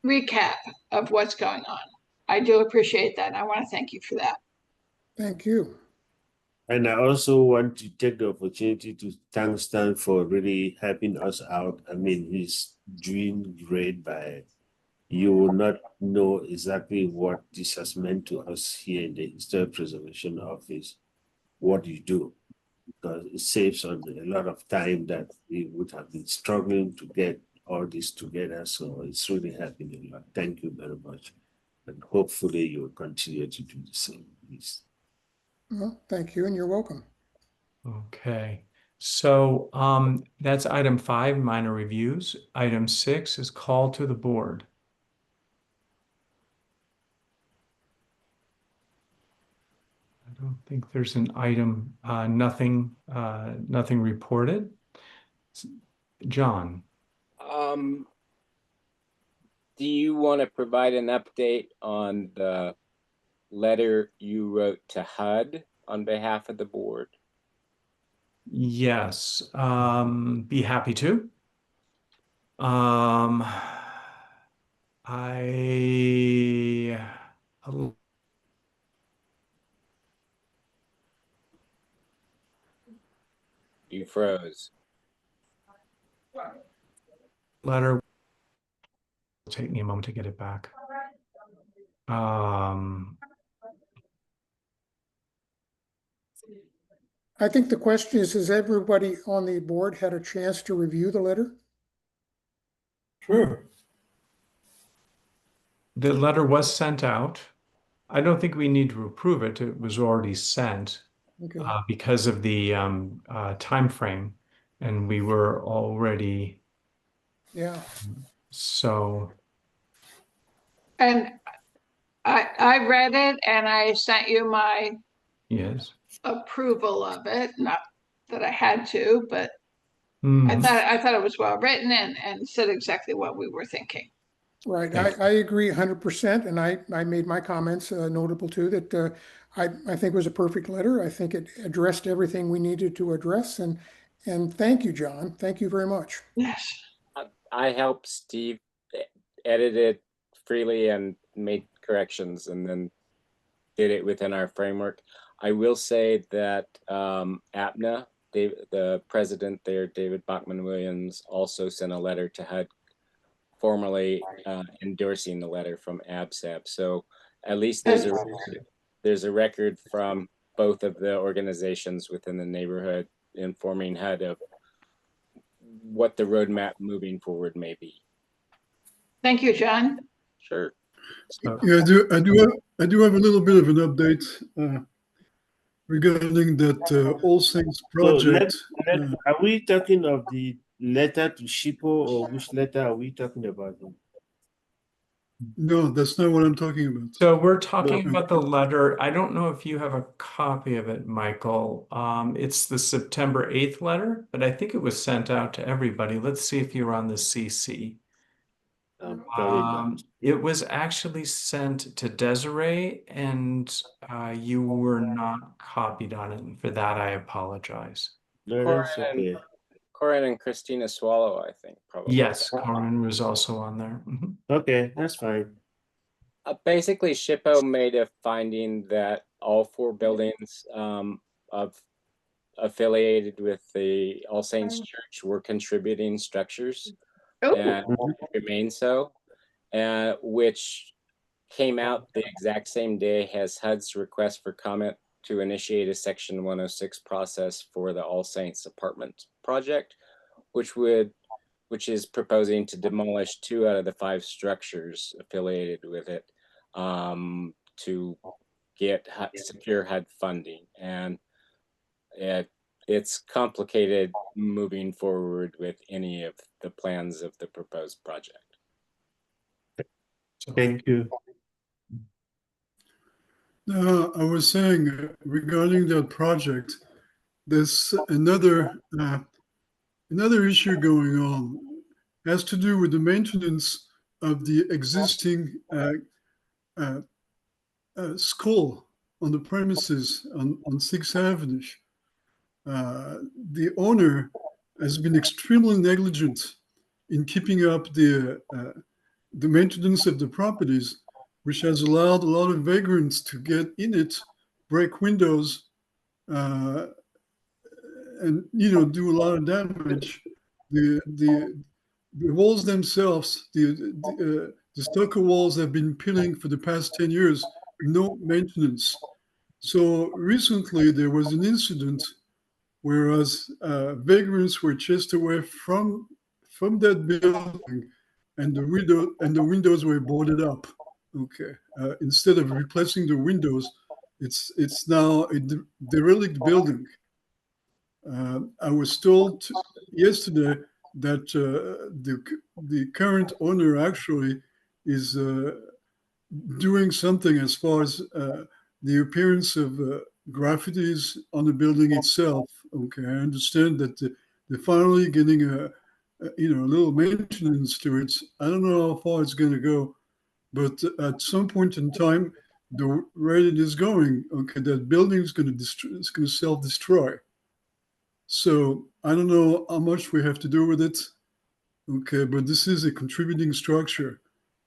recap of what's going on. I do appreciate that, and I want to thank you for that. thank you. And I also want to take the opportunity to thank Stan for really helping us out. I mean, he's doing great by you will not know exactly what this has meant to us here in the Historic Preservation Office, what you do, because it saves on a lot of time that we would have been struggling to get all this together. So it's really helping a lot. Thank you very much. And hopefully you will continue to do the same, please. Well, thank you, and you're welcome. Okay, so that's item 5, minor reviews. Item 6 is call to the board. I don't think there's an item, nothing reported. John. Do you want to provide an update on the letter you wrote to HUD on behalf of the board? Yes, be happy to. You froze. Letter will take me a moment to get it back. I think the question is, has everybody on the board had a chance to review the letter? Sure. The letter was sent out. I don't think we need to approve it. It was already sent Okay, because of the time frame, and we were already yeah, so. And I read it and I sent you my Yes. approval of it. Not that I had to, but Mhm. I thought it was well written and said exactly what we were thinking. right. Thank I agree 100%, and I made my comments notable too, that I think it was a perfect letter. I think it addressed everything we needed to address, and thank you, John. Thank you very much. Yes. I helped Steve edit it freely and made corrections and then did it within our framework. I will say that APNA, the president there, David Bachman Williams, also sent a letter to HUD formally endorsing the letter from ABSAB. So at least there's a record from both of the organizations within the neighborhood informing HUD of what the roadmap moving forward may be. Thank you, John. Sure. So, Yeah, I do have a little bit of an update regarding that All Saints So project. are we talking of the letter to Shippo, or which letter are we talking about? No, that's not what I'm talking about. so we're talking No. about the letter. I don't know if you have a copy of it, Michael. It's the September 8th letter, but I think it was sent out to everybody. Let's see if you're on the CC. Probably not. It was actually sent to Desiree, and you were not copied on it. And for that, I apologize. No, that's okay. Corin and Christina Swallow, I think, probably. Yes, Corin was also on there. Mhm. Okay, that's fine. Basically, SHPO made a finding that all 4 buildings affiliated with the All Saints Church were contributing structures and remain so, which came out the exact same day as HUD's request for comment to initiate a Section 106 process for the All Saints apartment project, which is proposing to demolish 2 out of the 5 structures affiliated with it to get secure HUD funding. And it's complicated moving forward with any of the plans of the proposed project. Thank you. I was saying regarding that project, there's another issue going on. It has to do with the maintenance of the existing uh, school on the premises on 6th Avenue. The owner has been extremely negligent in keeping up the maintenance of the properties, which has allowed a lot of vagrants to get in it, break windows, uh, and do a lot of damage. The walls themselves, the stucco walls have been peeling for the past 10 years, no maintenance. So recently there was an incident whereas vagrants were chased away from that building, and the windows were boarded up. Okay, instead of replacing the windows, it's now a derelict building. I was told yesterday that the current owner actually is doing something as far as the appearance of graffitis on the building itself. Okay, I understand that they're finally getting a little maintenance to it. I don't know how far it's going to go, but at some point in time, the rate it is going, okay, that building is going to it's going to self-destroy. So I don't know how much we have to do with it. Okay, but this is a contributing structure.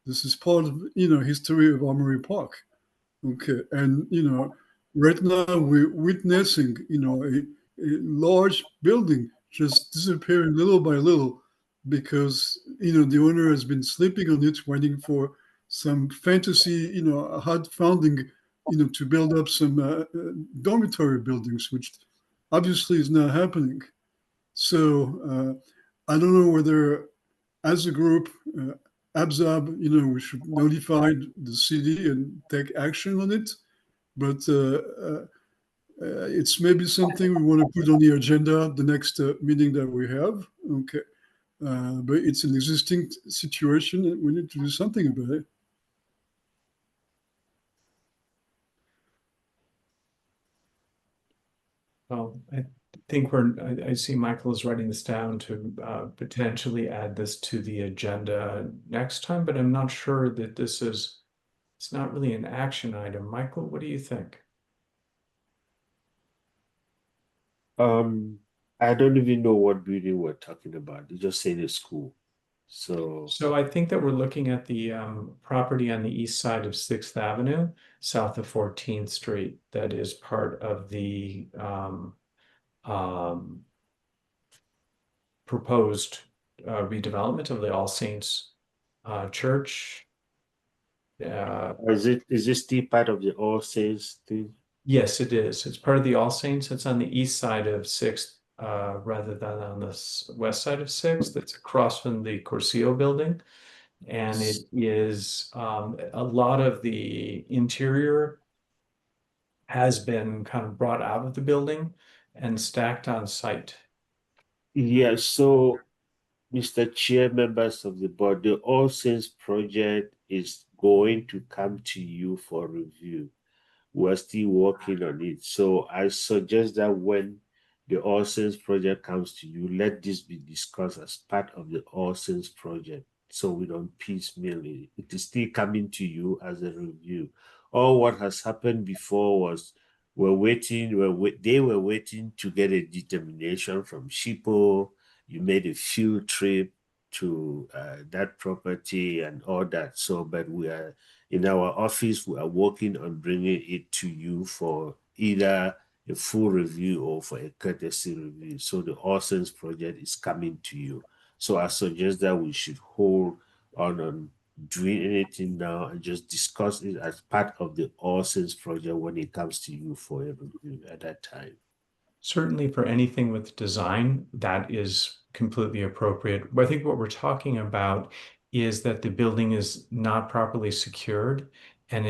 This is part of history of Armory Park. Okay, and right now we're witnessing a large building just disappearing little by little because the owner has been sleeping on it, waiting for some fantasy hard funding to build up some dormitory buildings, which obviously is not happening. So I don't know whether, as a group, ABSAB, we should notify the city and take action on it. But it's maybe something we want to put on the agenda the next meeting that we have. Okay. But it's an existing situation and we need to do something about it. Well, I think I see Michael is writing this down to potentially add this to the agenda next time, but I'm not sure that it's not really an action item. Michael, what do you think? I don't even know what building we're talking about. You just say the school. So I think that we're looking at the property on the east side of 6th Avenue, south of 14th Street, that is part of the proposed redevelopment of the All Saints Church. is this still part of the All Saints thing? Yes, it is. It's part of the All Saints. It's on the east side of 6th rather than on the west side of 6th. It's across from the Corcio building. And it is a lot of the interior has been kind of brought out of the building and stacked on site. Yes, so Mr. Chair, members of the board, the All Saints project is going to come to you for review. We're still working on it. So I suggest that when the All Saints project comes to you, let this be discussed as part of the All Saints project so we don't piecemeal it. It is still coming to you as a review. All what has happened before was they were waiting to get a determination from SHPO. You made a field trip to that property and all that. So, but we are in our office, we are working on bringing it to you for either a full review or for a courtesy review. So the All Saints project is coming to you. So I suggest that we should hold on doing anything now and just discuss it as part of the All Saints project when it comes to you for a review at that time. Certainly for anything with design, that is completely appropriate. But I think what we're talking about is that the building is not properly secured and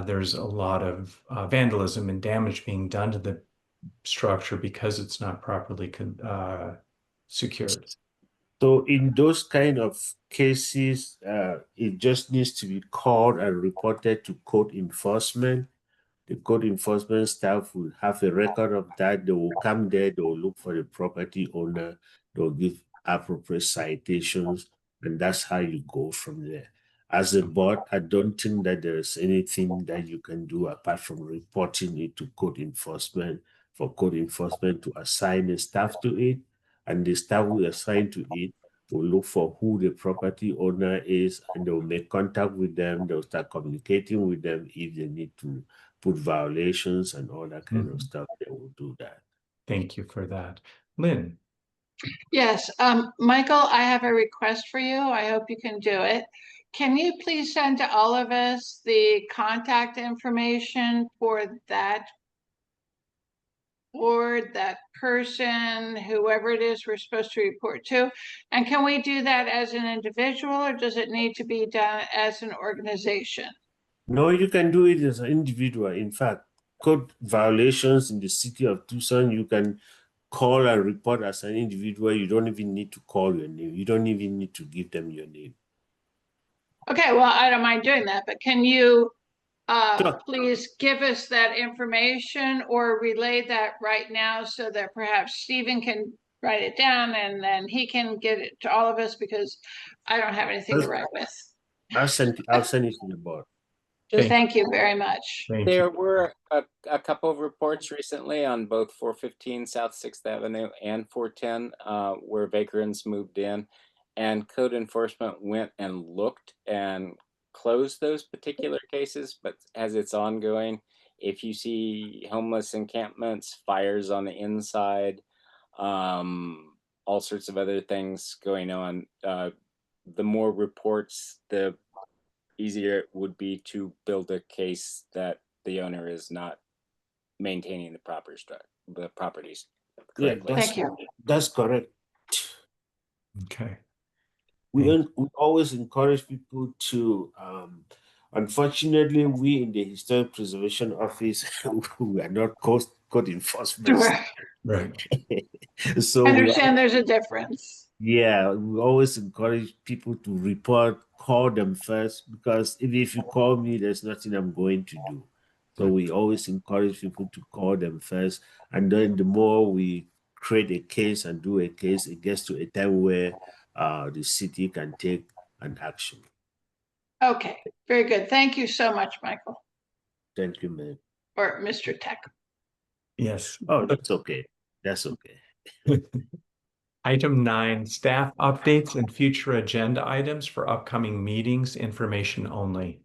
there's a lot of vandalism and damage being done to the structure because it's not properly secured. So in those kind of cases, it just needs to be called and reported to code enforcement. The code enforcement staff will have a record of that. They will come there, they will look for the property owner, they'll give appropriate citations, and that's how you go from there. As a board, I don't think that there's anything that you can do apart from reporting it to code enforcement, for code enforcement to assign a staff to it, and the staff will assign to it will look for who the property owner is, and they will make contact with them. They'll start communicating with them if they need to put violations and all that kind of stuff. They will do that. Thank you for that. Lynn? Yes, Michael, I have a request for you. I hope you can do it. Can you please send to all of us the contact information for that board, that person, whoever it is we're supposed to report to? And can we do that as an individual, or does it need to be done as an organization? No, you can do it as an individual. In fact, code violations in the city of Tucson, you can call and report as an individual. You don't even need to call your name. You don't even need to give them your name. Okay, well, I don't mind doing that, but can you Sure. please give us that information or relay that right now so that perhaps Stephen can write it down and then he can get it to all of us, because I don't have anything to write with. I'll send it to the board. Okay. Thank you very much. Thank There you. were a couple of reports recently on both 415 South 6th Avenue and 410 where vagrants moved in, and code enforcement went and looked and closed those particular cases. But as it's ongoing, if you see homeless encampments, fires on the inside, all sorts of other things going on, the more reports, the easier it would be to build a case that the owner is not maintaining the properties Yeah, correctly. Thank you. That's correct. Okay. We always encourage people to, unfortunately, we in the Historic Preservation Office, we are not code enforcement. Sure. Right. So I understand there's a difference. yeah, we always encourage people to report, call them first, because if you call me, there's nothing I'm going to do. So we always encourage people to call them first. And then the more we create a case and do a case, it gets to a time where the city can take an action. Okay, very good. Thank you so much, Michael, Thank you, man. or Mr. Tech. Yes. Oh, that's okay. That's okay. Item 9, staff updates and future agenda items for upcoming meetings, information only.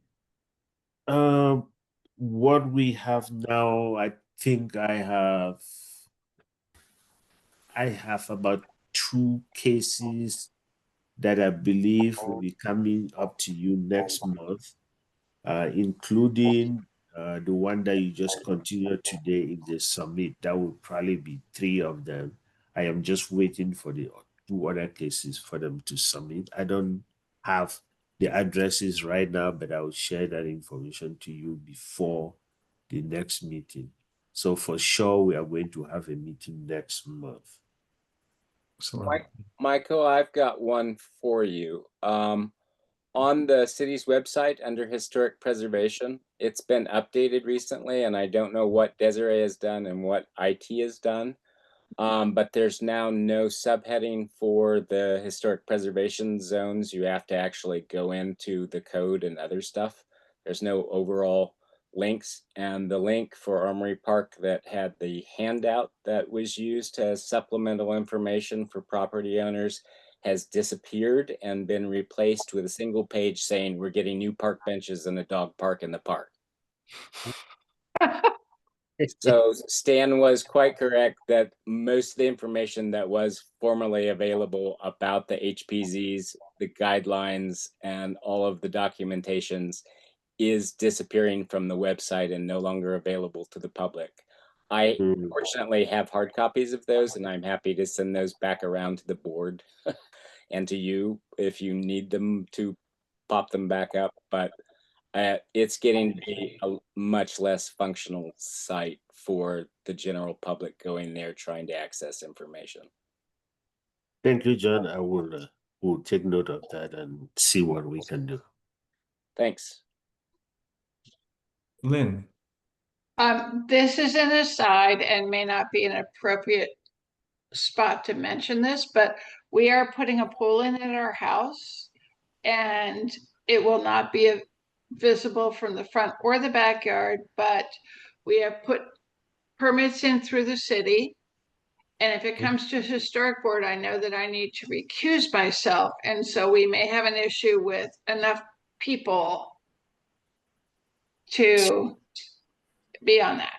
What we have now, I think I have about 2 cases that I believe will be coming up to you next month, including the one that you just continued today. If they submit, that will probably be 3 of them. I am just waiting for the 2 other cases for them to submit. I don't have the addresses right now, but I will share that information to you before the next meeting. So for sure, we are going to have a meeting next month. Excellent. Michael, I've got one for you. On the city's website under historic preservation, it's been updated recently, and I don't know what Desiree has done and what IT has done. But there's now no subheading for the historic preservation zones. You have to actually go into the code and other stuff. There's no overall links, and the link for Armory Park that had the handout that was used as supplemental information for property owners has disappeared and been replaced with a single page saying we're getting new park benches and a dog park in the park. So Stan was quite correct that most of the information that was formerly available about the HPZs, the guidelines, and all of the documentations is disappearing from the website and no longer available to the public. I fortunately have hard copies of those, and I'm happy to send those back around to the board and to you if you need them to pop them back up. But it's getting to be a much less functional site for the general public going there trying to access information. Thank you, John. I will take note of that and see what we can do. Thanks. Lynn, This is an aside and may not be an appropriate spot to mention this, but we are putting a pool in at our house, and it will not be visible from the front or the backyard, but we have put permits in through the city. And if it comes to historic board, I know that I need to recuse myself, and so we may have an issue with enough people to be on that.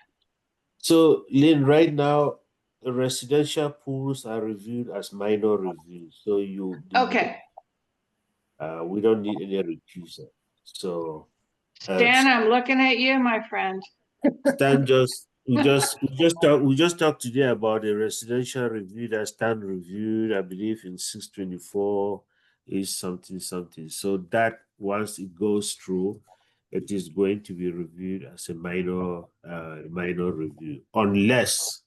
So, Lynn, right now, the residential pools are reviewed as minor reviews. So Okay, we don't need any recusal. So Stan, I'm looking at you, my friend. Stan we just talked today about the residential review that Stan reviewed, I believe in 624 is something. So that once it goes through, it is going to be reviewed as a minor review, unless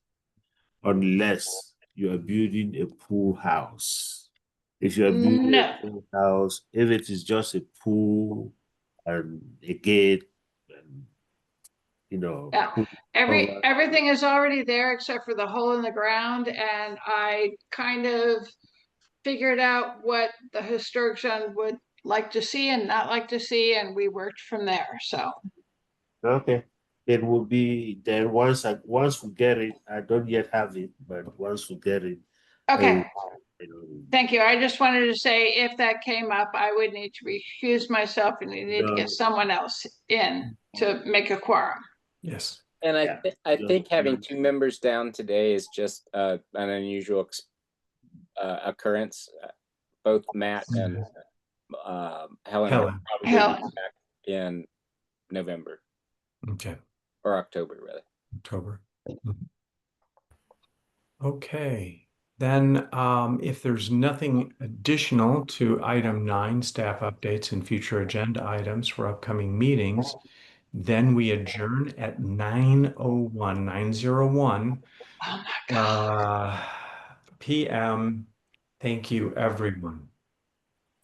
you are building a pool house. If you are building No. a pool house, if it is just a pool and a gate, and Yeah. pool cover, Everything is already there except for the hole in the ground, and I kind of figured out what the historic zone would like to see and not like to see, and we worked from there. So okay. It will be then once we get it. I don't yet have it, but once we get it, okay, I will, thank you. I just wanted to say if that came up, I would need to recuse myself, and you need to get someone else in to make a quorum. yes. And I Yeah. think having 2 members down today is just an unusual occurrence. Both Matt and Helen will probably Helen. be back in November Okay, or October, rather. October. Okay, then if there's nothing additional to item 9, staff updates and future agenda items for upcoming meetings, then we adjourn at 9:01 Oh my God. p.m. Thank you, everyone.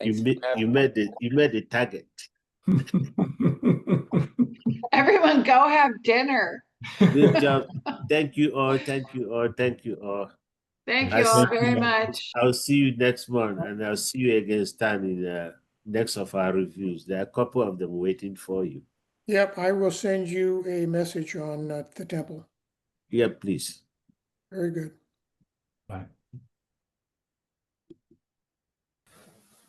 Thanks for having You made the target. Everyone go have dinner. Good job. Thank you all. Thank you all. Thank you all. Thank you all very much. I'll see you next month, and I'll see you again, Stan, in the next of our reviews. There are a couple of them waiting for you. Yep, I will send you a message on the temple. Yeah, please. Very good. Bye.